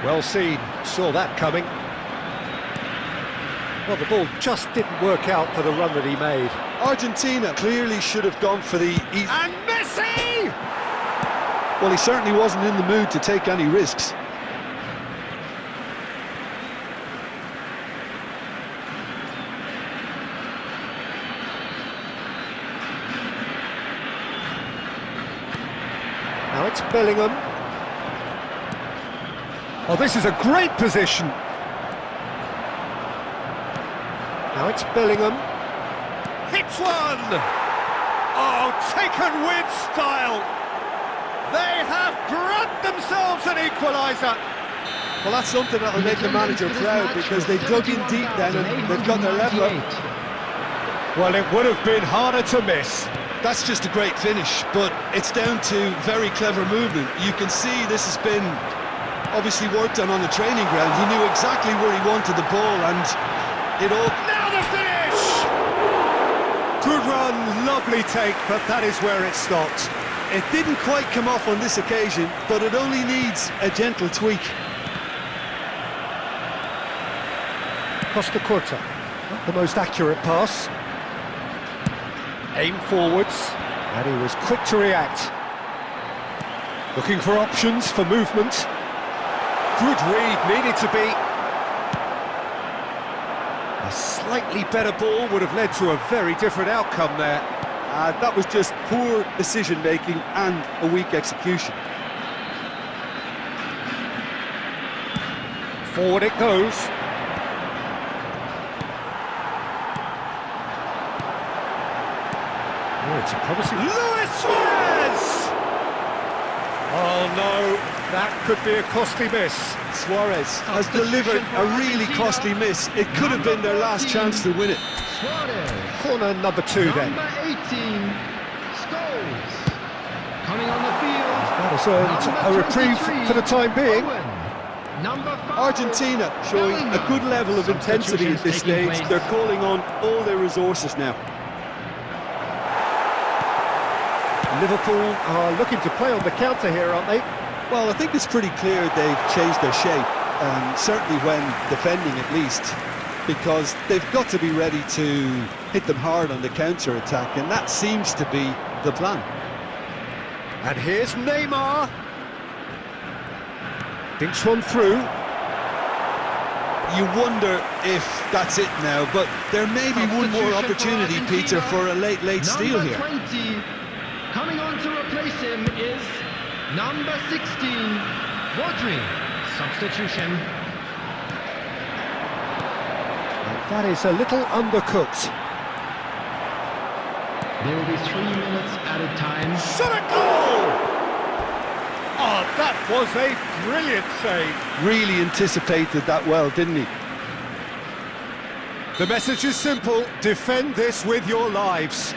Well seen, saw that coming. Well, the ball just didn't work out for the run that he made. Argentina clearly should have gone for the... And Messi! Well, he certainly wasn't in the mood to take any risks. Now it's Bellingham. Oh, this is a great position. Now it's Bellingham. Hits one! Oh, taken with style. They have grabbed themselves an equaliser. Well, that's something that'll make the manager proud, because they dug in deep then and they've got their level up. Well, it would have been harder to miss. That's just a great finish, but it's down to very clever movement. You can see this has been obviously worked on the training ground. He knew exactly where he wanted the ball, and it all... Now the finish! Good run, lovely take, but that is where it stopped. It didn't quite come off on this occasion, but it only needs a gentle tweak. Costa Curta, not the most accurate pass. Aim forwards, and he was quick to react. Looking for options for movement. Good read, needed to be. A slightly better ball would have led to a very different outcome there. That was just poor decision-making and a weak execution. Forward it goes. Oh, it's a promising... Luis Suarez! Oh no, that could be a costly miss. Suarez has delivered a really costly miss. It could have been their last chance to win it. Suarez. Corner number 2 then. Number 18, Scholes. Coming on the field. That has earned a reprieve for the time being. Owen. Number 5, Argentina showing a good level of intensity at this stage. They're calling on all their resources now. Liverpool are looking to play on the counter here, aren't they? Well, I think it's pretty clear they've changed their shape, certainly when defending at least, because they've got to be ready to hit them hard on the counter-attack, and that seems to be the plan. And here's Neymar. Dinks one through. you wonder if that's it now, but there may be one more opportunity, Peter, for a late steal here. Number 20, coming on to replace him is number 16, Rodri. Substitution. That is a little undercooked. There will be 3 minutes added time. Shot a goal! Oh, that was a brilliant save. Really anticipated that well, didn't he? The message is simple: defend this with your lives.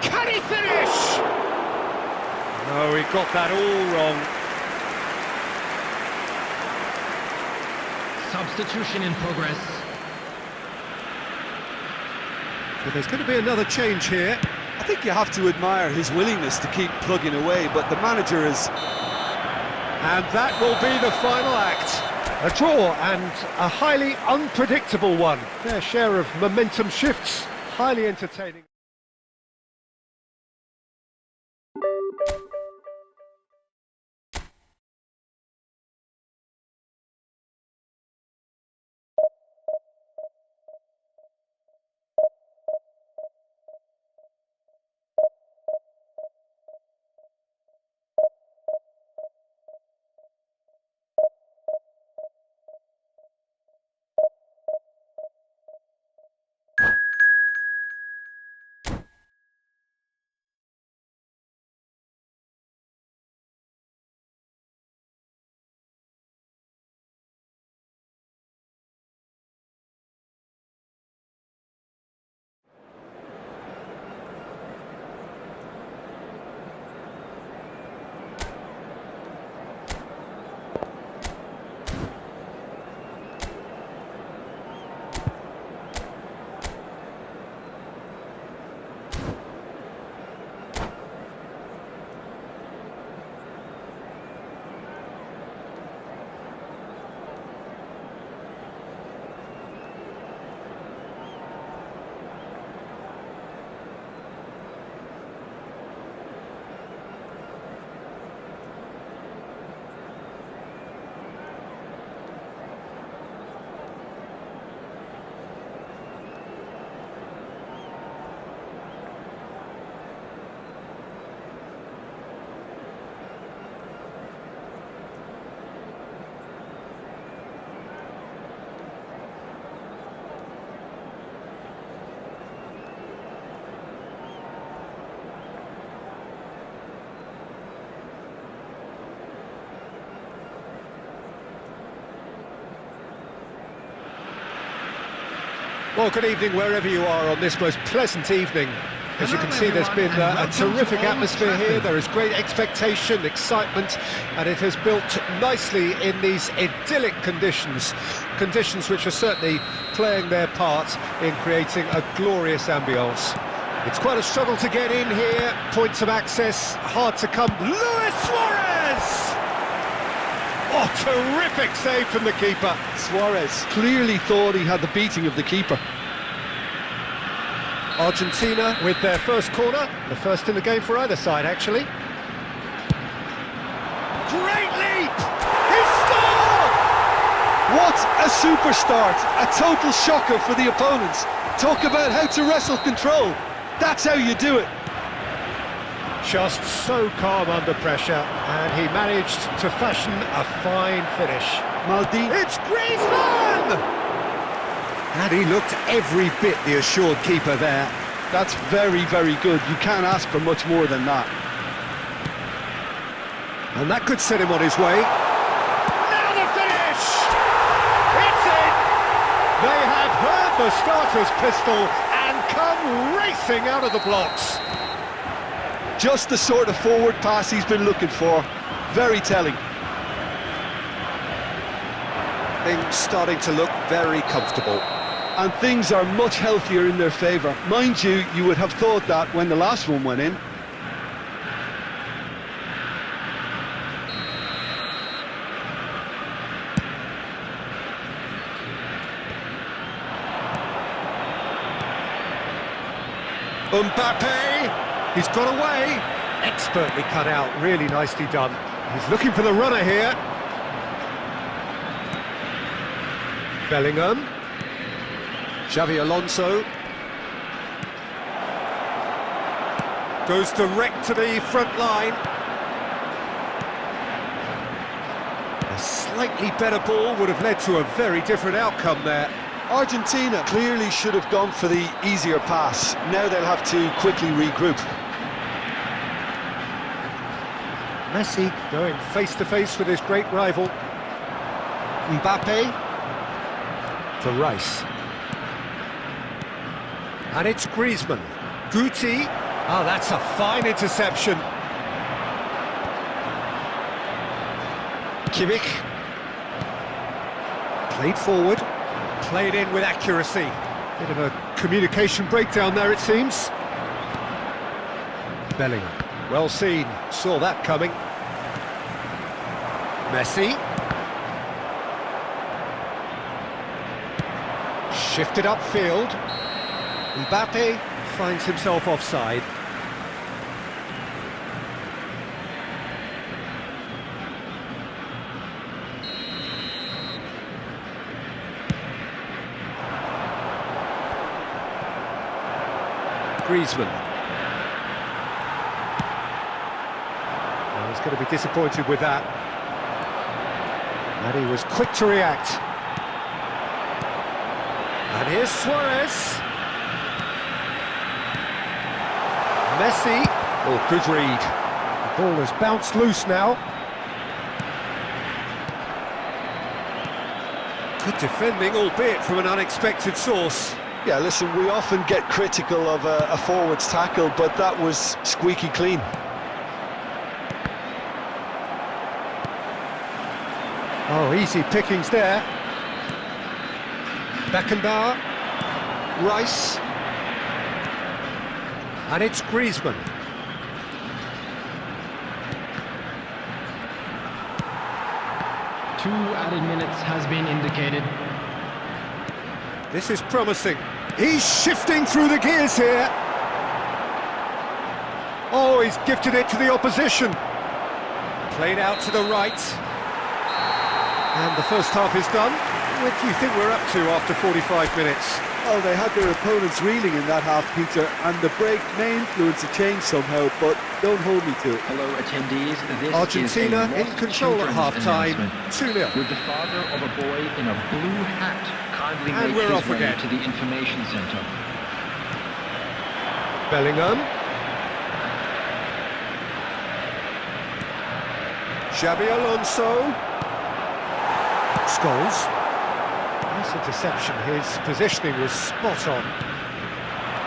Can he finish? No, he got that all wrong. Substitution in progress. So there's going to be another change here. I think you have to admire his willingness to keep plugging away, but the manager is... And that will be the final act. A draw, and a highly unpredictable one. Their share of momentum shifts, highly entertaining. Well, good evening wherever you are on this most pleasant evening. As you can see, there's been a terrific atmosphere here. There is great expectation, excitement, and it has built nicely in these idyllic conditions. Conditions which are certainly playing their part in creating a glorious ambience. It's quite a struggle to get in here. Points of access, hard to come. Luis Suarez! Oh, terrific save from the keeper. Suarez clearly thought he had the beating of the keeper. Argentina with their first corner, the first in the game for either side, actually. Great leap! He scored! What a super start! A total shocker for the opponents. Talk about how to wrestle control. That's how you do it. Just so calm under pressure, and he managed to fashion a fine finish. Maldini. It's Griezmann! And he looked every bit the assured keeper there. That's very, very good. You can't ask for much more than that. And that could set him on his way. Now the finish! It's in! They have heard the starter's pistol and come racing out of the blocks. Just the sort of forward pass he's been looking for. Very telling. Things starting to look very comfortable. And things are much healthier in their favour. Mind you, you would have thought that when the last one went in. Mbappe, he's got away. Expertly cut out, really nicely done. He's looking for the runner here. Bellingham. Xavi Alonso. Goes direct to the front line. A slightly better ball would have led to a very different outcome there. Argentina clearly should have gone for the easier pass. Now they'll have to quickly regroup. Messi going face-to-face with his great rival. Mbappe. To Rice. And it's Griezmann. Guti. Oh, that's a fine interception. Kimmich. Played forward. Played in with accuracy. Bit of a communication breakdown there, it seems. Bellingham. Well seen. Saw that coming. Messi. Shifted upfield. Mbappe finds himself offside. Griezmann. Well, he's going to be disappointed with that. And he was quick to react. And here's Suarez. Messi. Oh, good read. The ball has bounced loose now. Good defending, albeit from an unexpected source. Yeah, listen, we often get critical of a forward's tackle, but that was squeaky clean. Oh, easy pickings there. Beckenbauer. Rice. And it's Griezmann. Two added minutes has been indicated. This is promising. He's shifting through the gears here. Oh, he's gifted it to the opposition. Played out to the right. And the first half is done. What do you think we're up to after 45 minutes? Oh, they had their opponents reeling in that half, Peter, and the break may influence a change somehow, but don't hold me to it. Hello attendees, this Argentina is a in control at half-time, 2-0. Would the father of a boy in a blue hat kindly And make we're his off way again. to the information centre? Bellingham. Xabi Alonso. Scholes. Nice interception, his positioning was spot on.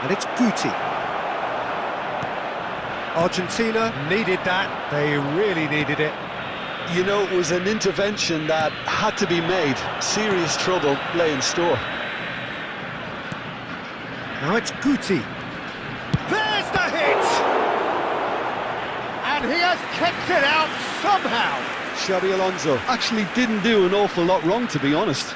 And it's Guti. Argentina needed that, they really needed it. You know, it was an intervention that had to be made. Serious trouble lay in store. Now it's Guti. There's the hit! And he has kept it out somehow. Xabi Alonso actually didn't do an awful lot wrong, to be honest.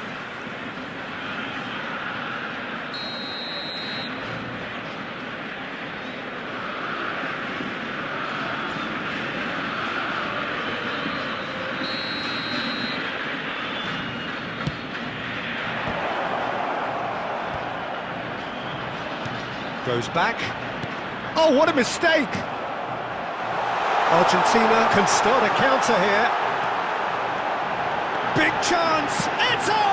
Goes back. Oh, what a mistake! Argentina can start a counter here. Big chance! Eto!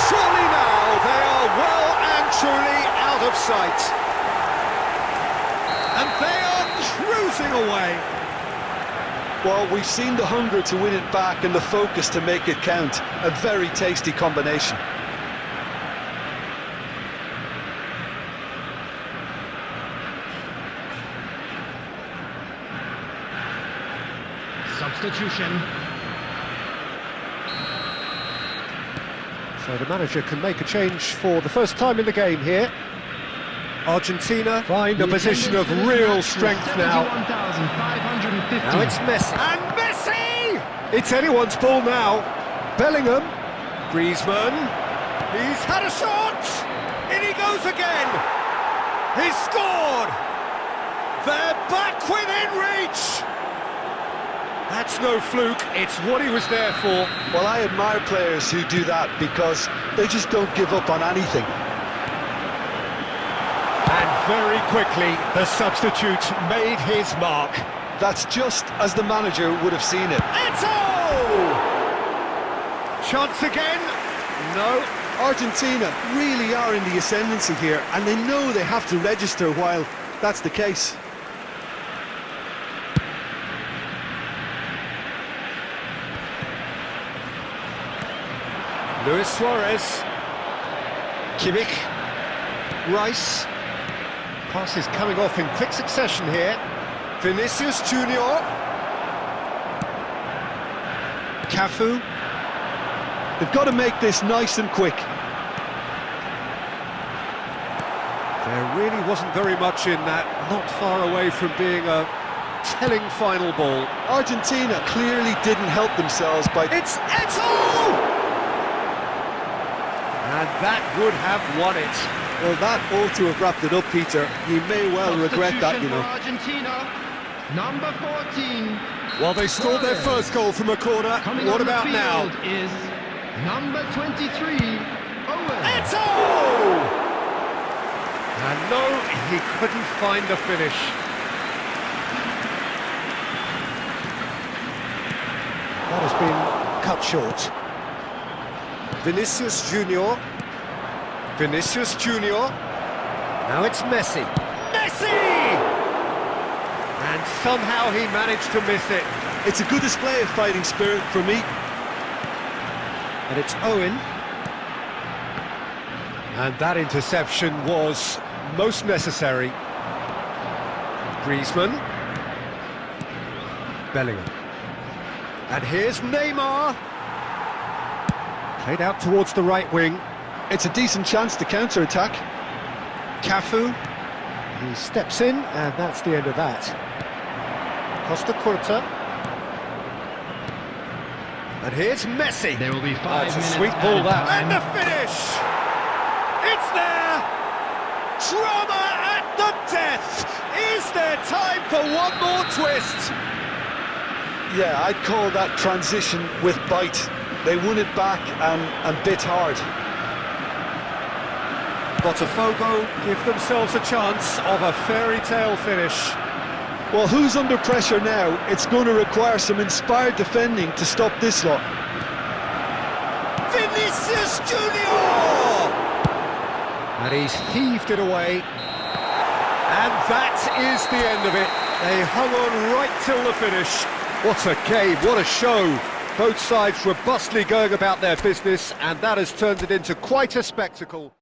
Surely now they are well and truly out of sight. And they are cruising away. Well, we've seen the hunger to win it back and the focus to make it count. A very tasty combination. Substitution. So the manager can make a change for the first time in the game here. Argentina find a position of real strength now. Now it's Messi. And Messi! It's anyone's ball now. Bellingham. Griezmann. He's had a shot! In he goes again! He's scored! They're back within reach! That's no fluke, it's what he was there for. Well, I admire players who do that because they just don't give up on anything. And very quickly, the substitute made his mark. That's just as the manager would have seen it. Eto! Chance again? No. Argentina really are in the ascendancy here, and they know they have to register while that's the case. Luis Suarez. Kimmich. Rice. Pass is coming off in quick succession here. Vinicius Junior. Cafu. They've got to make this nice and quick. There really wasn't very much in that, not far away from being a telling final ball. Argentina clearly didn't help themselves by... It's Eto! And that would have won it. Well, that ought to have wrapped it up, Peter. He may well regret that, you know. Substitution for Argentina, number 14. Well, they scored their first goal from a corner. Coming What on about the now? field is number 23, Owen. Eto! And no, he couldn't find the finish. That has been cut short. Vinicius Junior. Vinicius Junior. Now it's Messi. Messi! And somehow he managed to miss it. It's a good display of fighting spirit for me. And it's Owen. And that interception was most necessary. Griezmann. Bellingham. And here's Neymar. Played out towards the right wing. It's a decent chance to counter-attack. Cafu. He steps in, and that's the end of that. Costa Curta. And here's Messi. There will be 5 That's a minutes sweet ball, added that. time. And the finish! It's there! Drama at the death! Is there time for one more twist? Yeah, I'd call that transition with bite. They won it back and bit hard. Botafogo give themselves a chance of a fairy tale finish. Well, who's under pressure now? It's going to require some inspired defending to stop this lot. Vinicius Junior! And he's heaved it away. And that is the end of it. They hung on right till the finish. What a game, what a show. Both sides robustly going about their business, and that has turned it into quite a spectacle.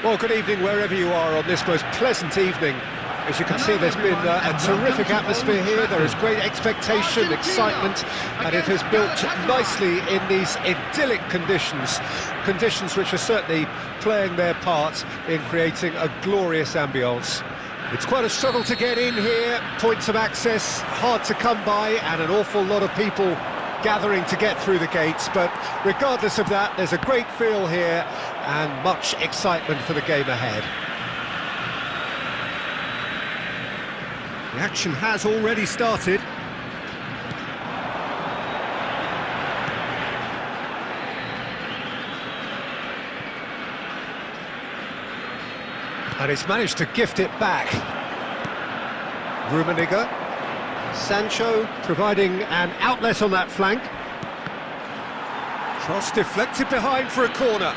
Well, good evening wherever you are on this most pleasant evening. As you can see, there's been a terrific atmosphere here. There is great expectation, excitement, and it has built nicely in these idyllic conditions. Conditions which are certainly playing their part in creating a glorious ambience. It's quite a struggle to get in here, points of access hard to come by, and an awful lot of people gathering to get through the gates, but regardless of that, there's a great feel here and much excitement for the game ahead. The action has already started. And he's managed to gift it back. Rummenigge. Sancho providing an outlet on that flank. Cross deflected behind for a corner.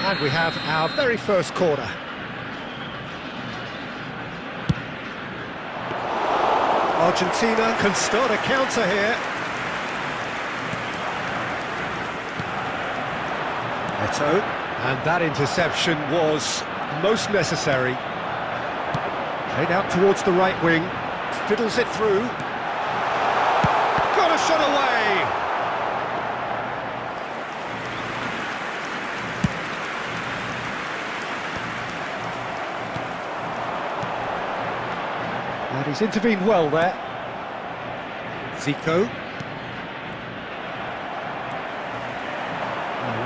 And we have our very first corner. Argentina can start a counter here. Eto. And that interception was most necessary. Played out towards the right wing, fiddles it through. Got a shot away! And he's intervened well there. Zico.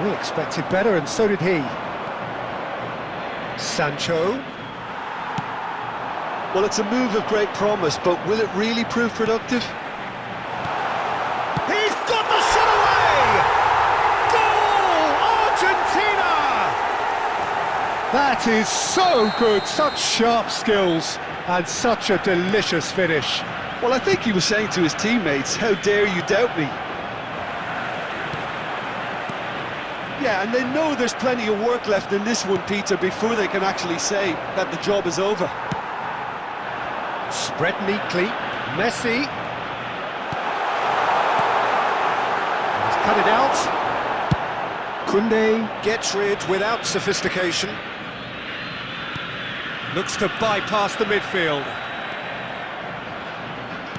We expected better, and so did he. Sancho. Well, it's a move of great promise, but will it really prove productive? He's got the shot away! Goal! Argentina! That is so good, such sharp skills, and such a delicious finish. Well, I think he was saying to his teammates, how dare you doubt me? Yeah, and they know there's plenty of work left in this one, Peter, before they can actually say that the job is over. Spread neatly, Messi. He's cut it out. Koundé gets rid without sophistication. Looks to bypass the midfield.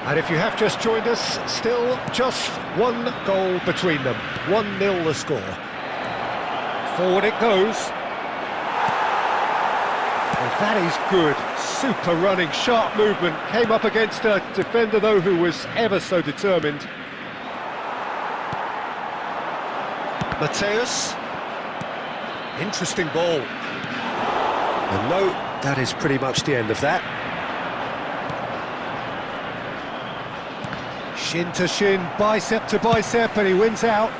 And if you have just joined us, still just one goal between them. 1-0 the score. Forward it goes. And that is good. Super running, sharp movement. Came up against a defender, though, who was ever so determined. Mateus. Interesting ball. And no, that is pretty much the end of that. Shin to shin, bicep to bicep, and he wins out.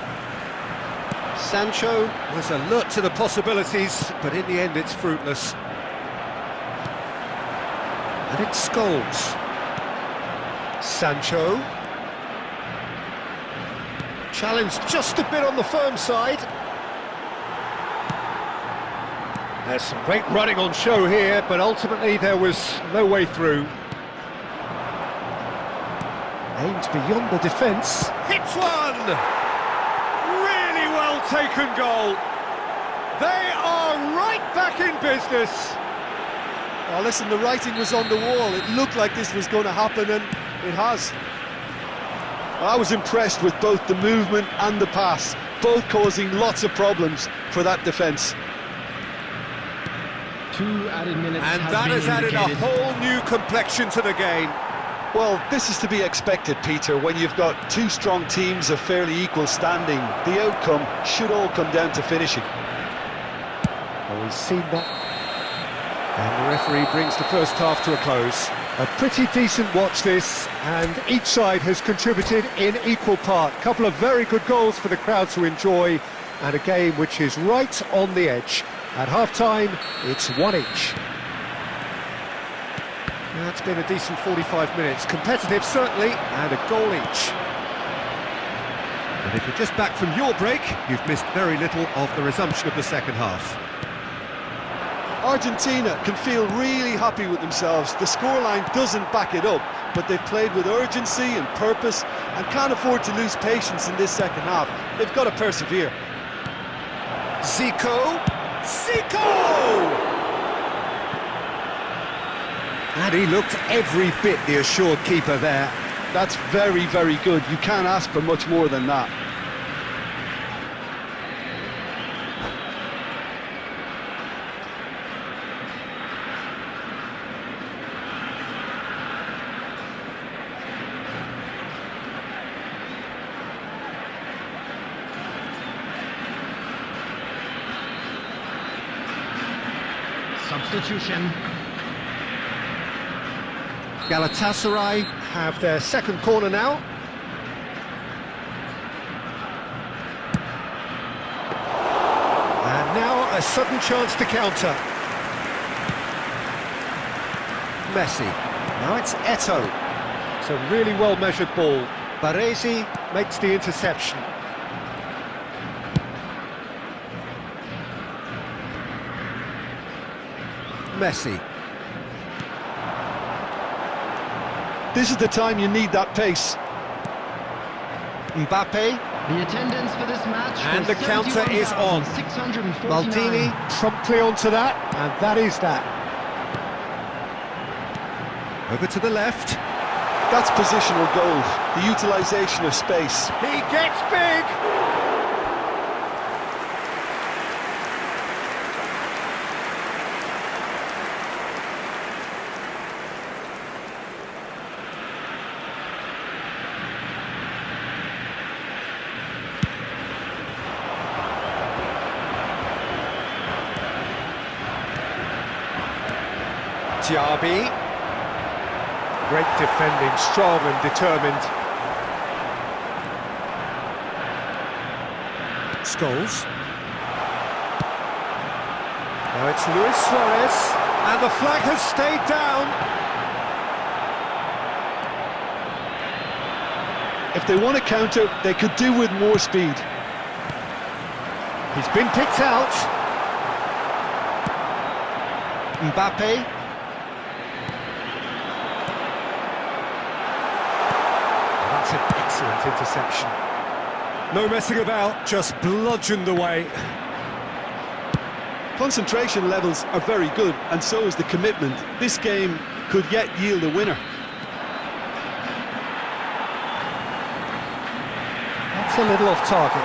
Sancho was alert to the possibilities, but in the end it's fruitless. And it's Scholes. Sancho. Challenged just a bit on the firm side. There's some great running on show here, but ultimately there was no way through. Aimed beyond the defence. Hits one! Really well taken goal. They are right back in business. Oh, listen, the writing was on the wall. It looked like this was going to happen, and it has. I was impressed with both the movement and the pass, both causing lots of problems for that defence. 2 added minutes. And that has added a whole new complexion to the game. Well, this is to be expected, Peter, when you've got two strong teams of fairly equal standing. The outcome should all come down to finishing. Well, we've seen that. And the referee brings the first half to a close. A pretty decent watch this, and each side has contributed in equal part. Couple of very good goals for the crowd to enjoy, and a game which is right on the edge. At half-time, it's 1 each. That's been a decent 45 minutes. Competitive, certainly, and a goal each. And if you're just back from your break, you've missed very little of the resumption of the second half. Argentina can feel really happy with themselves. The scoreline doesn't back it up, but they've played with urgency and purpose, and can't afford to lose patience in this second half. They've got to persevere. Zico! And he looked every bit the assured keeper there. That's very, very good. You can't ask for much more than that. Substitution. Galatasaray have their second corner now. And now a sudden chance to counter. Messi. Now it's Eto'o. It's a really well-measured ball. Baresi makes the interception. Messi. This is the time you need that pace. Mbappe. The attendance for this match And was the counter is on. 71,649. Maldini promptly onto that, and that is that. Over to the left. That's positional goal, the utilisation of space. He gets big! Diaby. Great defending, strong and determined. Scholes. Now it's Luis Suarez, and the flag has stayed down. If they want to counter, they could do with more speed. He's been picked out. Mbappe. That's an excellent interception. No messing about, just bludgeoned away. Concentration levels are very good, and so is the commitment. This game could yet yield a winner. That's a little off target.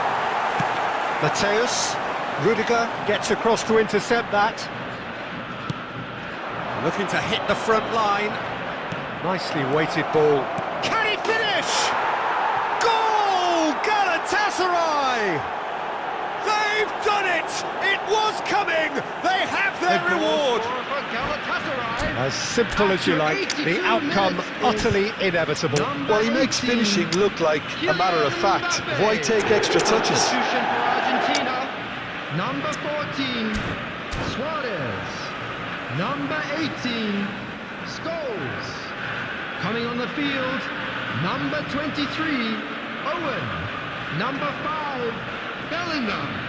Mateus, Rudiger gets across to intercept that. Looking to hit the front line. Nicely weighted ball. Can he finish? Goal! Galatasaray! They've done it! It was coming! They have their reward! For Galatasaray. As simple as you like, the outcome utterly inevitable. Well, he makes finishing look like a matter of fact. Why take extra touches? Substitution for Argentina. Number 14, Suarez. Number 18, Scholes. Coming on the field, number 23, Owen. Number 5, Bellingham.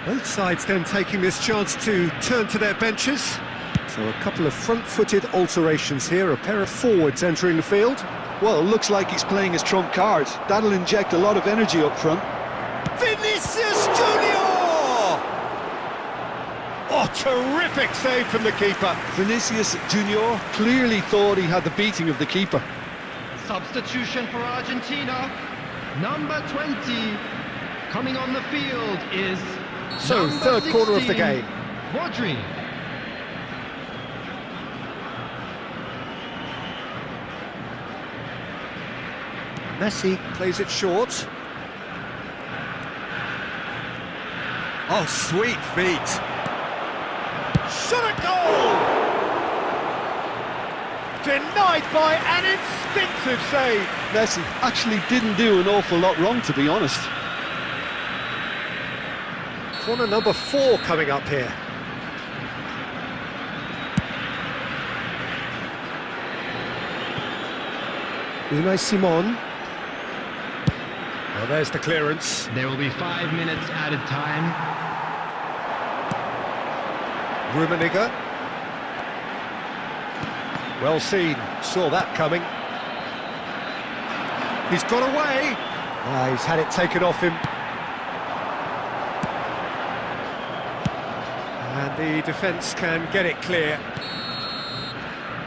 Both sides then taking this chance to turn to their benches. So a couple of front-footed alterations here, a pair of forwards entering the field. Well, it looks like he's playing his trump card. That'll inject a lot of energy up front. Vinicius Junior! Oh, terrific save from the keeper. Vinicius Junior clearly thought he had the beating of the keeper. Substitution for Argentina. Number 20. Coming on the field is So, number third quarter of the 16, game. Rodri. Messi plays it short. Oh, sweet feet. Shot a goal! Denied by an instinctive save. Messi actually didn't do an awful lot wrong, to be honest. Corner number 4 coming up here. Unai Simon. Well, there's the clearance. There will be 5 minutes added time. Rummenigge. Well seen, saw that coming. He's got away. He's had it taken off him. And the defence can get it clear.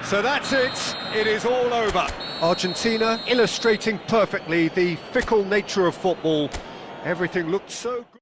So that's it, it is all over. Argentina illustrating perfectly the fickle nature of football. Everything looked so good.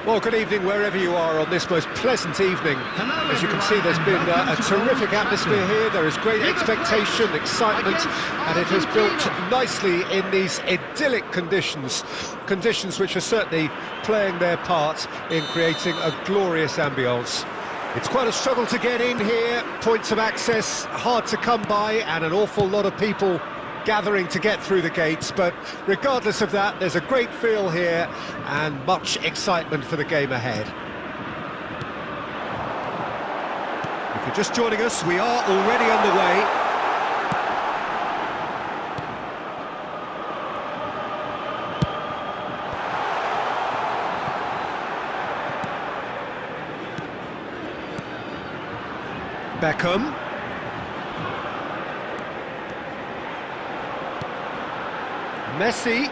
Well, good evening wherever you are on this most pleasant evening. Hello, As you can everyone, see, there's and been welcome a to terrific Old atmosphere Trafford. here. There is great expectation, excitement, and it has built nicely in these idyllic conditions. Conditions which are certainly playing their part in creating a glorious ambience. It's quite a struggle to get in here, points of access hard to come by, and an awful lot of people gathering to get through the gates, but regardless of that, there's a great feel here and much excitement for the game ahead. If you're just joining us, we are already underway. Beckham. Messi.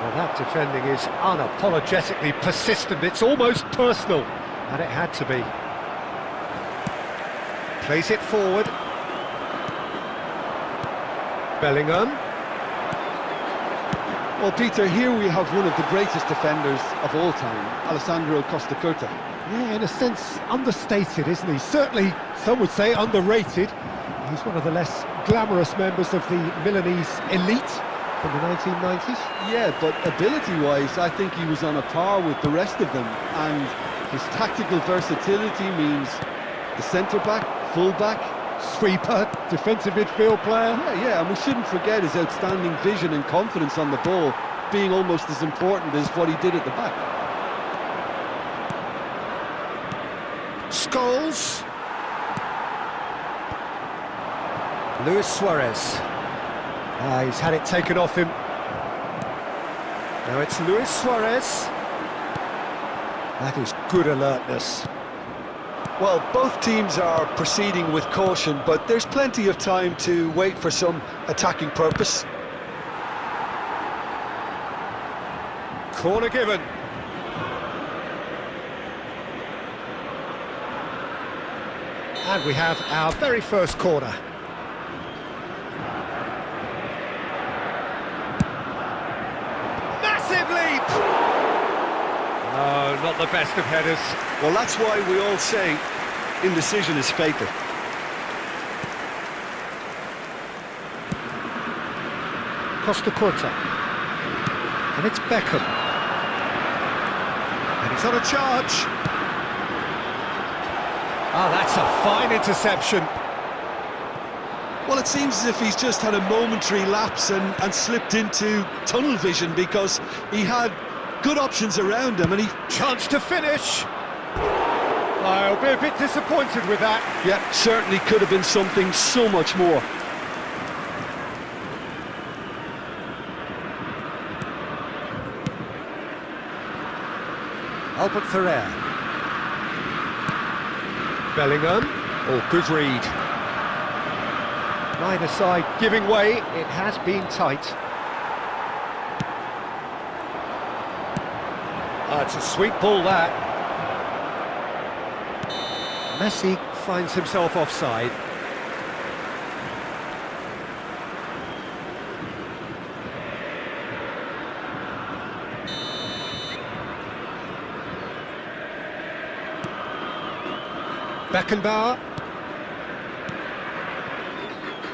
Well, that defending is unapologetically persistent. It's almost personal, and it had to be. Plays it forward. Bellingham. Well, Peter, here we have one of the greatest defenders of all time, Alessandro Costa Curta. Yeah, in a sense, understated, isn't he? Certainly, some would say underrated. He's one of the less glamorous members of the Milanese elite from the 1990s. Yeah, but ability-wise, I think he was on a par with the rest of them, and his tactical versatility means the centre-back, full-back, Sweeper, defensive midfield player. yeah, and we shouldn't forget his outstanding vision and confidence on the ball being almost as important as what he did at the back. Scholes. Luis Suarez. He's had it taken off him. Now it's Luis Suarez. That is good alertness. Well, both teams are proceeding with caution, but there's plenty of time to wait for some attacking purpose. Corner given. And we have our very first corner. Massive leap! No, not the best of headers. Well, that's why we all say indecision is fatal. Costa Curta. And it's Beckham. And he's on a charge. Oh, that's a fine interception. Well, it seems as if he's just had a momentary lapse and slipped into tunnel vision, because he had good options around him and he... Chance to finish. I'll be a bit disappointed with that. Yeah, certainly could have been something so much more. Albert Ferrer. Bellingham. Oh, good read. Neither side giving way. It has been tight. Oh, it's a sweet ball, that. Messi finds himself offside. Beckenbauer.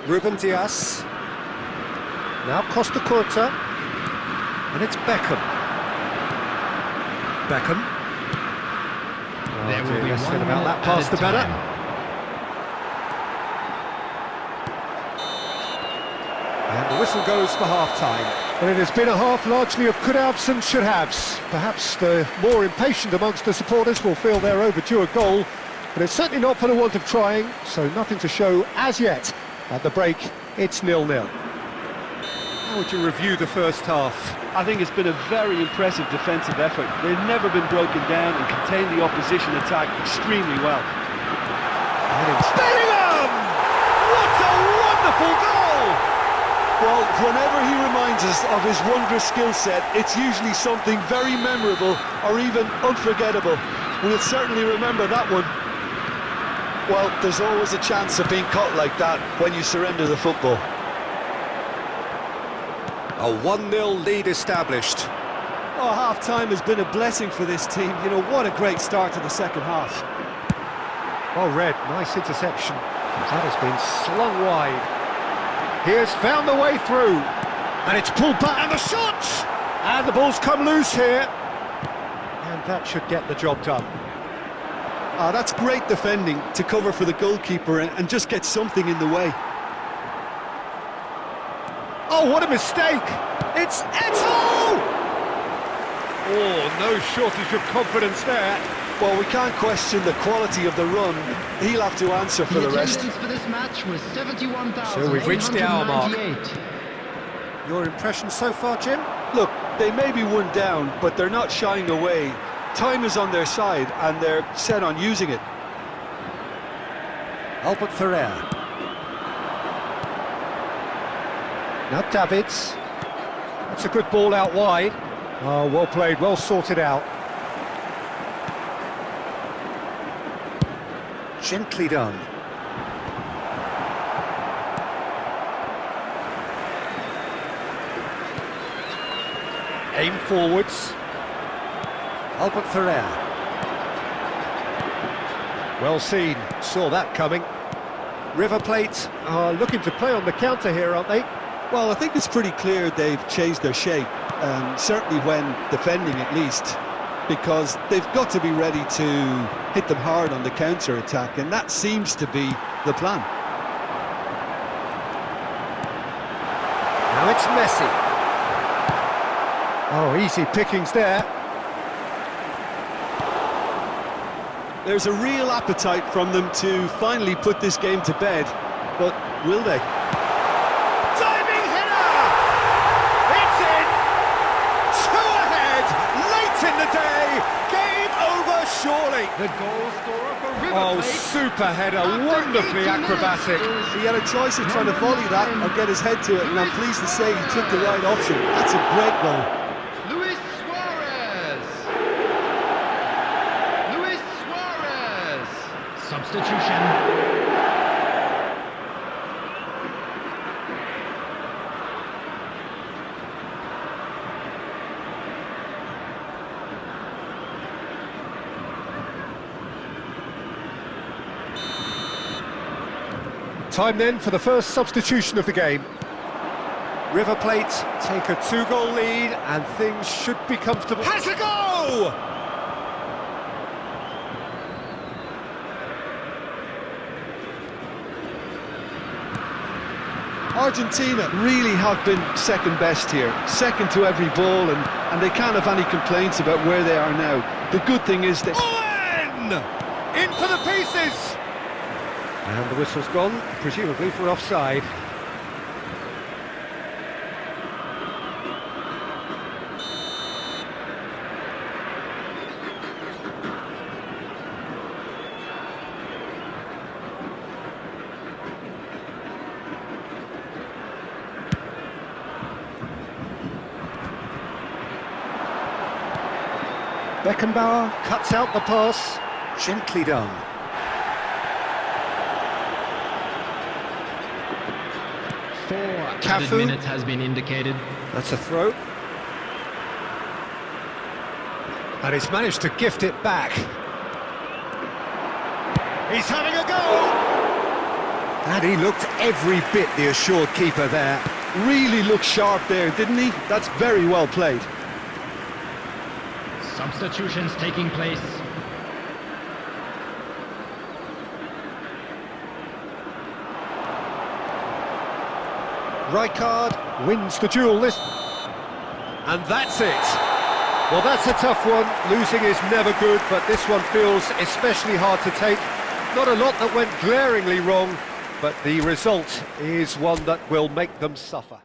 Ruben Dias. Now Costa Curta. And it's Beckham. Beckham. There will be less one said about more that pass, the better. added time. And the whistle goes for half-time. Well, it has been a half largely of could-haves and should-haves. Perhaps the more impatient amongst the supporters will feel they're overdue a goal, but it's certainly not for the want of trying, so nothing to show as yet. At the break, it's 0-0. How would you review the first half? I think it's been a very impressive defensive effort. They've never been broken down and contained the opposition attack extremely well. And it's Bellingham! What a wonderful goal! Well, whenever he reminds us of his wondrous skill set, it's usually something very memorable or even unforgettable. We'll certainly remember that one. Well, there's always a chance of being caught like that when you surrender the football. A 1-0 lead established. Oh, half-time has been a blessing for this team. You know, what a great start to the second half. Well read, nice interception. That has been slung wide. He has found the way through. And it's pulled back, and the shot! And the ball's come loose here. And that should get the job done. That's great defending to cover for the goalkeeper and just get something in the way. Oh, what a mistake! It's Eto'o! Oh, no shortage of confidence there. Well, we can't question the quality of the run. He'll have to answer for the rest. Attendance for this match was 71,898. So we've reached the hour mark. Your impression so far, Jim? Look, they may be one down, but they're not shying away. Time is on their side, and they're set on using it. Albert Ferrer. Now Davids. That's a good ball out wide. Oh, well played, well sorted out. Gently done. Aim forwards. Albert Ferrer. Well seen, saw that coming. River Plate are looking to play on the counter here, aren't they? Well, I think it's pretty clear they've changed their shape, certainly when defending at least, because they've got to be ready to hit them hard on the counter-attack, and that seems to be the plan. Now it's Messi. Oh, easy pickings there. There's a real appetite from them to finally put this game to bed, but will they? The goal scorer for River Oh, Plate. super header, After wonderfully 80 minutes acrobatic. is He had a choice of trying to volley that or get his head to it, and I'm pleased to say he took the right option. That's a great goal. Luis Suarez. Luis Suarez. Substitution. Time then for the first substitution of the game. River Plate take a 2-goal lead and things should be comfortable. Has a go! Argentina really have been second best here, second to every ball, and they can't have any complaints about where they are now. The good thing is that... Owen! In for the pieces! And the whistle's gone, presumably for offside. Beckenbauer cuts out the pass, gently done. Added Cafu. minutes has been indicated. That's a throw. And he's managed to gift it back. He's having a go! And he looked every bit the assured keeper there. Really looked sharp there, didn't he? That's very well played. Substitutions taking place. Rijkaard wins the duel this... And that's it. Well, that's a tough one. Losing is never good, but this one feels especially hard to take. Not a lot that went glaringly wrong, but the result is one that will make them suffer.